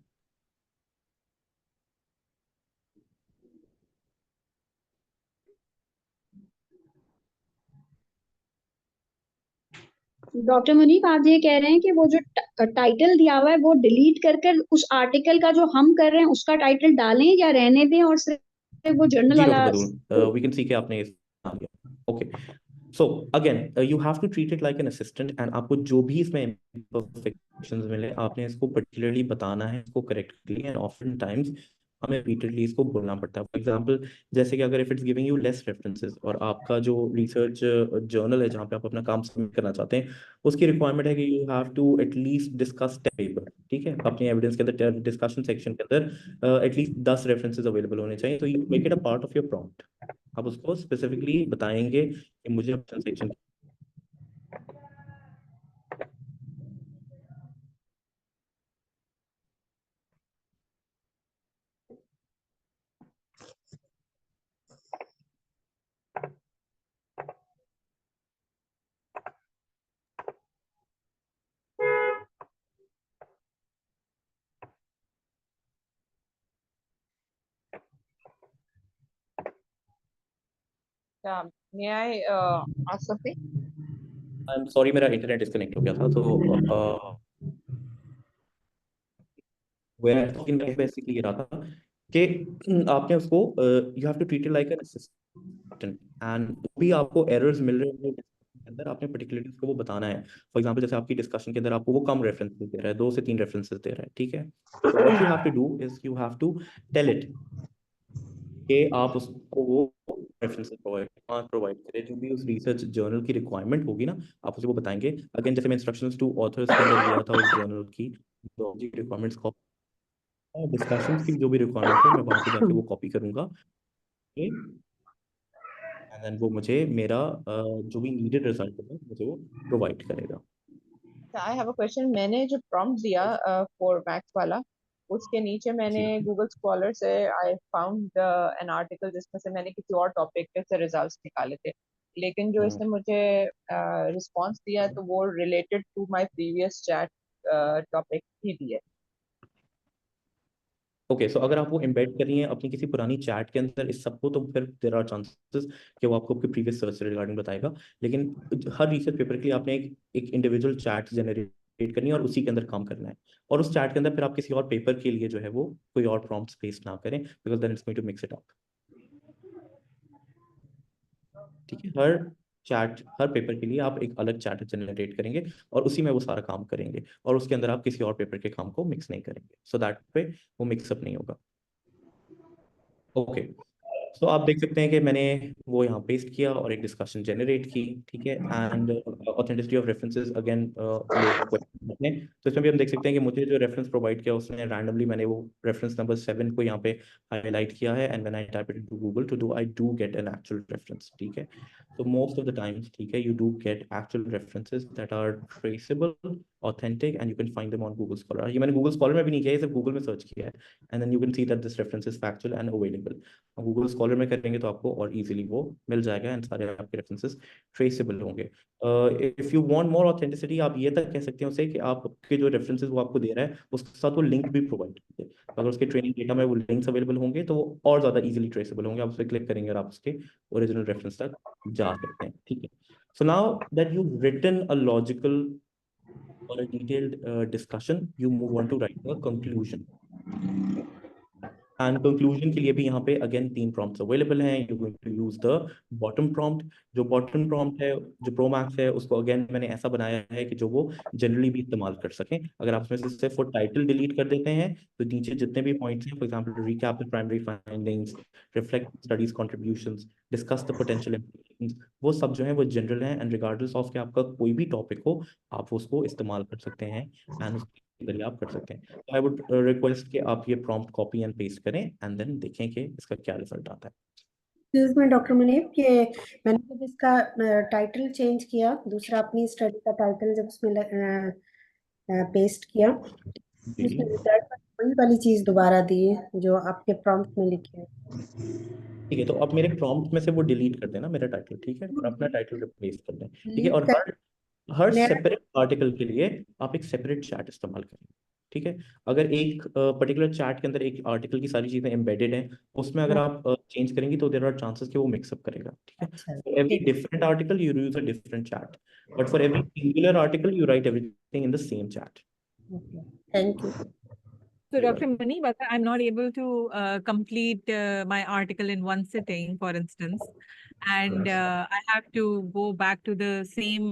Doctor Munib आप ये कह रहे हैं कि वो जो टाइटल दिया हुआ है वो डिलीट कर कर उस आर्टिकल का जो हम कर रहे हैं उसका टाइटल डालें या रहने दें और सिर्फ वो जर्नल जी वाला. Doctor Badoon, we can see कि आपने okay. So again you have to treat it like an assistant, and आपको जो भी इसमें इम्परफेक्शंस मिले आपने इसको पर्टिकुलरली बताना है, इसको करेक्ट कर लिया. एंड ऑफ्टन टाइम्स हमें रिपीटेडली इसको बोलना पड़ता है. फॉर एग्जांपल जैसे कि अगर if it's giving you less references और आपका जो रिसर्च जर्नल है जहाँ पे आप अपना काम सबमिट करना चाहते हैं, उसकी रिक्वायरमेंट है कि you have to at least discuss paper. ठीक है, अपने एविडेंस के अंदर डिस्कशन सेक्शन के अंदर एटलीस्ट 10 रेफरेंसेस अवेलेबल होने चाहिए. तो you make it a part of your prompt. आप उसको स्पेसिफिकली बताएंगे कि मुझे option section May I ask something? I am sorry मेरा इंटरनेट डिस्कनेक्ट हो गया था. तो बेसिकली ये रहा था कि आपने उसको you have to treat it like an assistant, and भी आपको एरर्स मिल रहे हैं के अंदर आपने पर्टिकुलरली उसको वो बताना है. फॉर एग्जांपल जैसे आपकी डिस्कशन के अंदर आपको वो कम रेफरेंसेस दे रहा है, 2 से 3 रेफरेंसेस दे रहा है. ठीक है, so what you have to do is you have to tell it कि आप उसको वो रेफरेंसेस प्रोवाइड करें जो भी उस रिसर्च जर्नल की रिक्वायरमेंट होगी ना, आप उसे वो बताएंगे. अगेन जैसे मैं इंस्ट्रक्शंस टू ऑथर्स के अंदर दिया था उस जर्नल की रिक्वायरमेंट्स को, डिस्कशंस की जो भी रिक्वायरमेंट्स है मैं वहां पे जाके वो कॉपी करूंगा एंड देन वो मुझे मेरा जो भी नीडेड रिजल्ट होगा मुझे वो प्रोवाइड करेगा. I have a question. मैंने जो prompt दिया for Max वाला, उसके नीचे मैंने Google Scholar से I found an article जिसमें से मैंने किसी और टॉपिक पे से रिजल्ट्स निकाले थे, लेकिन जो इसने मुझे रिस्पॉन्स दिया तो वो related to my previous chat topic ही दिए. ओके सो अगर आप वो एम्बेड कर रही हैं अपनी किसी पुरानी चैट के अंदर इस सबको, तो फिर देयर आर चांसेस कि वो आपको आपके प्रीवियस सर्च से रिगार्डिंग बताएगा. लेकिन हर रिसर्च पेपर के लिए आपने एक इंडिविजुअल चैट जनरेट करनी है और उसी के अंदर काम करना है. और उस चैट के अंदर फिर आप किसी और पेपर के लिए जो है वो कोई और प्रॉम्प्ट्स पेस्ट ना करें, because then it's going to mix it up. ठीक है, हर पेपर के लिए आप एक अलग चैट जनरेट करेंगे और उसी में वो सारा काम करेंगे और उसके अंदर आप किसी और पेपर के काम को मिक्स नहीं करेंगे, सो दैट पे वो मिक्सअप नहीं होगा. ओके तो आप देख सकते हैं कि मैंने वो यहाँ पेस्ट किया और एक डिस्कशन जनरेट की, ठीक है। And authenticity of references again लोग क्वेश्चन पूछते हैं, तो इसमें भी हम देख सकते हैं कि मुझे जो रेफरेंस प्रोवाइड किया उसने रैंडमली मैंने वो रेफरेंस नंबर 7 को यहाँ पे हाईलाइट किया है, and when I type it into Google to do I do get an actual reference, ठीक है। तो मोस्ट ऑफ द टाइम्स, ठीक है, you do get actual references that are traceable, authentic, and you can find them on Google Scholar. ये मैंने Google Scholar में भी नहीं किया है, सिर्फ गूगल में सर्च किया है, and then you can see that this reference is factual and available. Google Scholar में करेंगे तो आपको और इजीली वो मिल जाएगा, एंड सारे आपके रेफरेंसेस ट्रेसेबल होंगे। If you want more authenticity, आप ये तक कह सकते हैं उसे कि आपके जो रेफरेंसेस वो आपको दे रहा है उसके साथ वो लिंक भी प्रोवाइड कीजिए। अगर उसके ट्रेनिंग डेटा में वो लिंक्स अवेलेबल होंगे तो वो और ज़्यादा इजीली ट्रेसेबल होंगे। आप उस पर क्लिक करेंगे और आप उसके ओरिजिनल रेफरेंस तक जा सकते हैं, ठीक है। So now that you written a logical or a detailed discussion, you move on to write a conclusion. And conclusion के लिए भी यहाँ पे अगेन 3 प्रॉम्प्ट्स अवेलेबल हैं। You going to use the bottom prompt. जो बॉटम प्रॉम्प्ट है, जो Pro Max है, उसको अगेन मैंने ऐसा बनाया है कि जो वो जनरली भी इस्तेमाल कर सकें। अगर आप उसमें से सिर्फ वो टाइटल डिलीट कर देते हैं तो नीचे जितने भी पॉइंट्स हैं, for example recap the primary findings, reflect studies contributions, discuss the potential implications, वो सब जो है वो जनरल हैं, एंड रिगार्डलेस ऑफ कि आपका कोई भी टॉपिक हो आप उसको इस्तेमाल कर सकते हैं, एंड जरिए आप कर सकते हैं। तो आई वुड रिक्वेस्ट कि आप ये प्रॉम्प्ट कॉपी एंड पेस्ट करें एंड देन देखें कि इसका क्या रिजल्ट आता है। एक्सक्यूज मी डॉक्टर मुनीब, कि मैंने जब इसका टाइटल चेंज किया, दूसरा अपनी स्टडी का टाइटल जब उसमें पेस्ट किया, उसमें रिजल्ट पर वही वाली चीज दोबारा दी है जो आपके प्रॉम्प्ट में लिखी है। ठीक है, तो आप मेरे प्रॉम्प्ट में से वो डिलीट कर देना मेरा टाइटल, ठीक है, और अपना टाइटल रिप्लेस कर दें, ठीक है। और हर सेपरेट आर्टिकल के लिए आप एक सेपरेट चैट इस्तेमाल करें, ठीक है। अगर एक पर्टिकुलर चैट के अंदर एक आर्टिकल की सारी चीजें एम्बेडेड हैं, उसमें अगर आप चेंज करेंगी तो देयर आर चांसेस कि वो मिक्सअप करेगा, ठीक है। For every different article you use a different chat, but for every singular article you right everything in the same chat. Thank you. So, Dr. Mani, but I'm not able to complete my article in one sitting, for instance, and I have to go back to the same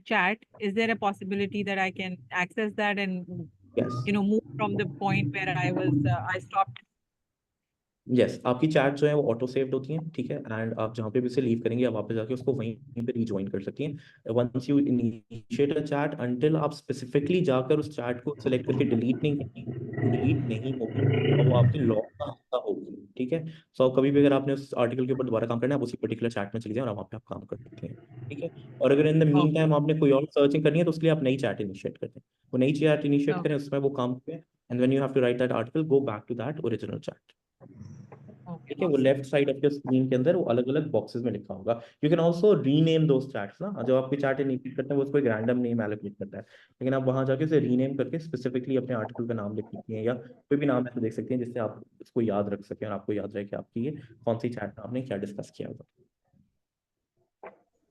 chat. Is there a possibility that I can access that and, Yes. move from the point where I stopped? Yes, आपकी chat जो है वो auto saved होती हैं, ठीक है, and आप जहाँ पे भी उसे लीव करेंगे आप वापस जाके उसको वहीं पे रीजॉइन कर सकती हैं। Once you initiate a chat, until आप स्पेसिफिकली जाकर उस चैट को सेलेक्ट करके डिलीट नहीं करेंगे, वो डिलीट नहीं होगी और वो आपके लॉग का हिस्सा होगी, ठीक है। सो कभी भी अगर आपने उस आर्टिकल के ऊपर दोबारा काम करना है, आप उसी पर्टिकुलर चैट में चले जाएं और वहाँ पे आप काम कर सकते हैं, ठीक है। और अगर इन द मीन टाइम आपने कोई और सर्चिंग करनी है तो उसके लिए आप नई चैट इनिशिएट करते हैं, वो नई चैट इनिशिएट करें, उसमें वो काम करें, and when you have to write that article go back to that original chat, ठीक है। वो left side of your screen के अंदर वो अलग अलग बॉक्सेस में लिखा होगा। You can also rename those chats ना, जो आपके चैट इनिशिएट करते हैं वो उसको एक रैंडम नेम एलोकेट करता है, लेकिन आप वहां जाके उसे रीनेम करके स्पेसिफिकली अपने आर्टिकल का नाम लिख सकती हैं या कोई भी नाम ऐसे देख सकते हैं जिससे आप उसको याद रख सकें और आपको याद रहे कि आपकी ये कौन सी चैट में आपने क्या डिस्कस किया होगा।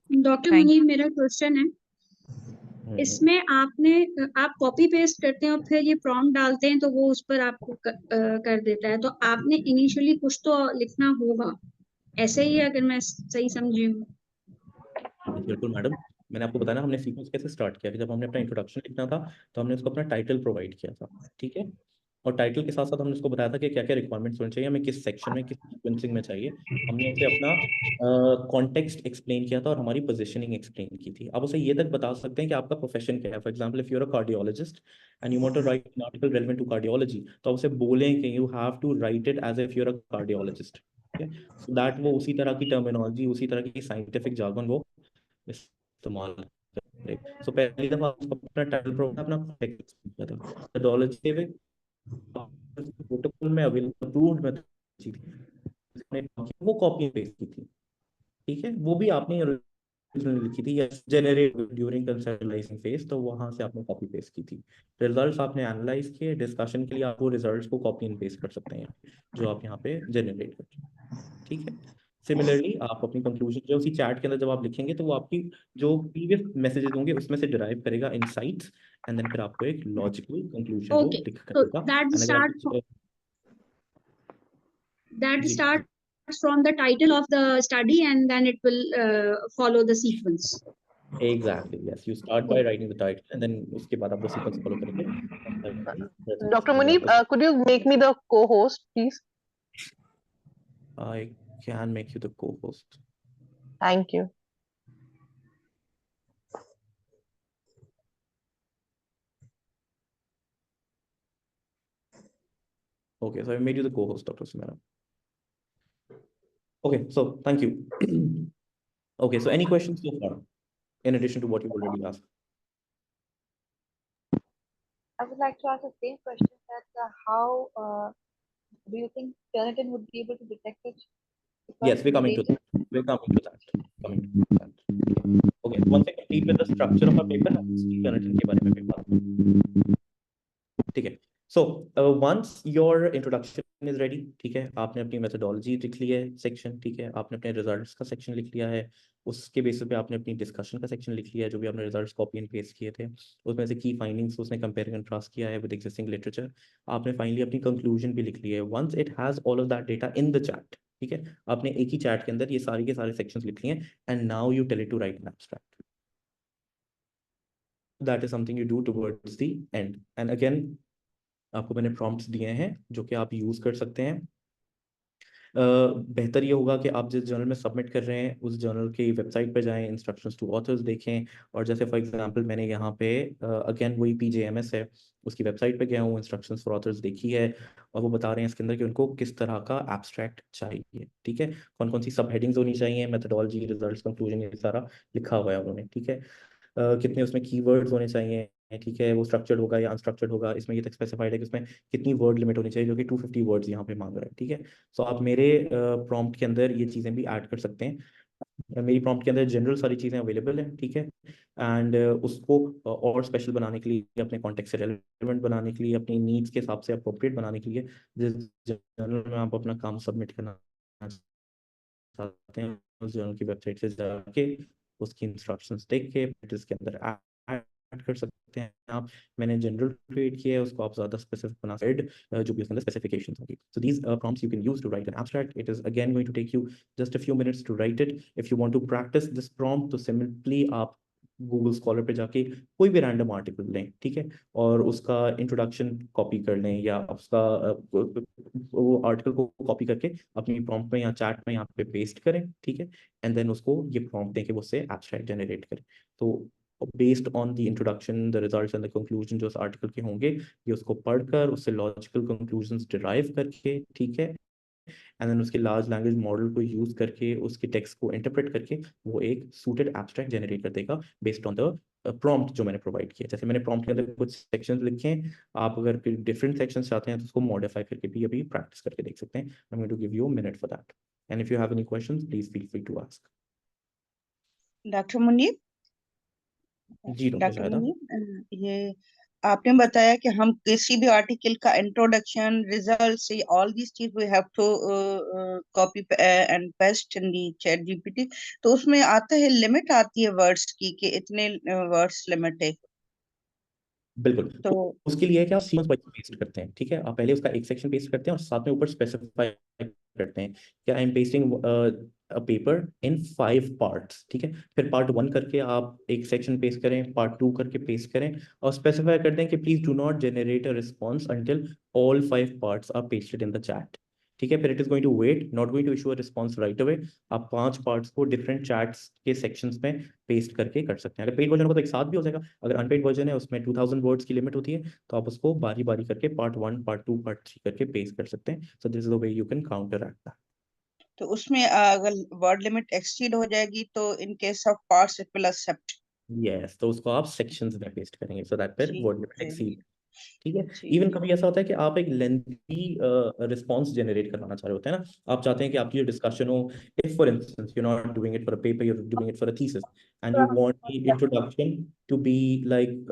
डॉक्टर मुनीब, मेरा क्वेश्चन है, इसमें आप कॉपी पेस्ट करते हैं और फिर ये प्रॉम्प्ट डालते हैं तो वो उस पर आपको कर देता है, तो आपने इनिशियली कुछ तो लिखना होगा, ऐसे ही है अगर मैं सही समझी हूँ? बिल्कुल मैडम, मैंने आपको बताया ना हमने सीक्वेंस कैसे स्टार्ट किया कि जब हमने अपना इंट्रोडक्शन लिखना था तो हमने उसको अपना टाइटल प्रोवाइड किया था, ठीक है। और टाइटल के साथ साथ हमने उसको बताया था कि क्या क्या रिक्वायरमेंट्स होनी चाहिए, हमें किस सेक्शन में किस सीक्वेंसिंग में चाहिए। हमने उसे अपना कॉन्टेक्स्ट एक्सप्लेन किया था और हमारी पोजीशनिंग एक्सप्लेन की थी। आप उसे ये तक बता सकते हैं कि आपका प्रोफेशन क्या है। For example if you are a cardiologist and you want to write an article relevant to cardiology, तो आप उसे बोलें कि you have to write it as if you are a cardiologist, ठीक है, सो दैट वो उसी तरह की टर्मिनोलॉजी, उसी तरह की साइंटिफिक जार्गन वो इस्तेमाल करे। सो पहली दफा अपना टाइटल प्रोग्राम अपना कॉन्टेक्स्ट किया था मेथोडोलॉजी में प्रोटोकॉल में अप्रूव्ड मेथड वो कॉपी पेस्ट की थी, ठीक है, वो भी आपने ओरिजिनल लिखी थी या जनरेट ड्यूरिंग कंसेप्चुअलाइजिंग फेज, तो वहां से आपने कॉपी पेस्ट की थी। रिजल्ट्स आपने एनालाइज किए, डिस्कशन के लिए आप वो रिजल्ट्स को कॉपी एंड पेस्ट कर सकते हैं जो आप यहाँ पे जनरेट करते हैं, ठीक है। सिमिलरली आप अपनी कंक्लूजन जो उसी चैट के अंदर जब आप लिखेंगे तो वो आपकी जो प्रीवियस मैसेजेस होंगे उसमें से डिराइव करेगा इनसाइट्स, एंड देन फिर आपको एक लॉजिकल कंक्लूजन वो लिख कर देगा। that starts from the title of the study and then it will follow the sequence. Exactly, yes, you start by writing the title and then उसके बाद आप वो sequence follow करेंगे। Dr. Muneeb, could you make me the co-host, please? I can make you the co-host. Thank you. Okay, so I made you the co-host, Dr. Sumera. Okay, so thank you. Okay, so any questions so far, in addition to what you've already asked? I would like to ask the same question that how do you think Turnitin would be able to detect it? Yes, we're coming to that. We're coming to that. Okay, once I complete with the structure of our paper, Turnitin के बारे में भी बात करेंगे. ठीक है. So once your introduction is ready, ठीक है, आपने अपनी methodology लिख ली है section, ठीक है, आपने अपने results का section लिख लिया है, उसके बेसिस पे आपने अपनी discussion का section लिख लिया है, जो भी आपने results copy and paste किए थे, उसमें से key findings उसने compare and contrast किया है with existing literature, आपने finally अपनी conclusion भी लिख ली है. Once it has all of that data in the chat, ठीक है, आपने एक ही chat के अंदर ये सारे के सारे sections लिख लिए हैं, and now you tell it to write an abstract. That is something you do towards the end. And again, आपको मैंने प्रॉम्प्ट्स दिए हैं जो कि आप यूज़ कर सकते हैं. बेहतर ये होगा कि आप जिस जर्नल में सबमिट कर रहे हैं उस जर्नल की वेबसाइट पर जाएं, इंस्ट्रक्शंस टू ऑथर्स देखें, और जैसे फॉर एग्जांपल मैंने यहाँ पे अगेन वही PJMS है, उसकी वेबसाइट पे गया हूँ, इंस्ट्रक्शंस फॉर ऑथर्स देखी है, और वो बता रहे हैं इसके अंदर कि उनको किस तरह का एब्स्ट्रैक्ट चाहिए. ठीक है, कौन कौन सी सब हेडिंग्स होनी चाहिए, मेथडोलॉजी, रिजल्ट्स, कंक्लूजन, ये सारा लिखा हुआ है उन्होंने. ठीक है, कितने उसमें कीवर्ड्स होने चाहिए, ठीक है, वो स्ट्रक्चर्ड होगा या अनस्ट्रक्चर्ड होगा, इसमें ये तक स्पेसिफाइड है कि उसमें कितनी वर्ड लिमिट होनी चाहिए, जो कि 250 वर्ड्स यहाँ पे मांग रहा है. ठीक है, सो आप मेरे प्रॉम्प्ट के अंदर ये चीज़ें भी ऐड कर सकते हैं. मेरी प्रॉम्प्ट के अंदर जनरल सारी चीज़ें अवेलेबल हैं. ठीक है, एंड उसको और स्पेशल बनाने के लिए, अपने कॉन्टेक्स्ट से रेलेवेंट बनाने के लिए, अपनी नीड्स के हिसाब से अप्रोप्रिएट बनाने के लिए, जिस जर्नल में आप अपना काम सबमिट करना चाहते हैं उस जर्नल की वेबसाइट से जाके उसकी इंस्ट्रक्शंस देख के इसके अंदर ऐड कर सकते हैं आप. मैंने जनरल क्रिएट किया है, उसको आप ज़्यादा स्पेसिफिक बना सकते हैं जो भी उसके अंदर स्पेसिफिकेशंस होंगी. So these prompts you can use to write an abstract. It is again going to take you just a few minutes to write it. If you want to practise this prompt तो simply आप Google Scholar पे जाके कोई भी random article लें, ठीक है, और उसका इंट्रोडक्शन कॉपी कर लें, या उसका वो आर्टिकल को कॉपी करके अपनी प्रॉम्प्ट में या चैट में यहाँ पे पेस्ट करें. ठीक है, एंड देन उसको ये प्रॉम्प्ट दें कि वो उससे एब्स्ट्रैक्ट जनरेट करें. तो based on the introduction, the results and the conclusion जो उस आर्टिकल के होंगे, ये उसको पढ़कर उससे लॉजिकल कंक्लूजन्स डिराइव करके, ठीक है, एंड देन उसके लार्ज लैंग्वेज मॉडल को यूज करके उसके टेक्स्ट को इंटरप्रेट करके वो एक सूटेड एब्स्ट्रैक्ट जनरेट कर देगा बेस्ड ऑन द प्रॉम्प्ट जो मैंने प्रोवाइड किया. जैसे मैंने प्रॉम्प्ट के अंदर कुछ सेक्शंस लिखे हैं, आप अगर डिफरेंट सेक्शंस चाहते हैं तो उसको मॉडिफाई करके भी अभी प्रैक्टिस करके देख सकते हैं. I am going to give you a minute for that, and if you have any questions please feel free to ask. Doctor Munib, जी डॉक्टर डॉक्टर शाहिदा. मुनीब, ये आपने बताया कि हम किसी भी आर्टिकल का इंट्रोडक्शन, रिजल्ट्स, ऑल दिस चीज we have to copy and paste in the chat GPT. तो उसमें आता है, लिमिट आती है वर्ड्स की कि इतने वर्ड्स लिमिट है. बिल्कुल, तो उसके लिए क्या सीक्वेंस वाइज पेस्ट करते हैं. ठीक है, आप पहले उसका एक सेक्शन पेस्ट करते हैं और साथ में ऊपर स्पेसिफाई करते हैं कि आई am pasting a paper in 5 parts. ठीक है, फिर पार्ट 1 करके आप एक सेक्शन पेस्ट करें, पार्ट 2 करके पेस्ट करें, और स्पेसिफाई कर दें कि please do not generate a response until all 5 parts are pasted in the chat. ठीक है, फिर it is going to wait, not going to issue a response right away. आप 5 पार्ट्स को डिफरेंट चैट्स के sections में paste करके कर सकते हैं. अगर पेड वर्जन होगा तो एक साथ भी हो जाएगा. अगर अनपेड वर्जन है उसमें 2000 वर्ड्स की लिमिट होती है, तो आप उसको बारी बारी करके पार्ट 1, पार्ट 2, पार्ट 3 करके पेस्ट कर सकते हैं. So this is the way you can counteract that. तो उसमें अगर वर्ड लिमिट एक्सीड हो जाएगी तो in case of parts it will accept. Yes, तो उसको आप सेक्शंस में पेस्ट करेंगे सो दैट फिर वर्ड लिमिट ठीक एक्सीड. ठीक है, ठीक. इवन कभी ऐसा होता है कि आप एक लेंथी रिस्पॉन्स जनरेट करवाना चाह रहे होते हैं ना, आप चाहते हैं कि आपकी जो डिस्कशन हो, if for instance you not doing it for a paper, you are doing it for a thesis, and you want the introduction to be like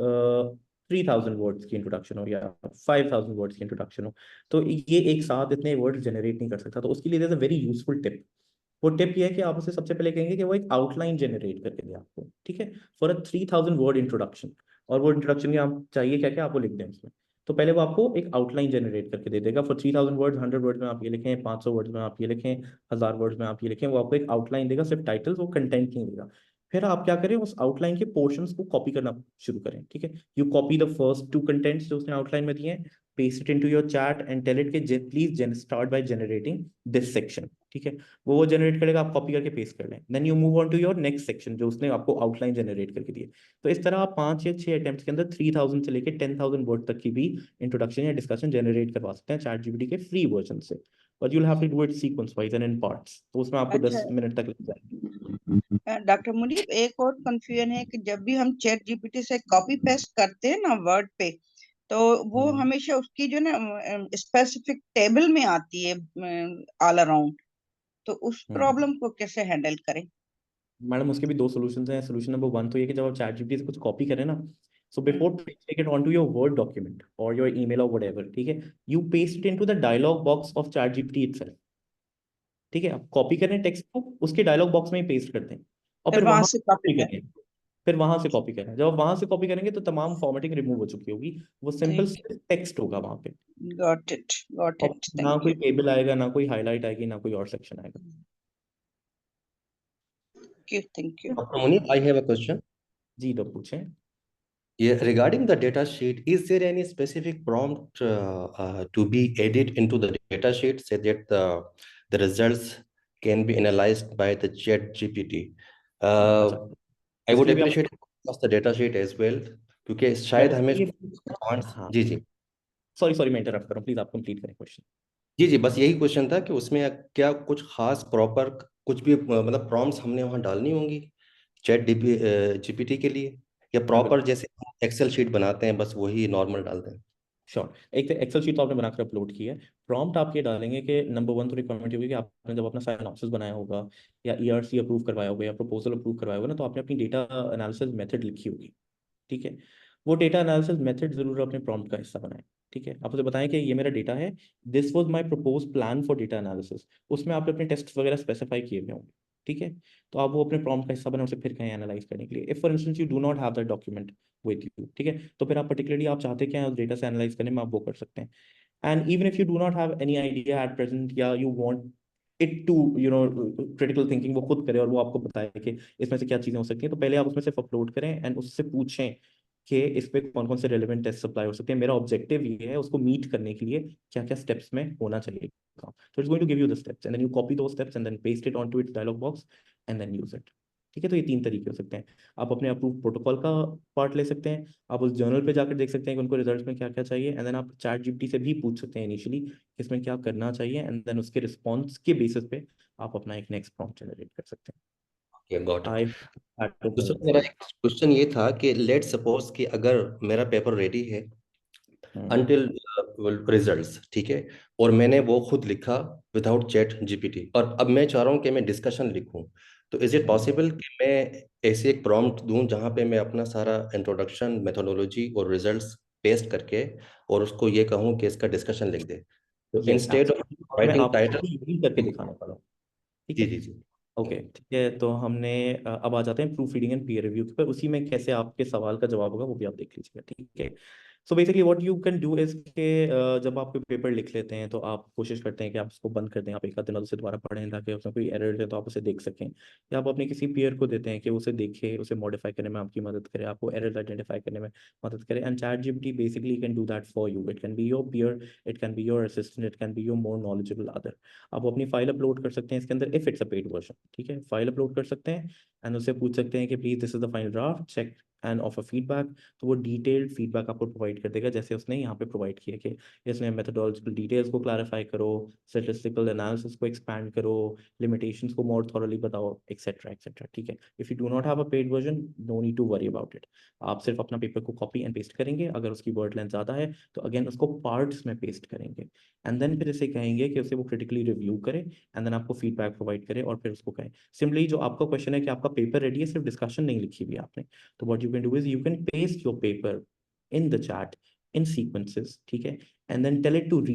3000 words की इंट्रोडक्शन हो या 5000 वर्ड्स की इंट्रोडक्शन हो, तो ये एक साथ इतने वर्ड्स जनरेट नहीं कर सकता. तो उसके लिए there is a very useful tip. वो टिप ये है कि आप उसे सबसे पहले कहेंगे कि वो एक आउटलाइन जनरेट करके दे आपको. ठीक है, फॉर अ 3000 वर्ड इंट्रोडक्शन, और वो इंट्रोडक्शन के आप चाहिए क्या क्या आपको लिख दें उसमें. तो पहले वो आपको एक आउटलाइन जनरेट करके दे देगा. फॉर 3000 वर्ड्स, 100 वर्ड्स में आप ये लिखें, 500 वर्ड्स में आप ये लिखें, 1000 वर्ड्स में आप ये लिखें. वो आपको एक आउटलाइन देगा, सिर्फ टाइटल्स, वो कंटेंट नहीं देगा. फिर आप क्या करें, उस आउटलाइन के पोर्शंस को कॉपी करना शुरू करें. ठीक है, you copy the first 2 contents जो उसने आउटलाइन में दिए हैं, paste it into your chat and tell it कि please start by generating this section. ठीक है, वो जनरेट करेगा, आप कॉपी करके पेस्ट कर लें, then you move on to your next section जो उसने आपको आउटलाइन जनरेट करके दिए। तो इस तरह आप 5 या 6 अटेम्प्ट के अंदर 3000 से लेकर 10,000 वर्ड तक की भी इंट्रोडक्शन या डिस्कशन जनरेट करवा सकते हैं चैट जीपीटी के फ्री वर्जन से, but you'll have to do it sequence wise and in parts, तो उसमें आपको 10 मिनट तक लग जाएंगे। डॉक्टर मुनीब, एक और कंफ्यूजन है कि जब भी हम चैट जीपीटी से कॉपी पेस्ट करते हैं ना वर्ड पे, तो वो हमेशा उसकी जो ना स्पेसिफिक टेबल में आती है ऑल अराउंड, तो उस प्रॉब्लम को कैसे हैंडल करें? मैडम उसके भी 2 सॉल्यूशंस हैं। सोल्यूशन नंबर 1 तो ये कि जब आप चैट जीपीटी से कुछ कॉपी करें ना, so before take it on to your word document और योर ईमेल और व्हाटएवर, ठीक है, you paste it into the dialogue box of chat GPT itself. ठीक है, आप कॉपी करें टेक्स्ट को, उसके डायलॉग बॉक्स में ही पेस्ट करते हैं और फिर वहां से कॉपी करें, फिर वहां से कॉपी करें। जब आप वहां से कॉपी करेंगे तो तमाम फॉर्मेटिंग रिमूव हो चुकी होगी, वो सिंपल टेक्स्ट होगा वहां पे। गॉट इट, और ना कोई टेबल आएगा, ना कोई हाईलाइट आएगी, ना कोई और सेक्शन आएगा। Thank you. Dr. Munib, I have a question. जी तो पूछें। Yeah, regarding the data sheet, is there any specific prompt to be added into the data sheet so that the results can be analyzed by the Chat GPT? I would appreciate the data sheet as well, क्योंकि शायद हमें जी जी sorry मैं interrupt कर रहा हूँ, please आप complete करें question. जी बस यही क्वेश्चन था कि उसमें क्या कुछ खास प्रॉपर कुछ भी मतलब प्रॉम्प्ट्स हमने वहाँ डालनी होंगी चैट जीपीटी के लिए, या प्रॉपर जैसे एक्सेल शीट बनाते हैं बस वही नॉर्मल डालते हैं? श्योर, एक तो एक्सेल शीट तो आपने बनाकर अपलोड की है, प्रॉम्प्ट आप ये डालेंगे कि नंबर 1 तो रिक्वायरमेंट होगी कि आपने जब अपना साइनॉप्सिस बनाया होगा या ईआरसी अप्रूव करवाया होगा या प्रपोजल अप्रूव करवाया होगा ना, तो आपने अपनी डेटा एनालिसिस मेथड लिखी होगी। ठीक है, वो डेटा एनालिसिस मेथड जरूर अपने प्रॉम्प्ट का हिस्सा बनाएं। ठीक है, आप उसे बताएं कि ये मेरा डेटा है, this was my propose plan for data analysis, उसमें आपने अपने टेस्ट वगैरह स्पेसिफाई किए हुए होंगे। ठीक है, तो आप वो अपने प्रॉम्प्ट का हिस्सा बनाएं, उसे फिर कहें एनालाइज करने के लिए। If for instance you do not have that document with you, ठीक है, तो फिर आप पर्टिकुलरली आप चाहते क्या है उस डेटा से एनालाइज करने में, आप वो कर सकते हैं। And even if you do not have any idea at present, या you want it to critical thinking, वो खुद करे और वो आपको बताए कि इसमें से क्या चीजें हो सकती हैं, तो पहले आप उसमें से अपलोड करें एंड उससे पूछें कि इस पे कौन कौन से रेलेवेंट टेस्ट अप्लाई हो सकते हैं। मेरा ऑब्जेक्टिव ये है उसको मीट करने के लिए क्या क्या स्टेप्स में होना चाहिए। So it's going to give you the steps and then you copy those steps and then paste it onto its dialog box and then use it. ठीक है, तो ये 3 तरीके हो सकते हैं। आप अपने अप्रूव प्रोटोकॉल का पार्ट ले सकते हैं, आप उस जर्नल पे जाकर देख सकते हैं कि उनको रिजल्ट्स में क्या क्या चाहिए, एंड देन आप चैट जीपीटी से भी पूछ सकते हैं इनिशियली इसमें क्या करना चाहिए, एंड देन उसके रिस्पॉन्स के बेसिस पे आप अपना एक नेक्स्ट प्रॉम्प्ट जनरेट कर सकते हैं। Got it. दूसरा मेरा क्वेश्चन ये था कि लेट सपोज कि अगर मेरा पेपर रेडी है अंटिल रिजल्ट्स, ठीक है, और मैंने वो खुद लिखा विदाउट चैट जीपीटी, और अब मैं चाह रहा हूँ कि मैं डिस्कशन लिखूं, तो इज इट पॉसिबल कि मैं ऐसे एक प्रॉम्प्ट दूं जहां पे मैं अपना सारा इंट्रोडक्शन, मेथोडोलॉजी और रिजल्ट्स पेस्ट करके और उसको ये कहूँ कि इसका डिस्कशन लिख दे, तो इंस्टेड ऑफ राइटिंग टाइटल करके दिखाना पड़ा। ठीक है जी ओके ठीक है, तो हमने अब आ जाते हैं proof reading and peer review पर, उसी में कैसे आपके सवाल का जवाब होगा वो भी आप देख लीजिएगा। ठीक है, so basically what you can do is के जब आप कोई पेपर लिख लेते हैं तो आप कोशिश करते हैं कि आप उसको बंद कर दें, आप एक आध दिन उसे दोबारा पढ़ें ताकि उसमें कोई एरर है तो आप उसे देख सकें, या आप अपने किसी पीयर को देते हैं कि उसे देखे, उसे मॉडिफाई करने में आपकी मदद करे, आपको एरर आइडेंटिफाई करने में मदद करे, and chat GPT basically can do that for you. It can be your peer, it can be your assistant, it can be your more knowledgeable other. आप अपनी फाइल अपलोड कर सकते हैं इसके अंदर if it's a paid version. ठीक है, file upload कर सकते हैं एंड उससे पूछ सकते हैं कि please this is the final draft, check and offer feedback, तो वो डिटेल्ड फीडबैक आपको प्रोवाइड कर देगा, जैसे उसने यहाँ पे प्रोवाइड किया कि इसमें मेथोडोलॉजिकल डिटेल्स को क्लैरिफाई करो, स्टैटिस्टिकल एनालिसिस को एक्सपैंड करो, लिमिटेशंस को मोर थॉरली बताओ, एक्सेट्रा एक्सेट्रा। ठीक है, if you do not have a paid version, no need to worry about it, आप सिर्फ अपना पेपर को कॉपी एंड पेस्ट करेंगे, अगर उसकी वर्ड लेंथ ज़्यादा है तो अगेन उसको पार्ट्स में पेस्ट करेंगे, एंड देन फिर इसे कहेंगे कि उसे वो क्रिटिकली रिव्यू करे एंड देन आपको फीडबैक प्रोवाइड करे, और फिर उसको कहें सिंपली जो आपका क्वेश्चन है कि आपका पेपर रेडी है, सिर्फ डिस्कशन नहीं लिखी हुई आपने, तो what you can do is you can paste your paper in the chat in sequences, ठीक है, and then tell it to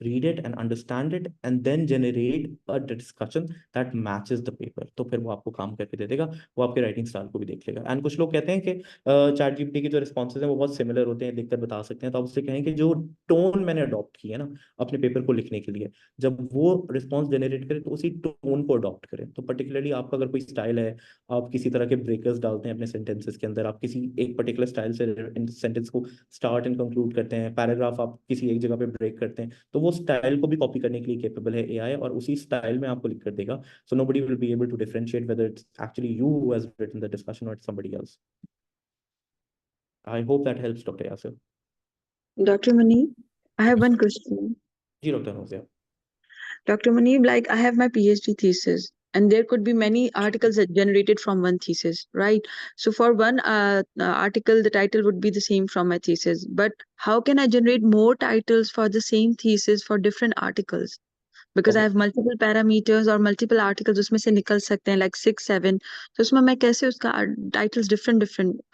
read it and understand it and then generate a discussion that matches the paper, तो फिर वो आपको काम करके दे देगा, वो आपके राइटिंग स्टाइल को भी देख लेगा। एंड कुछ लोग कहते हैं कि चैट जीपीटी के जो रिस्पॉन्सेज हैं वो बहुत सिमिलर होते हैं, देखकर बता सकते हैं, तो आप उससे कहें कि जो टोन मैंने अडॉप्ट की है ना अपने पेपर को लिखने के लिए, जब वो रिस्पॉन्स जनरेट करे तो उसी टोन को अडॉप्ट करें। तो पर्टिकुलरली आपका अगर कोई स्टाइल है, आप किसी तरह के ब्रेकर्स डालते हैं अपने सेंटेंसेस के अंदर, आप किसी एक पर्टिकुलर स्टाइल से सेंटेंस को स्टार्ट एंड कंक्लूड करते हैं, पैराग्राफ आप किसी एक जगह पे ब्रेक करते हैं, तो वो वो स्टाइल को भी कॉपी करने के लिए केपेबल है एआई, और उसी स्टाइल में आपको लिख कर देगा. So nobody will be able to differentiate whether it's actually you who has written the discussion or it's somebody else. I hope that helps, Dr. Yasir. Dr. Munib, I have one question. जी Dr. Nausea. Dr. Munib, like I have my PhD thesis, and there could be many articles that generated from one thesis, right? So for one article, the title would be the same from my thesis. But how can I generate more titles for the same thesis for different articles? Because I Okay. have multiple parameters or multiple articles उसमें से निकल सकते हैं, like 6, 7. तो उसमें मैं कैसे उसका titles different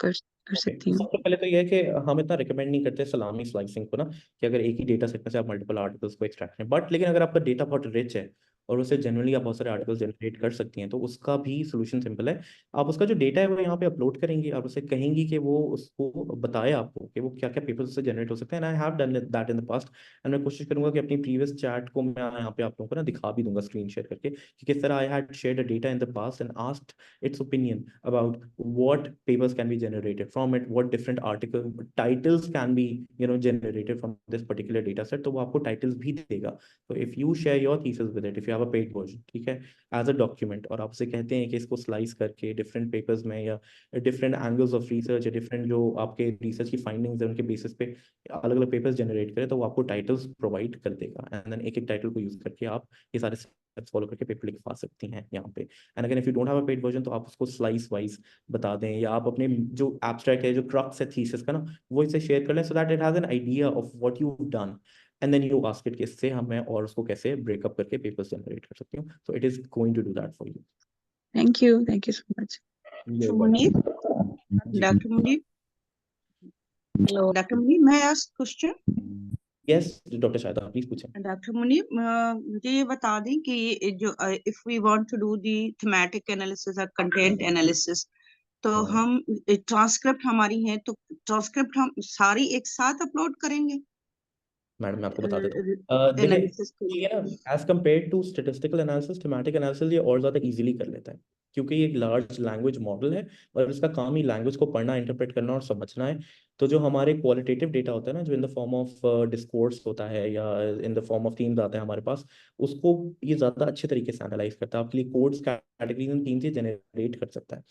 कर सकती हूँ? सबसे पहले तो यह है कि हम इतना रिकमेंड नहीं करते सलामी स्लाइसिंग को ना, कि अगर एक ही डेटा सेट में से आप मल्टीपल आर्टिकल्स को एक्सट्रैक्ट करें. बट लेकिन अगर आपका डेटा बहुत रिच है और उससे जनरली आप बहुत सारे आर्टिकल्स जनरेट कर सकती हैं, तो उसका भी सोल्यूशन सिंपल है. आप उसका जो डेटा है वो यहाँ पे अपलोड करेंगे, आप उसे कहेंगी कि वो उसको बताए आपको कि वो क्या क्या पेपर्स उससे जनरेट हो सकते हैं. And I have done that in the past, and मैं कोशिश करूंगा कि अपनी प्रीवियस चैट को मैं यहाँ पे आप लोगों को ना दिखा भी दूंगा स्क्रीन शेयर करके, कि किस तरह I had shared a data in the past and asked its opinion about what papers can be generated from it, what different article titles can be generated from this particular data set. तो वो आपको titles भी देगा. So if you share your thesis with it, if you have a paid version, ठीक है, as a document, और आप उसे कहते हैं कि इसको slice करके different papers में या different angles of research या different जो आपके research की findings है उनके basis पे अलग अलग papers generate करें, तो वो आपको titles provide कर देगा. And then एक एक title को use करके आप ये सारे steps follow करके पेपर लिखवा सकती हैं यहाँ पे. एंड अगर if you don't have a paid version, तो आप उसको स्लाइस वाइज बता दें, या आप अपने जो एब्स्ट्रैक्ट है, जो क्रक्स है थीसिस का ना, वो इसे शेयर कर लें, so that it has an idea of what you done, and then you ask it कि इससे हमें और उसको कैसे ब्रेकअप करके पेपर्स जनरेट कर सकती हूँ. So it is going to do that for you. Thank you so much. Dr. Munib, Dr. Munib, Dr. Munib, may I ask question? Yes doctor Shahida, please पूछें. डॉक्टर मुनीब, मुझे ये बता दें कि ये जो if we want to do the thematic analysis और content analysis, तो हम ट्रांसक्रिप्ट हमारी है, तो ट्रांसक्रिप्ट हम सारी एक साथ अपलोड करेंगे? मैडम मैं आपको बता देता हूँ. देखिए ये ना as compare to statistical analysis, thematic analysis ये और ज़्यादा इजीली कर लेता है, क्योंकि ये एक लार्ज लैंग्वेज मॉडल है और इसका काम ही लैंग्वेज को पढ़ना, इंटरप्रेट करना और समझना है. तो जो हमारे क्वालिटेटिव डेटा होता है ना, जो in the form of discourse होता है या in the form of themes आते हैं हमारे पास, उसको ये ज़्यादा अच्छे तरीके से एनालाइज करता है. आपके लिए codes, categories and themes generate कर सकता है.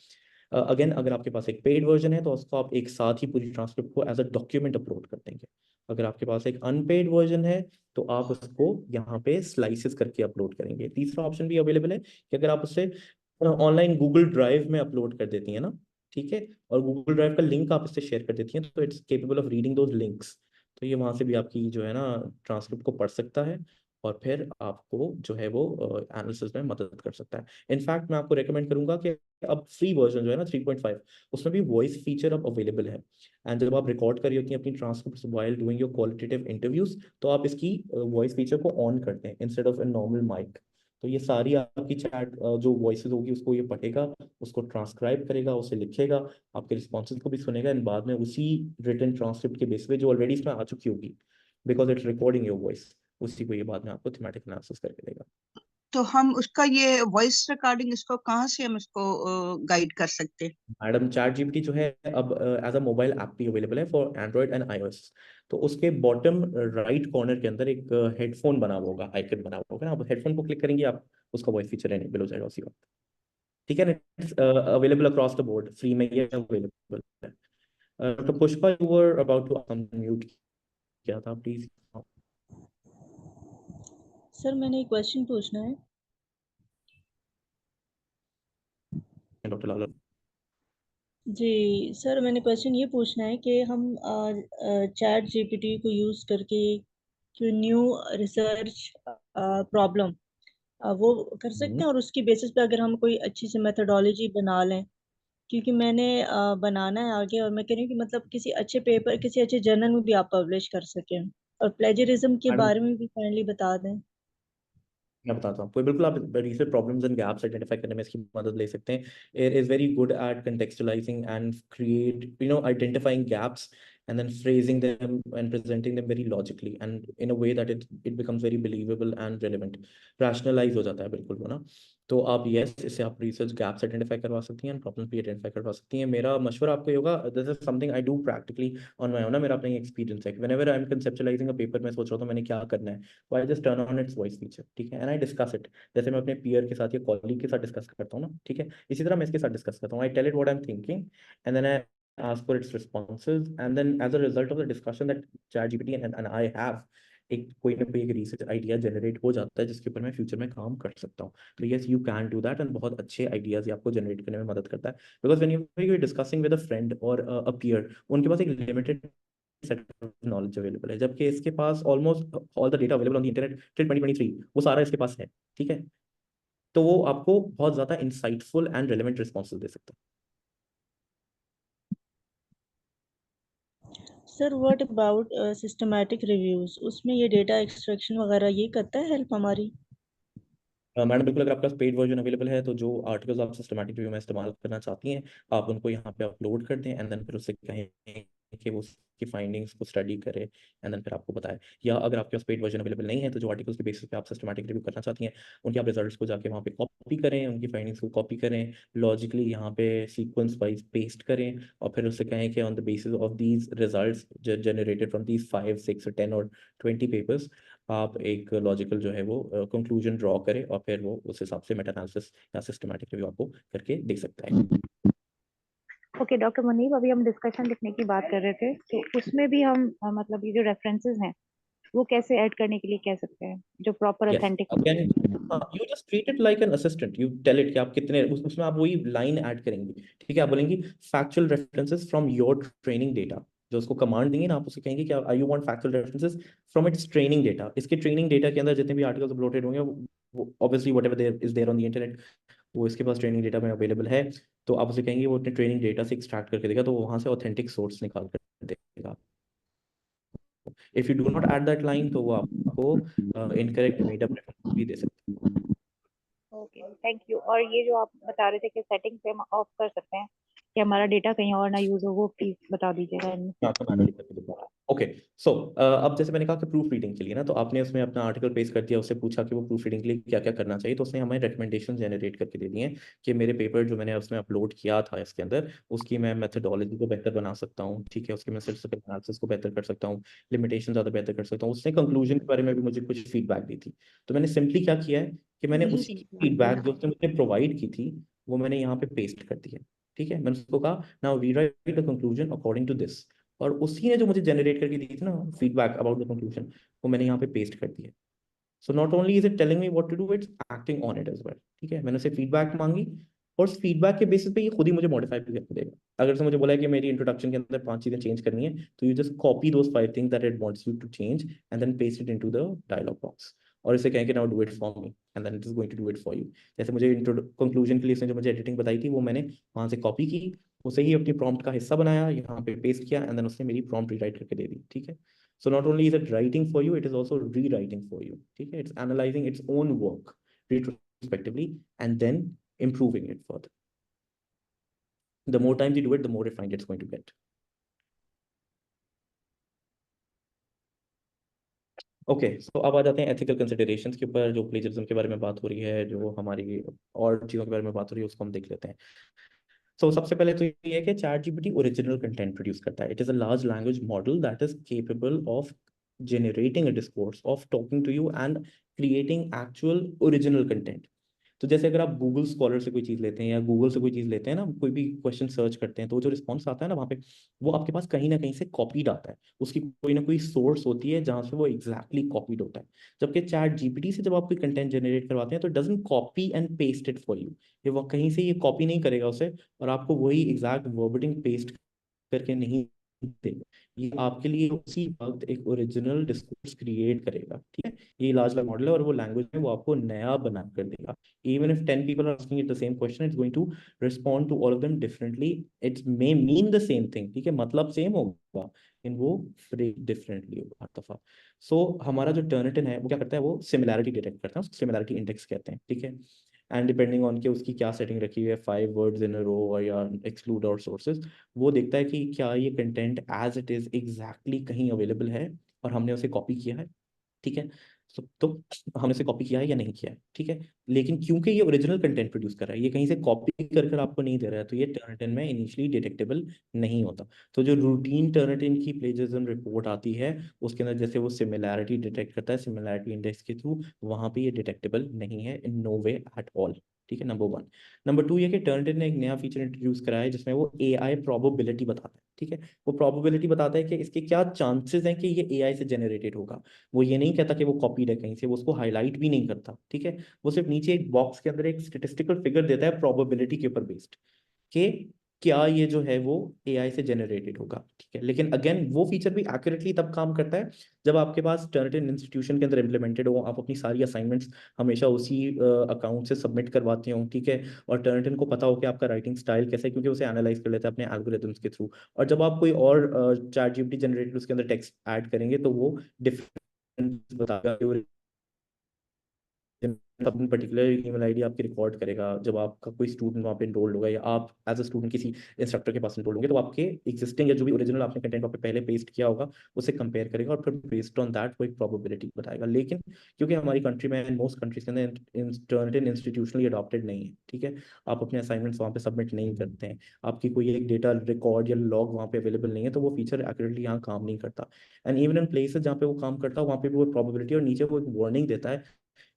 अगेन अगर आपके पास एक पेड वर्जन है तो उसको आप एक साथ ही पूरी ट्रांसक्रिप्ट को एज अ डॉक्यूमेंट अपलोड कर देंगे. अगर आपके पास एक अनपेड वर्जन है तो आप उसको यहाँ पे स्लाइसेस करके अपलोड करेंगे. तीसरा ऑप्शन भी अवेलेबल है कि अगर आप उससे ऑनलाइन गूगल ड्राइव में अपलोड कर देती हैं ना, ठीक है, और गूगल ड्राइव का लिंक आप इससे शेयर कर देती हैं, तो it's capable of reading those links. तो ये वहाँ से भी आपकी जो है ना ट्रांसक्रिप्ट को पढ़ सकता है और फिर आपको जो है वो एनालिसिस में मदद कर सकता है. इनफैक्ट मैं आपको रेकमेंड करूंगा कि अब फ्री वर्जन जो है ना 3.5, उसमें भी वॉइस फीचर अब अवेलेबल है. एंड जब आप रिकॉर्ड कर रही होती हैं अपनी transcript while doing your qualitative interviews, तो आप इसकी वॉइस फीचर को ऑन करते हैं instead of a normal mic. तो ये सारी आपकी चैट जो वॉइसेस होगी उसको ये पढ़ेगा, उसको ट्रांसक्राइब करेगा, उसे लिखेगा, आपके रिस्पॉन्सेज को भी सुनेगा, एंड बाद में उसी रिटन ट्रांसक्रिप्ट के बेस पे जो ऑलरेडी इसमें आ चुकी होगी, because it's recording your voice, उसी को ये बाद में आपको थीमेटिक एनालिसिस करके देगा. तो हम उसका ये वॉइस रिकॉर्डिंग इसको कहाँ से हम इसको गाइड कर सकते हैं? मैडम चैट जीपीटी जो है अब एज अ मोबाइल ऐप भी अवेलेबल है फॉर एंड्रॉइड एंड iOS. तो उसके बॉटम राइट कॉर्नर के अंदर एक हेडफोन बना हुआ होगा, आइकन बना हुआ होगा ना, आप हेडफोन को क्लिक करेंगे, आप उसका वॉइस फीचर एनेबल हो जाएगा उसी वक्त. ठीक है, it's available across the board, free में ये अवेलेबल है. तो Pushpa you were about to unmute किया था, प्लीज. सर मैंने एक क्वेश्चन पूछना है. डॉक्टर लाला. जी सर, मैंने क्वेश्चन ये पूछना है कि हम चैट जीपीटी को यूज़ करके कोई न्यू रिसर्च प्रॉब्लम वो कर सकते हैं, और उसकी बेसिस पे अगर हम कोई अच्छी सी मेथोडोलॉजी बना लें, क्योंकि मैंने बनाना है आगे, और मैं कह रही हूँ कि मतलब किसी अच्छे पेपर, किसी अच्छे जर्नल में भी आप पब्लिश कर सकें, और प्लेजरिज्म के बारे में भी काइंडली बता दें. मैं बताता हूँ आपको, बिल्कुल आप research problems and gaps identify करने में इसकी मदद ले सकते हैं. It is very good at contextualising and create identifying gaps and then phrasing them and presenting them very logically and in a way that it becomes very believable and relevant. Rationalize हो जाता है बिल्कुल वो ना. तो आप yes, इससे आप रिसर्च गैप्स आइडेंटिफाई करवा सकती हैं, प्रॉब्लम भी आइडेंटिफाई करवा सकती हैं। मेरा मशवरा आपको ये होगा, this is something I do practically on my own ना, मेरा अपना एक्सपीरियंस है। Whenever I am conceptualising a paper, मैं सोच रहा हूँ मैंने क्या करना है, तो I just turn on it's voice feature, ठीक है, एंड आई डिस्कस इट। जैसे मैं अपने पीयर के साथ या कॉलीग के साथ डिस्कस करता हूँ ना, ठीक है, इसी तरह मैं इसके साथ डिस्कस करता हूँ। I tell it what I am thinking and then I ask for its responses, and then as a result of the discussion that ChatGPT and I have, एक कोई ना कोई एक रिसर्च आइडिया जनरेट हो जाता है जिसके ऊपर मैं फ्यूचर में काम कर सकता हूँ। तो yes, you can do that, and बहुत अच्छे आइडियाज आपको जनरेट करने में मदद करता है। Because when you discussing with a friend or a peer, उनके पास एक limited set of knowledge available है, जबकि इसके पास almost all the data available on the internet till 2023, वो सारा इसके पास है, ठीक है। तो वो आपको बहुत ज्यादा इंसाइटफुल एंड रेलेवेंट रिस्पॉन्सेज दे सकता है। Sir what about systematic reviews, उसमें ये डेटा एक्सट्रैक्शन वगैरह ये करता है हेल्प हमारी? मैडम बिल्कुल, अगर आपके पास पेड वर्जन अवेलेबल है तो जो आर्टिकल्स आप सिस्टमैटिक रिव्यू में इस्तेमाल करना चाहती हैं, आप उनको यहाँ पे अपलोड कर दें, एंड देन फिर उससे कहें कि वो उसकी फाइंडिंग्स को स्टडी करे, एंड देन फिर आपको बताए। या अगर आपके पास पेड वर्जन अवेलेबल नहीं है, तो जो आर्टिकल्स के बेसिस पे आप सिस्टमैटिक रिव्यू करना चाहती हैं, उनके आप रिजल्ट्स को जाके वहाँ पे कॉपी करें, उनकी फाइंडिंग्स को कॉपी करें, लॉजिकली यहाँ पे सीक्वेंस वाइज पेस्ट करें, और फिर उससे कहें कि on the basis of these results generated from these 5, 6 और 10 और 20 पेपर्स, आप एक लॉजिकल जो है वो कंक्लूजन ड्रॉ करें, और फिर वो उस हिसाब से मेटा एनालिसिस या सिस्टमैटिक रिव्यू आपको करके दे सकता है। ओके डॉक्टर मुनीब, अभी हम डिस्कशन लिखने की बात कर रहे थे, तो उसमें भी हम मतलब ये जो रेफरेंसेस हैं वो कैसे ऐड करने के लिए कह सकते हैं जो proper Yes, authentic again, you just treat it like an assistant. You tell it कि आप कितने उसमें आप वही लाइन ऐड करेंगी, ठीक है। आप बोलेंगी factual references from your training data, जो उसको कमांड देंगे ना, आप उसे कहेंगे कि I you want factual references from its training data। इसके ट्रेनिंग डेटा के अंदर जितने भी आर्टिकल्स अपलोडेड होंगे, वो obviously whatever there is there on the internet, वो इसके पास ट्रेनिंग डेटा में अवेलेबल है। तो आप उसे कहेंगे वो अपने ट्रेनिंग डेटा से एक्सट्रैक्ट करके देगा, तो वहां से ऑथेंटिक सोर्स निकाल कर देगा। If you do not add that line, तो वो आपको इनकरेक्ट मीटअप रेफरेंस भी दे सकते हैं। Okay, thank you. और ये जो आप बता रहे थे कि सेटिंग से हम ऑफ कर सकते हैं कि हमारा डेटा कहीं और ना यूज हो, वो प्लीज बता दीजिएगा। ओके, सो अब जैसे मैंने कहा कि प्रूफ रीडिंग के लिए ना, तो आपने उसमें अपना आर्टिकल पेस्ट कर दिया, उससे पूछा कि वो प्रूफ रीडिंग के लिए क्या क्या करना चाहिए, तो उसने हमें रिकमेंडेशन जनरेट करके दे दिए कि मेरे पेपर जो मैंने उसमें अपलोड किया था इसके अंदर, उसकी मैं मेथडोलॉजी को बेहतर बना सकता हूँ, ठीक है, उसके मैं स्टैटिस्टिकल एनालिसिस को बेहतर कर सकता हूँ, लिमिटेशन ज़्यादा बेहतर कर सकता हूँ। उसने कंक्लूजन के बारे में भी मुझे कुछ फीडबैक दी थी। तो मैंने सिंपली क्या किया है कि मैंने उसी फीडबैक जो उसने मुझे प्रोवाइड की थी, वो मैंने यहाँ पे पेस्ट कर दिया, ठीक है। मैंने उसको कहा now rewrite the conclusion according to this, और उसी ने जो मुझे जनरेट करके दी थी ना फीडबैक अबाउट द कंक्लूजन, वो मैंने यहाँ पे पेस्ट कर दिया। So not only is it telling me what to do, it's acting on it as well, ठीक है। मैंने उसे फीडबैक मांगी, और उस फीडबैक के बेसिस पे ये खुद ही मुझे मॉडिफाई भी करके देगा। अगर उसने मुझे बोला है कि मेरी इंट्रोडक्शन के अंदर 5 चीजें चेंज करनी है, तो you just copy those 5 things that it wants you to change, and then paste it into the dialogue box, और इसे कहें कि now do it for me, and then it is going to do it for you. जैसे मुझे conclusion के लिए इसने जो मुझे एडिटिंग बताई थी, वो मैंने वहां से कॉपी की, उसे ही अपनी प्रॉम्प्ट का हिस्सा बनाया, यहाँ पे पेस्ट किया, एंड देन उसने मेरी प्रॉम्प्ट रीराइट करके दे दी, ठीक है। So not only is it writing for you, it is also rewriting for you, ठीक है। It's analyzing its own work retrospectively and then improving it further. The more times you do it, the more refined it's going to get. Okay, so अब आ जाते हैं ethical considerations के ऊपर, जो plagiarism के बारे में बात हो रही है, जो हमारी और चीज़ों के बारे में बात हो रही है, उसको हम देख लेते हैं। सो सबसे पहले तो ये है कि ChatGPT ओरिजिनल कंटेंट प्रोड्यूस करता है। It is a large language model that is capable of generating a discourse, of talking to you and creating actual original content. तो जैसे अगर आप गूगल स्कॉलर से कोई चीज़ लेते हैं या गूगल से कोई चीज़ लेते हैं ना, कोई भी क्वेश्चन सर्च करते हैं, तो जो रिस्पॉन्स आता है ना वहाँ पे, वो आपके पास कहीं ना कहीं से कॉपीड आता है, उसकी कोई ना कोई सोर्स होती है जहाँ से वो एग्जैक्टली कॉपीड होता है। जबकि ChatGPT से जब आप कोई कंटेंट जनरेट करवाते हैं, तो doesn't copy and paste it for you, ये वो कहीं से ये कॉपी नहीं करेगा उसे, और आपको वही एग्जैक्ट वर्बिटिंग पेस्ट करके नहीं देगा। ये आपके लिए उसी वक्त एक ओरिजिनल डिस्कोर्स क्रिएट करेगा, ठीक है। ये लार्ज लैंग्वेज मॉडल है, और वो लैंग्वेज में वो आपको नया बना कर देगा। Even if 10 people are asking it the same question, it's going to respond to all of them differently. It may mean the same thing, ठीक है, मतलब सेम होगा, इन वो फ्रेम डिफरेंटली होगा हर दफा। सो हमारा जो टर्निटिन है वो क्या करता है, वो सिमिलैरिटी डिटेक्ट करता है, उसको सिमिलैरिटी इंडेक्स कहते हैं, ठीक है। एंड डिपेंडिंग ऑन के उसकी क्या सेटिंग रखी हुई है, 5 वर्ड्स इन अ रो और या एक्सक्लूड और सोर्सेज, वो देखता है कि क्या ये content as it is exactly कहीं अवेलेबल है और हमने उसे कॉपी किया है, ठीक है। तो हमने इसे कॉपी किया है या नहीं किया है, ठीक है। लेकिन क्योंकि ये ओरिजिनल कंटेंट प्रोड्यूस कर रहा है, ये कहीं से कॉपी कर कर आपको नहीं दे रहा है, तो ये टर्निटिन में इनिशियली डिटेक्टेबल नहीं होता। तो जो रूटीन टर्निटिन की प्लेजरिज्म रिपोर्ट आती है उसके अंदर जैसे वो सिमिलैरिटी डिटेक्ट करता है सिमिलैरिटी इंडेक्स के थ्रू, वहां पे ये डिटेक्टेबल नहीं है in no way at all, ठीक है, नंबर 1। नंबर 2 ये कि टर्निटिन ने एक नया फीचर इंट्रोड्यूस करा है जिसमें वो AI प्रोबेबिलिटी बताता है, ठीक है। वो प्रोबेबिलिटी बताता है कि इसके क्या चांसेस हैं कि ये AI से जनरेटेड होगा। वो ये नहीं कहता कि वो कॉपीड है कहीं से, वो उसको हाईलाइट भी नहीं करता, ठीक है। वो सिर्फ नीचे एक बॉक्स के अंदर एक स्टेटिस्टिकल फिगर देता है प्रोबेबिलिटी के ऊपर बेस्ड कि क्या ये जो है वो AI से जनरेटेड होगा, ठीक है। लेकिन अगेन वो फीचर भी एक्यूरेटली तब काम करता है जब आपके पास टर्निटिन इंस्टीट्यूशन के अंदर इम्प्लीमेंटेड हो, आप अपनी सारी असाइनमेंट्स हमेशा उसी अकाउंट से सबमिट करवाते हो, ठीक है। और टर्निटिन को पता हो कि आपका राइटिंग स्टाइल कैसा है क्योंकि उसे एनालाइज कर लेता है अपने एल्गोरिथम्स के थ्रू। और जब आप कोई और चैट जीपीटी जनरेटेड उसके अंदर टेक्स्ट ऐड करेंगे तो वो डिफरेंस बताएगा कि वो अपनी पर्टिकुलर ईमेल आईडी आपकी रिकॉर्ड करेगा। जब आपका कोई स्टूडेंट वहाँ पे इनरोल्ड होगा या आप एज अ स्टूडेंट किसी इंस्ट्रक्टर के पास इनरोल्ड होंगे तो आपके एग्जिस्टिंग या जो भी ओरिजिनल आपने कंटेंट वहाँ पे पहले पेस्ट किया होगा उसे कंपेयर करेगा और फिर बेस्ड ऑन दैट वो एक प्रोबेबिलिटी बताएगा। लेकिन क्योंकि हमारी कंट्री में मोस्ट कंट्रीज के अंदर टर्निटिन इंस्टीट्यूशनली अडॉप्टेड नहीं है, ठीक है, आप अपने असाइनमेंट्स वहाँ पे सबमिट नहीं करते हैं, आपकी कोई एक डेटा रिकॉर्ड या लॉग वहाँ पे अवेलेबल नहीं है, तो वो फीचर एक्यूरेटली यहाँ काम नहीं करता। एंड इवन इन प्लेसेस जहाँ पे वो काम करता है वहाँ पे भी वो प्रोबेबिलिटी और नीचे वो एक वार्निंग देता है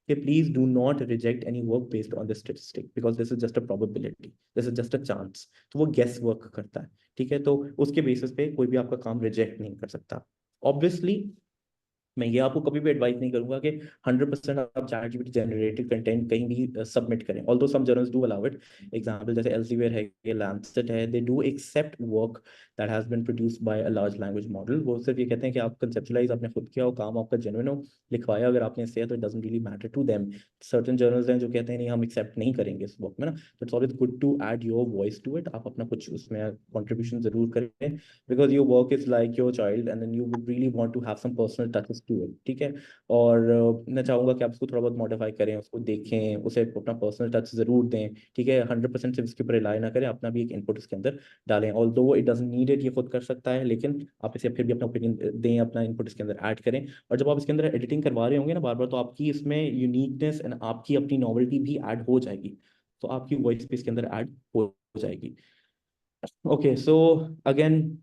कि please do not reject any work based on this statistic because this is just a probability, this is just a chance। तो वो guess work करता है, ठीक है। तो उसके बेसिस पे कोई भी आपका काम रिजेक्ट नहीं कर सकता। ऑब्वियसली मैं ये आपको कभी भी एडवाइस नहीं करूंगा कि 100% आप चैट जीपीटी जनरेटेड कंटेंट कहीं भी सबमिट करें, although some journals do allow it. Example जैसे एल्सेवियर है, ये लैंसेट है, they do accept work that has been produced by a large language model. वो सिर्फ ये कहते हैं कि आप कंसेप्चुलाइज आपने खुद किया हो, काम आपका जेन्युइन हो, लिखवाया अगर आपने इससे तो it doesn't really matter to them. Certain journals हैं जो कहते हैं नहीं हम एक्सेप्ट नहीं करेंगे इस वर्क में ना, तो it's always good to add your voice to it, आप अपना कुछ उसमें कंट्रीब्यूशन जरूर करें because your work is like your child and then you would really want to have some personal touches to it, ठीक है। और मैं चाहूंगा कि आप उसको थोड़ा बहुत मॉडिफाई करें, उसको देखें, उसे अपना पर्सनल टच जरूर दें, ठीक है। 100% सिर्फ इसके ऊपर रिलाई ना करें, अपना भी एक इनपुट इसके अंदर डालें। Although it doesn't need it, ये खुद कर सकता है, लेकिन आप इसे फिर भी अपना ओपिनियन दें, अपना इनपुट इसके अंदर ऐड करें। और जब आप इसके अंदर एडिटिंग करवा रहे होंगे ना बार बार, तो आपकी इसमें यूनिकनेस एंड आपकी अपनी नॉवेल्टी भी ऐड हो जाएगी, तो आपकी वॉइस भी इसके अंदर ऐड हो जाएगी। ओके, सो अगेन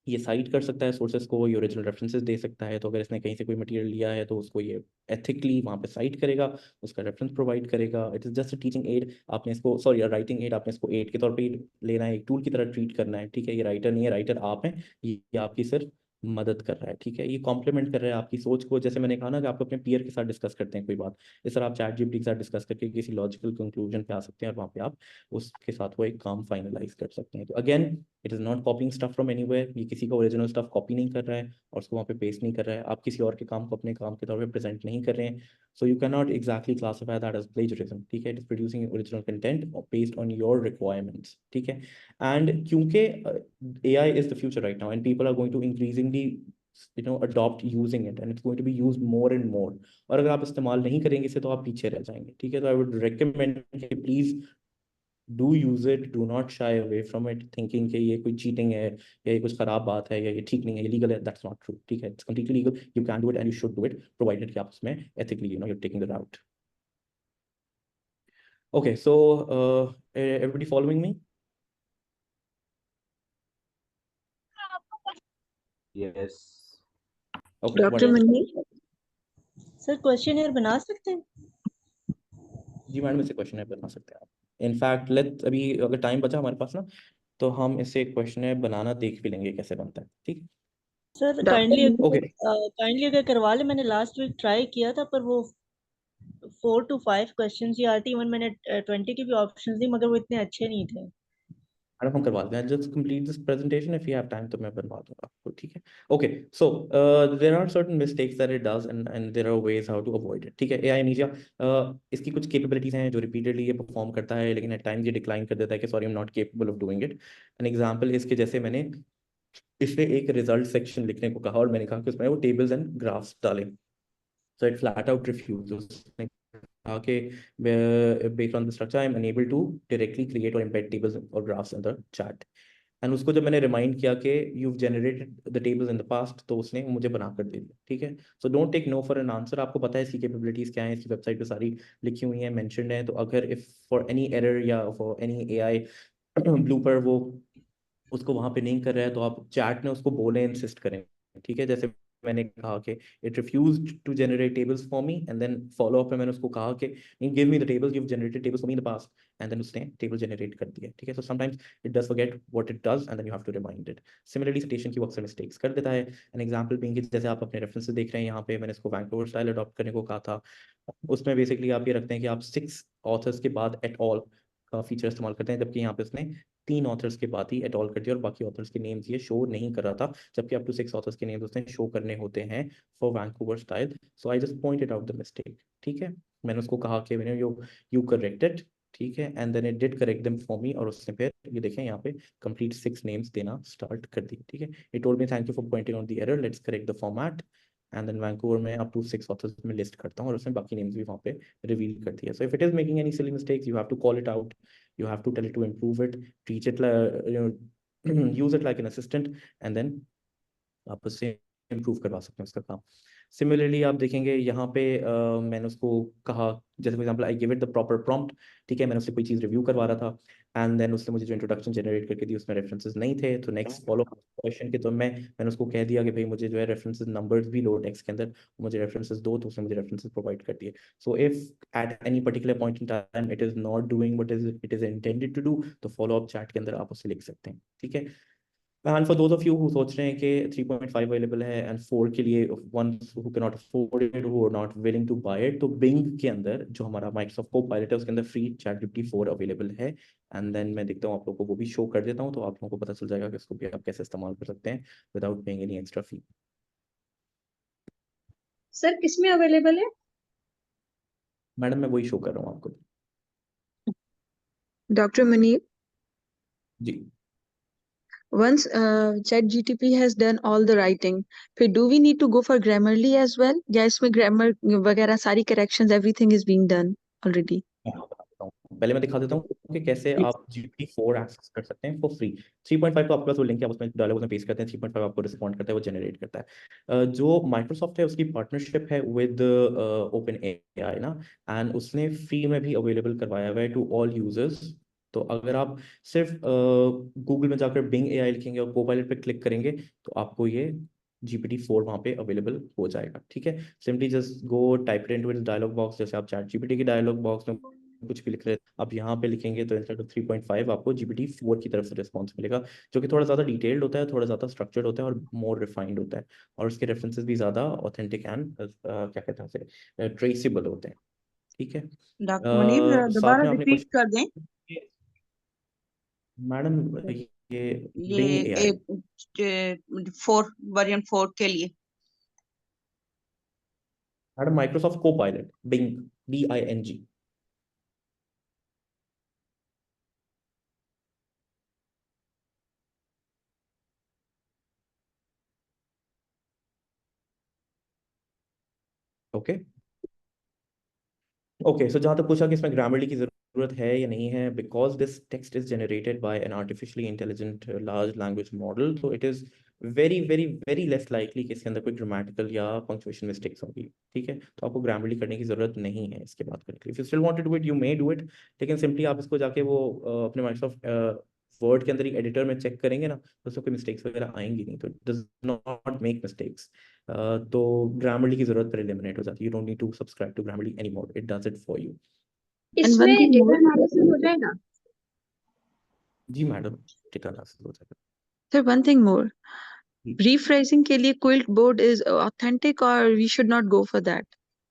ये साइट कर सकता है सोर्सेस को, ये ओरिजिनल रेफरेंसेस दे सकता है, तो अगर इसने कहीं से कोई मटेरियल लिया है तो उसको ये एथिकली वहाँ पे साइट करेगा, उसका रेफरेंस प्रोवाइड करेगा। It is just a teaching add, आपने इसको सॉरी राइटिंग एड, आपने इसको एड के तौर पे लेना है, एक टूल की तरह ट्रीट करना है, ठीक है। ये राइटर नहीं है, राइटर आप हैं, ये आपकी सिर्फ मदद कर रहा है, ठीक है। ये कॉम्प्लीमेंट कर रहा है आपकी सोच को, जैसे मैंने कहा ना कि आप अपने पीयर के साथ डिस्कस करते हैं कोई बात, इस तरह आप चैट जीपीटी के साथ डिस्कस करके किसी लॉजिकल कंक्लूजन पे आ सकते हैं और वहाँ पे आप उसके साथ वो एक काम फाइनलाइज कर सकते हैं। तो again it is not copying stuff from anywhere, ये किसी का ओरिजिनल स्टफ कॉपी नहीं कर रहा है और उसको वहाँ पे पेस्ट नहीं कर रहा है, आप किसी और के काम को अपने काम के तौर पे प्रेजेंट नहीं कर रहे हैं। So you can not exactly classify that as plagiarism, ठीक है। It is producing original content based on your requirements, ठीक है। एंड क्योंकि AI is the future right now and people are going to increasingly adopt using it and it's going to be used more and more, और अगर आप इस्तेमाल नहीं करेंगे इसे तो आप पीछे रह जाएंगे, ठीक है। तो आई वुड रिकमेंड कि please do use it, do not shy away from it thinking कि ये कोई cheating है या ये कुछ खराब बात है या ये ठीक नहीं है, illegal है, that's not true, ठीक है। It's completely legal, you can do it and you should do it provided कि आप उसमें ethically you're taking the route। Okay, so everybody following me? Yes। Okay, doctor wonderful। Sir questionnaire बना सकते हैं? जी madam, इसे question बना सकते हैं आप। इनफैक्ट लेट अभी अगर टाइम बचा हमारे पास ना तो हम इसे क्वेश्चन बनाना देख भी लेंगे कैसे बनता है, ठीक। सर काइंडली ओके अगर करवा ले, मैंने लास्ट वीक ट्राई किया था पर वो 4 to 5 क्वेश्चन ही आती, इवन मैंने 20 की भी ऑप्शंस दी मगर वो इतने अच्छे नहीं थे। मैडम हम करवा दें, just complete this presentation if you have time तो मैं बनवा दूंगा आपको, ठीक है। Okay, so there are certain mistakes that it does and there are ways how to avoid it, ठीक है। AI नीजिया इसकी कुछ कैपेबिलिटीज हैं जो रिपीटेडली ये परफॉर्म करता है, लेकिन एट टाइम्स ये डिक्लाइन कर देता है कि sorry I am not capable of doing it. An example इसके जैसे मैंने इसमें एक रिजल्ट सेक्शन लिखने को कहा और मैंने कहा कि उसमें वो टेबल्स एंड ग्राफ्स डालें, so it flat out refused। उसने कहा कि based on the structure I am unable to directly create or embed tables or graphs in the chat। And उसको जब मैंने रिमाइंड किया कि you generated the tables in the past, तो उसने मुझे बना कर दे दिया, ठीक है। So don't take no for an answer. आपको पता है इसकी कैपेबिलिटीज क्या है, इसकी वेबसाइट पे सारी लिखी हुई है, मेंशन्ड है। तो अगर इफ फॉर एनी एरर या फॉर एनी एआई ब्लूपर वो उसको वहां पे नहीं कर रहा है, तो आप चैट में उसको बोले, इंसिस्ट करें, ठीक है। जैसे मैंने कहा कि it refused to generate tables for me, and then follow up में मैंने उसको कहा कि give me the tables, give generated tables for me in the past, and then उसने टेबल जनरेट कर दिया, ठीक है। So sometimes it does forget what it does, and then you have to remind it. Similarly citation की वो अक्सर mistakes कर देता है। एन एग्जांपल बीइंग, जैसे आप अपने रेफरेंसेस देख रहे हैं यहाँ पे, मैंने इसको वैंकूवर स्टाइल अडॉप्ट करने को कहा था। उसमें बेसिकली आप ये रखते हैं कि आप 6 ऑथर्स के बाद एट ऑल का फीचर इस्तेमाल करते हैं, जबकि यहाँ पे उसने 3 ऑथर्स के बाद ही एट ऑल कर दिया, और बाकी ऑथर्स के नेम्स ये शो नहीं कर रहा था, जबकि अप टू 6 ऑथर्स के नेम्स उसने शो करने होते हैं for Vancouver style. So I just pointed out the mistake, ठीक है। मैंने उसको कहा कि मैंने यू करेक्टेड, ठीक है, and then it did correct them for me, और उसने फिर ये देखें यहाँ पे कंप्लीट 6 नेम्स देना स्टार्ट कर दी, ठीक है। It told me thank you for pointing out the error, let's correct the format, and then Vancouver में अप टू 6 ऑथर्स में लिस्ट करता हूँ, और उसने बाकी नेम्स भी वहाँ पे रिवील कर दिया। So if it is making any silly mistakes, you have to call it out, you have to tell it to improve it, teach it, use it like an assistant, and then आप उससे improve करवा सकते हैं उसका काम। Similarly आप देखेंगे यहाँ पे मैंने उसको कहा, जैसे for example I give it the proper prompt, ठीक है, मैंने उससे कोई चीज़ रिव्यू करवा रहा था, एंड देन उसने मुझे जो इंट्रोडक्शन जनरेट करके दी उसमें रेफरेंसेस नहीं थे। तो नेक्स्ट फॉलो क्वेश्चन के तो मैंने उसको कह दिया कि भाई मुझे जो है रेफरेंसेस नंबर्स भी लो टेक्स्ट के अंदर, मुझे रेफरेंसेस दो, तो उसने मुझे रेफरेंसेस प्रोवाइड कर दिए। So if at any particular point in time it is not doing what it is intended to do, तो फॉलो अप चैट के अंदर आप उसे लिख सकते हैं, ठीक है। And for those of you who सोच रहे हैं कि 3.5 अवेलेबल है एंड 4 के लिए ones who cannot afford it, who are not willing to buy it, तो Bing के अंदर जो हमारा Microsoft Copilot है उसके अंदर फ्री ChatGPT 4 अवेलेबल है। एंड देन मैं देखता हूँ आप लोगों को वो भी शो कर देता हूँ, तो आप लोगों को पता चल जाएगा कि इसको भी आप कैसे इस्तेमाल कर सकते हैं without paying any extra fee. Sir किसमें अवेलेबल है? मैडम मैं वही शो कर रहा हूँ आपको। Dr. Munib, ji once ChatGPT has done all the writing, फिर do we need to go for Grammarly as well? या इसमें grammar वगैरह सारी corrections, everything is being done already? पहले मैं दिखा देता हूँ कि कैसे आप GPT-4 एक्सेस कर सकते हैं फॉर फ्री। 3.5 तो आपके पास वो लिंक है, आप उसमें डायलॉग में पेस्ट करते हैं, 3.5 आपको रिस्पॉन्ड करता है, वो जनरेट करता है। जो माइक्रोसॉफ्ट है उसकी पार्टनरशिप है विद ओपन एआई ना, एंड उसने फ्री में भी अवेलेबल करवाया हुआ है टू ऑल यूजर्स। तो अगर आप सिर्फ गूगल में जाकर बिंग एआई लिखेंगे और कोपायलट पे क्लिक करेंगे, तो आपको ये GPT-4 वहाँ पे अवेलेबल हो जाएगा, ठीक है। Simply just go type it into its dialogue box, जैसे आप ChatGPT के डायलॉग बॉक्स में कुछ भी लिख रहे हैं, आप यहाँ पे लिखेंगे तो इंस्टेड ऑफ 3.5 आपको GPT-4 की तरफ से रिस्पॉन्स मिलेगा, जो कि थोड़ा ज़्यादा डिटेल्ड होता है, थोड़ा ज़्यादा स्ट्रक्चर्ड होता है और मोर रिफाइंड होता है, और उसके रेफरेंसेस भी ज़्यादा ऑथेंटिक एंड क्या कहते हैं उसे, ट्रेसेबल होते हैं, ठीक है। डॉक्टर मुनीब साथ दोबारा में आपने रिपीट क्वेश्चन, कर दें मैडम ये बिंग ये एआई 4 वर्जन 4 के लिए। Madam Microsoft Copilot Bing BING। Okay okay, so जहाँ तक पूछा कि इसमें ग्रामरली की जरूरत है या नहीं है, because this text is generated by an artificially intelligent large language model, तो it is very very very less likely कि इसके अंदर कोई ग्रामेटिकल या पंक्चुएशन मिस्टेक्स होंगी, ठीक है। तो आपको ग्रामरली करने की जरूरत नहीं है इसके बाद करने के लिए। If you still want to do it, you may do it, लेकिन सिंपली आप इसको जाके वो अपने माइक्रोसॉफ्ट वर्ड के अंदर ही एडिटर में चेक करेंगे ना, तो उसमें कोई मिस्टेक्स वगैरह आएंगी नहीं, तो it does not make mistakes. तो ग्रामरली की जरूरत पर एलिमिनेट हो जाती है। You don't need to subscribe to Grammarly anymore, it does it for you. And one इसमें thing डेटा more, एनालिसिस हो जाएगा? जी मैडम, डेटा एनालिसिस हो जाएगा। sir, one thing more. Rephrasing के लिए Quilt board is authentic or we should not go for that?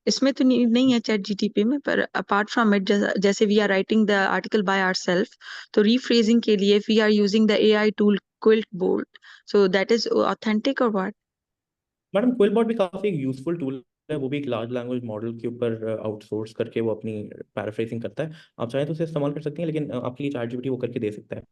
इसमें तो नहीं है ChatGPT में, पर apart from it, जैसे we are writing the article by ourselves, तो rephrasing के लिए if we are using the AI tool Quilt board, so that is authentic or what? Madam QuillBot भी काफी एक यूजफुल टूल है, वो भी एक लार्ज लैंग्वेज मॉडल के ऊपर आउटसोर्स करके वो अपनी पैराफ्रेजिंग करता है। आप चाहें तो उसे इस्तेमाल कर सकती हैं, लेकिन आपके लिए ChatGPT वो करके दे सकता है।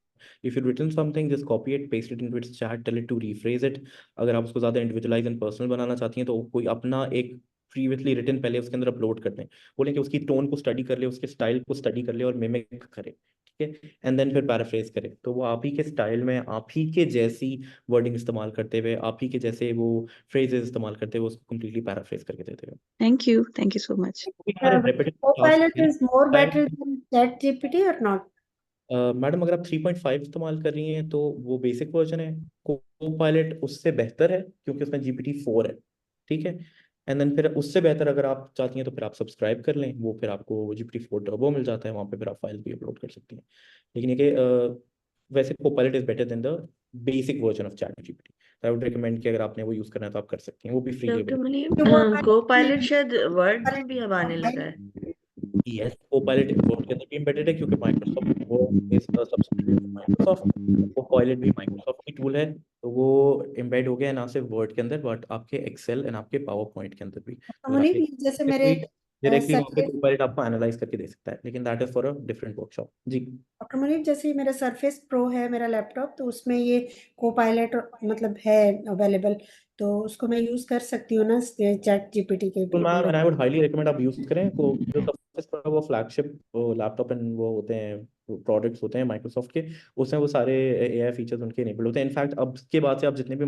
If you written something, just copy it, paste it into its chat, tell it to rephrase it. अगर आप उसको ज्यादा इंडिविजुअलाइज एंड पर्सनल बनाना चाहती हैं, तो कोई अपना एक प्रीवियसली रिटन पहले उसके अंदर अपलोड कर दें, बोलें कि उसकी टोन को स्टडी कर ले, उसके स्टाइल को स्टडी कर ले और मिमिक करे, ठीक है, एंड देन फिर पैराफ्रेज करे, तो वो आप ही के स्टाइल में, आप ही के जैसी वर्डिंग इस्तेमाल करते हुए, आप ही के जैसे वो फ्रेजेस इस्तेमाल करते हुए उसको कम्प्लीटली पैराफ्रेज करके देते हुए। Thank you so much. हमारे repetitive Copilot task is more better than ChatGPT or not? Madam अगर आप 3.5 इस्तेमाल कर रही हैं तो वो बेसिक वर्जन है, कोपायलट उससे बेहतर है क्योंकि उसमें GPT-4 है, ठीक है, एंड देन फिर उससे बेहतर अगर आप चाहती हैं तो फिर आप सब्सक्राइब कर लें, वो फिर आपको GPT-4 टर्बो मिल जाता है, वहाँ पे फिर आप फाइल भी अपलोड कर सकती हैं। लेकिन ये कि वैसे Copilot is better than the basic version of ChatGPT, I would recommend कि अगर आपने वो यूज़ करना है तो आप कर सकती हैं, वो भी freely doctor available. Munib, co-pilot शायद वर्ड में भी अब आने लगा है। यस, कोपायलट वर्ड के अंदर भी एम्बेडेड है क्योंकि Microsoft word is a subsidiary of Microsoft, Copilot भी माइक्रोसॉफ्ट की टूल है, तो वो एम्बेड हो गया है ना सिर्फ वर्ड के अंदर बट आपके एक्सेल एंड आपके पावर पॉइंट के अंदर भी। अगर मुनीब, आपके जैसे मेरे डायरेक्टली वहाँ पे सरफेस कोपायलट आपको एनालाइज करके दे सकता है, लेकिन that is for a different workshop. जी डॉक्टर मुनीब, जैसे मेरा सरफेस प्रो है मेरा लैपटॉप, तो उसमें ये कोपायलट मतलब है अवेलेबल, तो उसको मैं यूज कर सकती हूँ ना ChatGPT के तो मैम में? आई वुड हाईली रिकमेंड आप यूज करें को जो सर्फेस प्रो वो फ्लैगशिप लैपटॉप एंड वो होते हैं प्रोडक्ट्स होते हैं माइक्रोसॉफ्ट के, उसमें वो सारे AI फीचर्स उनके इनेबल होते हैं। इनफैक्ट अब के बाद से आप जितने भी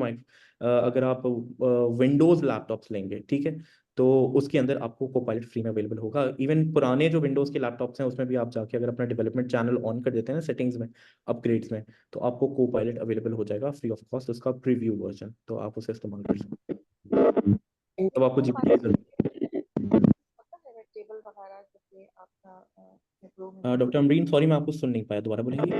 अगर आप विंडोज लैपटॉप्स लेंगे, ठीक है, तो उसके अंदर आपको कोपायलट फ्री में अवेलेबल होगा। इवन पुराने जो विंडोज के लैपटॉप्स हैं उसमें भी आप जाके अगर अपना डेवलपमेंट चैनल ऑन कर देते हैं ना सेटिंग्स में, अपग्रेड्स में, तो आपको कोपायलट अवेलेबल हो जाएगा फ्री ऑफ कॉस्ट, उसका प्रीव्यू वर्जन, तो आप उसे इस्तेमाल कर सकते हैं। तब आपको GPT टेबल वगैरह जैसे आपका improve में डॉक्टर अमरीन, सॉरी मैं आपको सुन नहीं पाया, दोबारा बोलेंगे।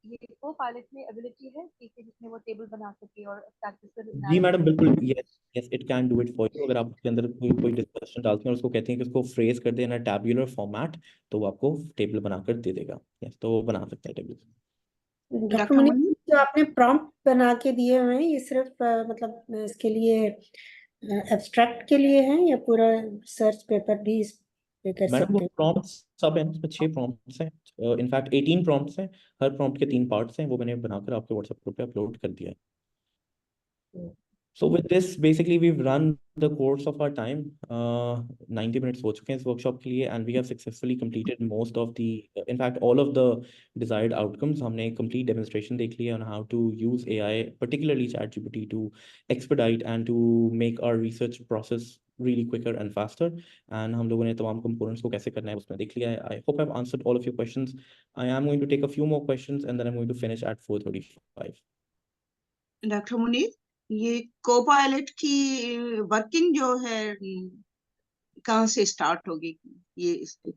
ये को पायलट में एबिलिटी है कि जिसमें वो टेबल बना सके और स्टैटिस्टिकल जी मैडम एनालिसिस बिल्कुल, yes yes it can do it for you. अगर आप उसके अंदर कोई डिस्कशन डालते हैं और उसको कहते हैं कि उसको फ्रेज कर देना टैब्यूलर फॉर्मेट, तो वो आपको टेबल बनाकर दे देगा। यस, तो वो बना सकते हैं table. Doctor doctor Muneeb, Muneeb, जो आपने प्रॉम्प्ट बना के दिए हुए हैं, ये सिर्फ मतलब इसके लिए एब्स्ट्रैक्ट के लिए है या पूरा सर्च पेपर भी इस पे कर मैडम वो सकते प्रॉम्प्ट्स सब है, उसमें 6 प्रॉम्प्ट्स हैं, इनफैक्ट 18 प्रॉम्प्ट्स हैं, हर प्रॉम्प्ट के 3 पार्ट्स हैं, वो मैंने बनाकर आपके व्हाट्सएप ग्रुप पे अपलोड कर दिया है। So with this, basically we've run the course of our time. 90 minutes हो चुके हैं इस workshop के लिए, and we have successfully completed most of the, in fact, all of the desired outcomes. हमने एक complete demonstration देख लिया on how to use AI, particularly ChatGPT, to expedite and to make our research process really quicker and faster. And हम लोगों ने तमाम components को कैसे करना है उसमें देख लिया है. I hope I've answered all of your questions. I am going to take a few more questions and then I'm going to finish at 4:35. Doctor Muneeb, ये कोपायलट की वर्किंग जो है कहाँ से स्टार्ट होगी? ये इसके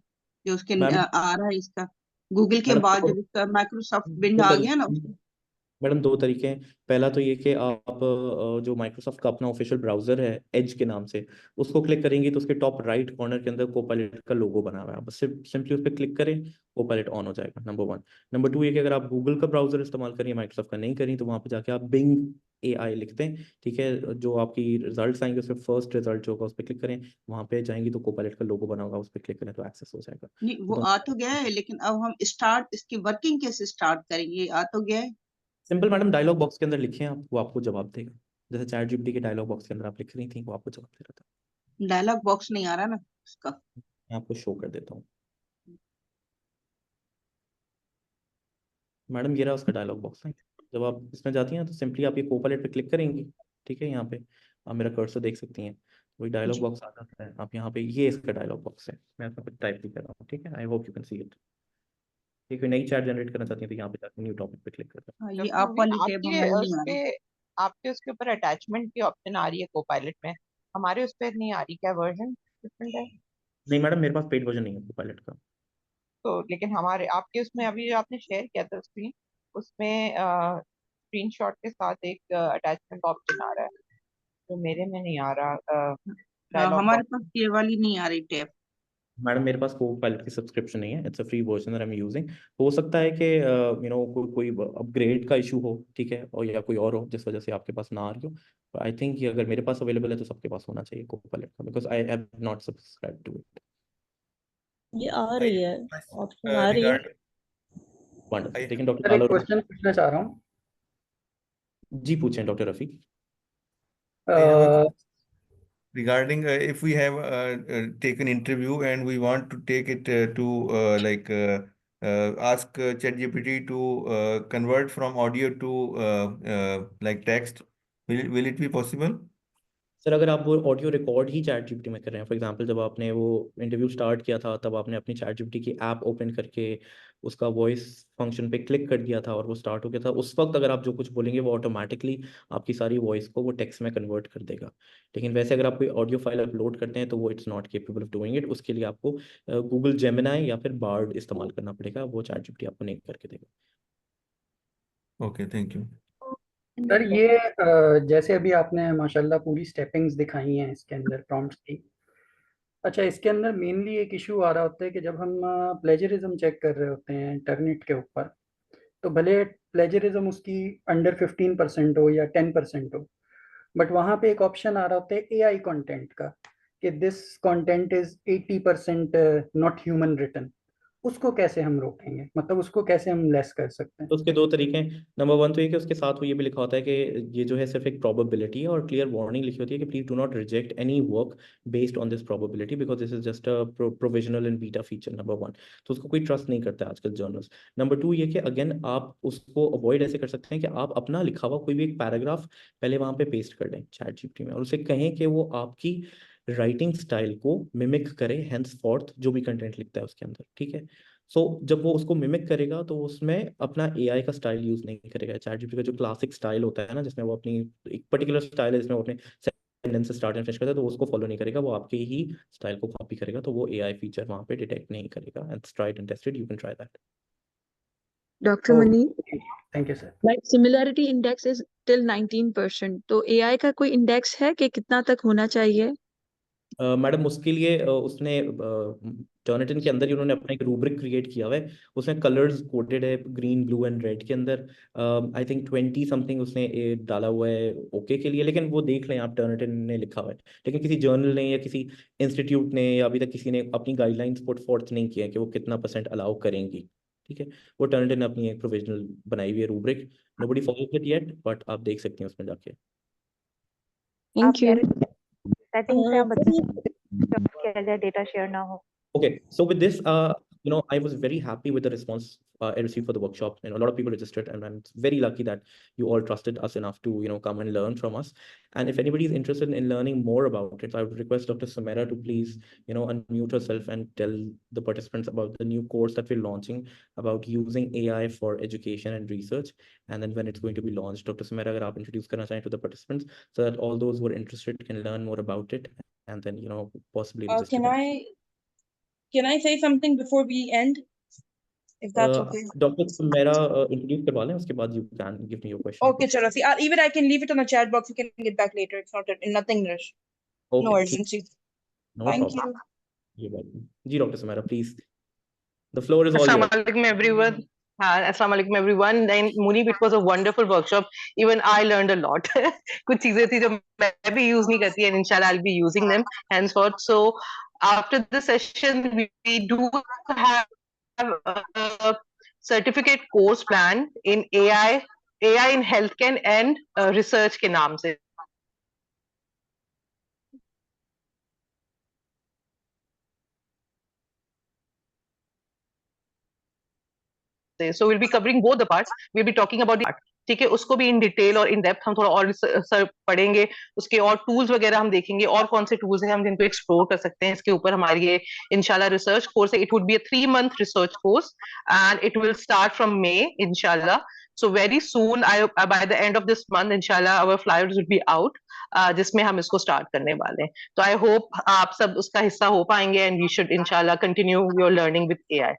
जो उसके मैडम आ रहा है इसका गूगल के मैडम बाद जब इसका माइक्रोसॉफ्ट बिंड दो आ गया ना तरीके मैडम दो तरीके हैं। पहला तो ये कि आप जो माइक्रोसॉफ्ट का अपना ऑफिशियल ब्राउजर है एज के नाम से, उसको क्लिक करेंगे तो उसके टॉप राइट कॉर्नर के अंदर कोपायलट का लोगो बना हुआ है, आप बस सिंपली उस पर क्लिक करें, कोपायलट ऑन हो जाएगा, नंबर 1। नंबर 2 ये कि अगर आप गूगल का ब्राउजर इस्तेमाल करिए, माइक्रोसॉफ्ट का नहीं करें, तो वहाँ पे जाके आप बिंग AI लिखते हैं, ठीक है, जो आपकी रिजल्ट आएंगे उसमें फर्स्ट रिजल्ट जो होगा उस पर क्लिक करें, वहाँ पे जाएंगी तो कोपायलट का लोगो बना होगा, उस पर क्लिक करें तो एक्सेस हो जाएगा। नहीं, वो आ तो गया है, लेकिन अब हम स्टार्ट इसकी वर्किंग कैसे स्टार्ट करेंगे? आ तो गया है। सिंपल मैडम, डायलॉग बॉक्स के अंदर लिखें आप, वो आपको जवाब देगा, जैसे ChatGPT के डायलॉग बॉक्स के अंदर आप लिख रही थी, वो आपको जवाब दे रहा था। डायलॉग बॉक्स नहीं आ रहा ना उसका। मैं आपको शो कर देता हूँ मैडम, ये रहा उसका डायलॉग बॉक्स है। जब आप इसमें जाती हैं तो सिंपली आप ये कोपायलट पे क्लिक करेंगी, ठीक है, यहाँ पे आप मेरा कर्सर देख सकती हैं, वही डायलॉग जी, बॉक्स आ जाता है। आप यहाँ पे, ये इसका डायलॉग बॉक्स है, मैं इसमें कुछ टाइप भी कर रहा हूँ, ठीक है, I hope you can see it. ठीक है, नई चैट जनरेट करना चाहती हैं तो यहाँ पे जाकर न्यू टॉपिक पे क्लिक करते हाँ, ये डॉक्टर आप मुनीब, वाली टैब हमें नहीं आ रही। आपके उसके ऊपर अटैचमेंट की ऑप्शन आ रही है कोपायलट में, हमारे उस पर नहीं आ रही, क्या वर्जन डिफरेंट है? नहीं मैडम, मेरे पास पेड वर्जन नहीं है कोपायलट का। तो लेकिन हमारे आपके उसमें अभी जो आपने शेयर किया था स्क्रीन, उसमें स्क्रीनशॉट के साथ एक अटैचमेंट ऑप्शन आ रहा है, तो मेरे में नहीं आ रहा हाँ, डायलॉग हमारे बॉक्स। पास ये वाली नहीं आ रही टैब। मैडम मेरे पास कोपायलट की सब्सक्रिप्शन नहीं है, it's a free version that I am using. हो सकता है कि कोई अपग्रेड का इशू हो, ठीक है, और या कोई और हो जिस वजह से आपके पास ना आ रही हो। आई थिंक ये अगर मेरे पास अवेलेबल है तो सबके पास होना चाहिए कोपायलट का, because I have not subscribe to it. ये आ रही है, ऑप्शन आ रही है। वंडरफुल, लेकिन डॉक्टर सर एक कालो, क्वेश्चन पूछना चाह रहा हूँ। जी पूछें doctor Rafi. I have a a, regarding if we have taken interview and we want to take it to ask ChatGPT to convert from audio to like text? Will it be possible? Sir अगर आप वो audio record ही chat GPT में कर रहे हैं, for example जब आपने वो इंटरव्यू स्टार्ट किया था तब आपने अपनी चैट जीपीटी की ऐप ओपन करके उसका वॉइस फंक्शन पे क्लिक कर दिया था और वो स्टार्ट हो गया था, उस वक्त अगर आप जो कुछ बोलेंगे वो ऑटोमेटिकली आपकी सारी वॉइस को वो टेक्स्ट में कन्वर्ट कर देगा। लेकिन वैसे अगर आप कोई ऑडियो फाइल अपलोड करते हैं तो वो it's not capable of doing it. उसके लिए आपको गूगल जेमिनाई या फिर बार्ड इस्तेमाल करना पड़ेगा, वो चैट जीपीटी आपको नहीं करके देगा। Okay, thank you sir. ये जैसे अभी आपने माशाल्लाह पूरी स्टेपिंग्स दिखाई हैं इसके अंदर प्रॉम्प्ट्स की। अच्छा, इसके अंदर मेनली एक इशू आ रहा होता है कि जब हम प्लेजरिज्म चेक कर रहे होते हैं इंटरनेट के ऊपर, तो भले प्लेजरिज्म उसकी अंडर 15% हो या 10% हो, बट वहाँ पे एक ऑप्शन आ रहा होता है एआई कंटेंट का कि this content is 80% not human written. उसको कैसे हम रोकेंगे, मतलब उसको कैसे हम लेस कर सकते हैं? तो उसके दो तरीके हैं। नंबर वन तो ये कि उसके साथ वो ये भी लिखा होता है कि ये जो है सिर्फ एक प्रोबेबिलिटी है, और क्लियर वार्निंग लिखी होती है कि please do not reject any work based on this probability because this is just a provisional and beta feature. Number one, तो उसको कोई ट्रस्ट नहीं करता है आजकल जर्नल्स। नंबर टू ये कि अगेन आप उसको अवॉइड ऐसे कर सकते हैं कि आप अपना लिखा हुआ कोई भी एक पैराग्राफ पहले वहां पे पेस्ट कर दें चैट जीपीटी में और उसे कहें कि वो आपकी राइटिंग स्टाइल को मिमिक करे हेंस फोर्थ जो भी कंटेंट लिखता है उसके अंदर, ठीक है। जब वो उसको मिमिक करेगा तो उसमें अपना एआई का स्टाइल यूज नहीं करेगा। चैट जीपीटी का जो क्लासिक स्टाइल होता है ना, जिसमें वो अपनी एक पर्टिकुलर स्टाइल है जिसमें वो अपने सेंटेंस से स्टार्ट एंड फिनिश करता है, तो उसको फॉलो नहीं करेगा, वो आपके ही स्टाइल को कॉपी करेगा। तो वो एआई फीचर वहां पे डिटेक्ट नहीं करेगा। And tried and tested, you can try that. Doctor Muneeb, thank you sir. Like similarity index is till 19%, तो एआई का कोई इंडेक्स है कि कितना तक होना चाहिए? मैडम उसके लिए उसने टर्निटिन के अंदर ही उन्होंने अपना एक रूब्रिक क्रिएट किया हुआ है, उसमें कलर्स कोडेड है ग्रीन ब्लू एंड रेड के अंदर। आई थिंक 20 समथिंग उसने डाला हुआ है ओके के लिए, लेकिन वो देख लें आप, टर्निटिन ने लिखा हुआ है। लेकिन किसी जर्नल ने या किसी इंस्टीट्यूट ने या अभी तक किसी ने अपनी गाइडलाइंस पुट फोर्थ नहीं किया कि वो कितना % अलाउ करेंगी, ठीक है। वो टर्निटिन ने अपनी एक प्रोविजनल बनाई हुई है rubric, nobody follows it yet, but आप देख सकते हैं उसमें जाके। Thank you. सेटिंग से आप बता जाए डेटा शेयर ना हो। Okay, so with this, I was very happy with the response I received for the workshop. A lot of people registered, and I'm very lucky that you all trusted us enough to, come and learn from us. And if anybody is interested in learning more about it, I would request Dr. Samira to please, unmute herself and tell the participants about the new course that we're launching about using AI for education and research, and then when it's going to be launched. Dr. Samira, agar aap introduce karna chahein to the participants so that all those who are interested can learn more about it, and then, possibly register. Can I say something before we end, if that's okay? Dr. Samira, introduce करवा लें, उसके बाद you can give me your question. Okay, chalo. See, even I can leave it on the chat box. You can get back later. It's nothing rush. Okay, No urgency. No Thank problem. you. You're welcome. Ji, Dr. Samira, please. The floor is all yours. Assalamu alaikum everyone. Assalamu alaikum everyone. And Muneeb, it was a wonderful workshop. Even I learned a lot. कुछ चीजें थी जो मैं भी use नहीं करती, and inshallah I'll be using them henceforth. So after the session, we do have a certificate course plan in AI in healthcare and research के नाम से. So we'll be covering both the parts. We'll be talking about the part, ठीक है, उसको भी in detail और in depth हम थोड़ा और पढ़ेंगे, उसके और टूल्स वगैरह हम देखेंगे और कौन से टूल्स हैं हम जिनको एक्सप्लोर कर सकते हैं। इसके ऊपर हमारी ये इंशाल्लाह रिसर्च कोर्स है। It would be a 3-month research course and it will start from May इंशाल्लाह। So very soon, by the end of this month, inshallah, our flyers will be out, जिसमें हम इसको start करने वाले हैं। तो I hope आप सब उसका हिस्सा हो पाएंगे, and we should inshallah continue your learning with AI.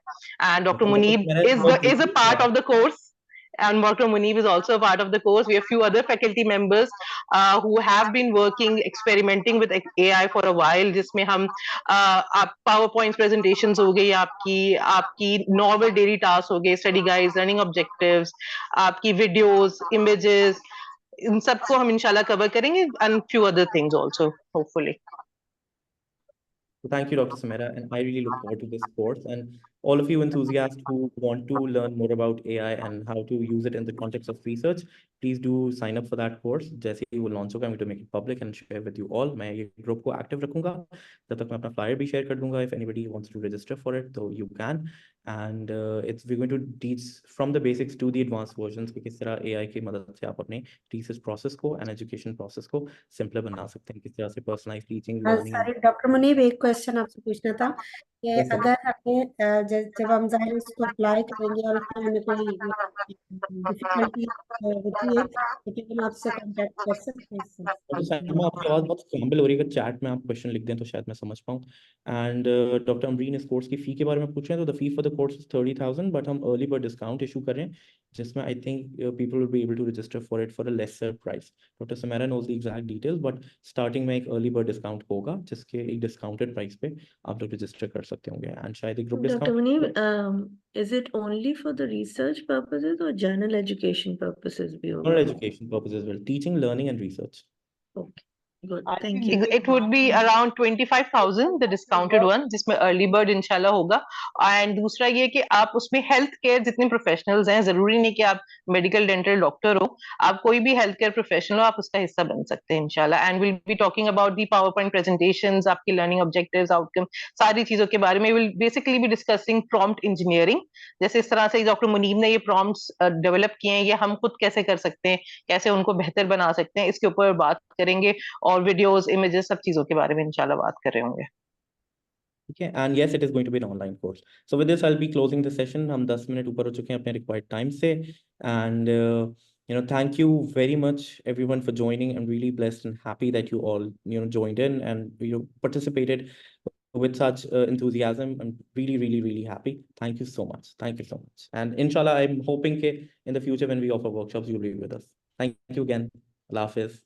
And Dr. Muneeb is a part of the course. And Dr. Muneeb is also a part of the course. We have few other faculty members who have been working, experimenting with AI for a while. जिसमें हम PowerPoint presentations हो गई, आपकी normal daily tasks हो गए, study guides, learning objectives, आपकी videos, images, इन सबको हम इंशाल्लाह cover करेंगे, and few other things also, hopefully. Thank you, Dr. Samira, and I really look forward to this course. And all of you enthusiasts who want to learn more about AI and how to use it in the context of research, please do sign up for that course. जैसे ही वो launch होगा, I'm going to make it public and share with you all. मैं ये group को active रखूंगा, तब तक मैं अपना flyer भी share कर दूंगा. If anybody wants to register for it, so you can. And we're going to teach from the basics to the advanced versions कि किस तरह AI की मदद से आप अपने research process को and education process को simpler बना सकते हैं, किस तरह से personalized teaching, learning. Sorry doctor Muneeb, एक क्वेश्चन आपसे पूछना था कि Yes, sir. अगर हमें जब हम ज़ाहिर है उसको अप्लाई करेंगे और उसमें हमें कोई डिफिकल्टी होती है तो क्या हम आपसे कांटेक्ट कर सकते हैं इससे? डॉक्टर साइमा, आपकी आवाज़ बहुत स्क्रैम्बल हो रही है, अगर चैट में आप क्वेश्चन लिख दें तो शायद मैं समझ पाऊँ. एंड डॉक्टर अमरीन इस कोर्स की फ़ी के बारे में पूछ रहे हैं, तो the fee for the course is 30,000, but हम अर्ली बर्ड डिस्काउंट इशू कर रहे हैं जिसमें I think people will be able to register for it for a lesser price. Doctor Sameera knows the exact details, but starting में एक early bird discount होगा जिसके एक डिस्काउंटेड प्राइस पे आप लोग रजिस्टर कर सकते होंगे, एंड शायद एक group Dr. Discount. Munib, is it only for the research purposes or general education purposes भी For होगा? education purposes as well, teaching, learning and research. Okay, good. I Thank think you. this It would be around 25,000, the discounted one, जिसमें early bird इंशाल्लाह होगा. And दूसरा ये कि आप उसमें हेल्थ केयर जितने प्रोफेशनल्स हैं, जरूरी नहीं कि आप मेडिकल डेंटल डॉक्टर हो, आप कोई भी हेल्थ केयर प्रोफेशनल हो, आप उसका हिस्सा बन सकते हैं इंशाल्लाह. And will be talking about the power point presentations, आपकी लर्निंग ऑब्जेक्टिव्स, आउटकम, सारी चीजों के बारे में. Will basically be discussing prompt engineering. जैसे इस तरह से डॉक्टर मुनीब ने ये प्रॉम्प्ट्स डेवलप किए हैं, ये हम खुद कैसे कर सकते हैं, कैसे उनको बेहतर बना सकते हैं, इसके ऊपर बात करेंगे. और वीडियोस, इमेजेस, सब चीजों के बारे में इंशाल्लाह बात कर रहे होंगे. Okay, and yes, it is going to be an online course. So with this, I'll be closing the session. हम 10 मिनट ऊपर हो चुके हैं अपने required time से, and thank you very much everyone for joining. I'm really blessed and happy that you all joined in and participated with such enthusiasm. I'm really, really, really happy. Thank you so much. Thank you so much. And inshallah, I'm hoping that in the future when we offer workshops, you'll be with us. Thank you again. Allah Hafiz.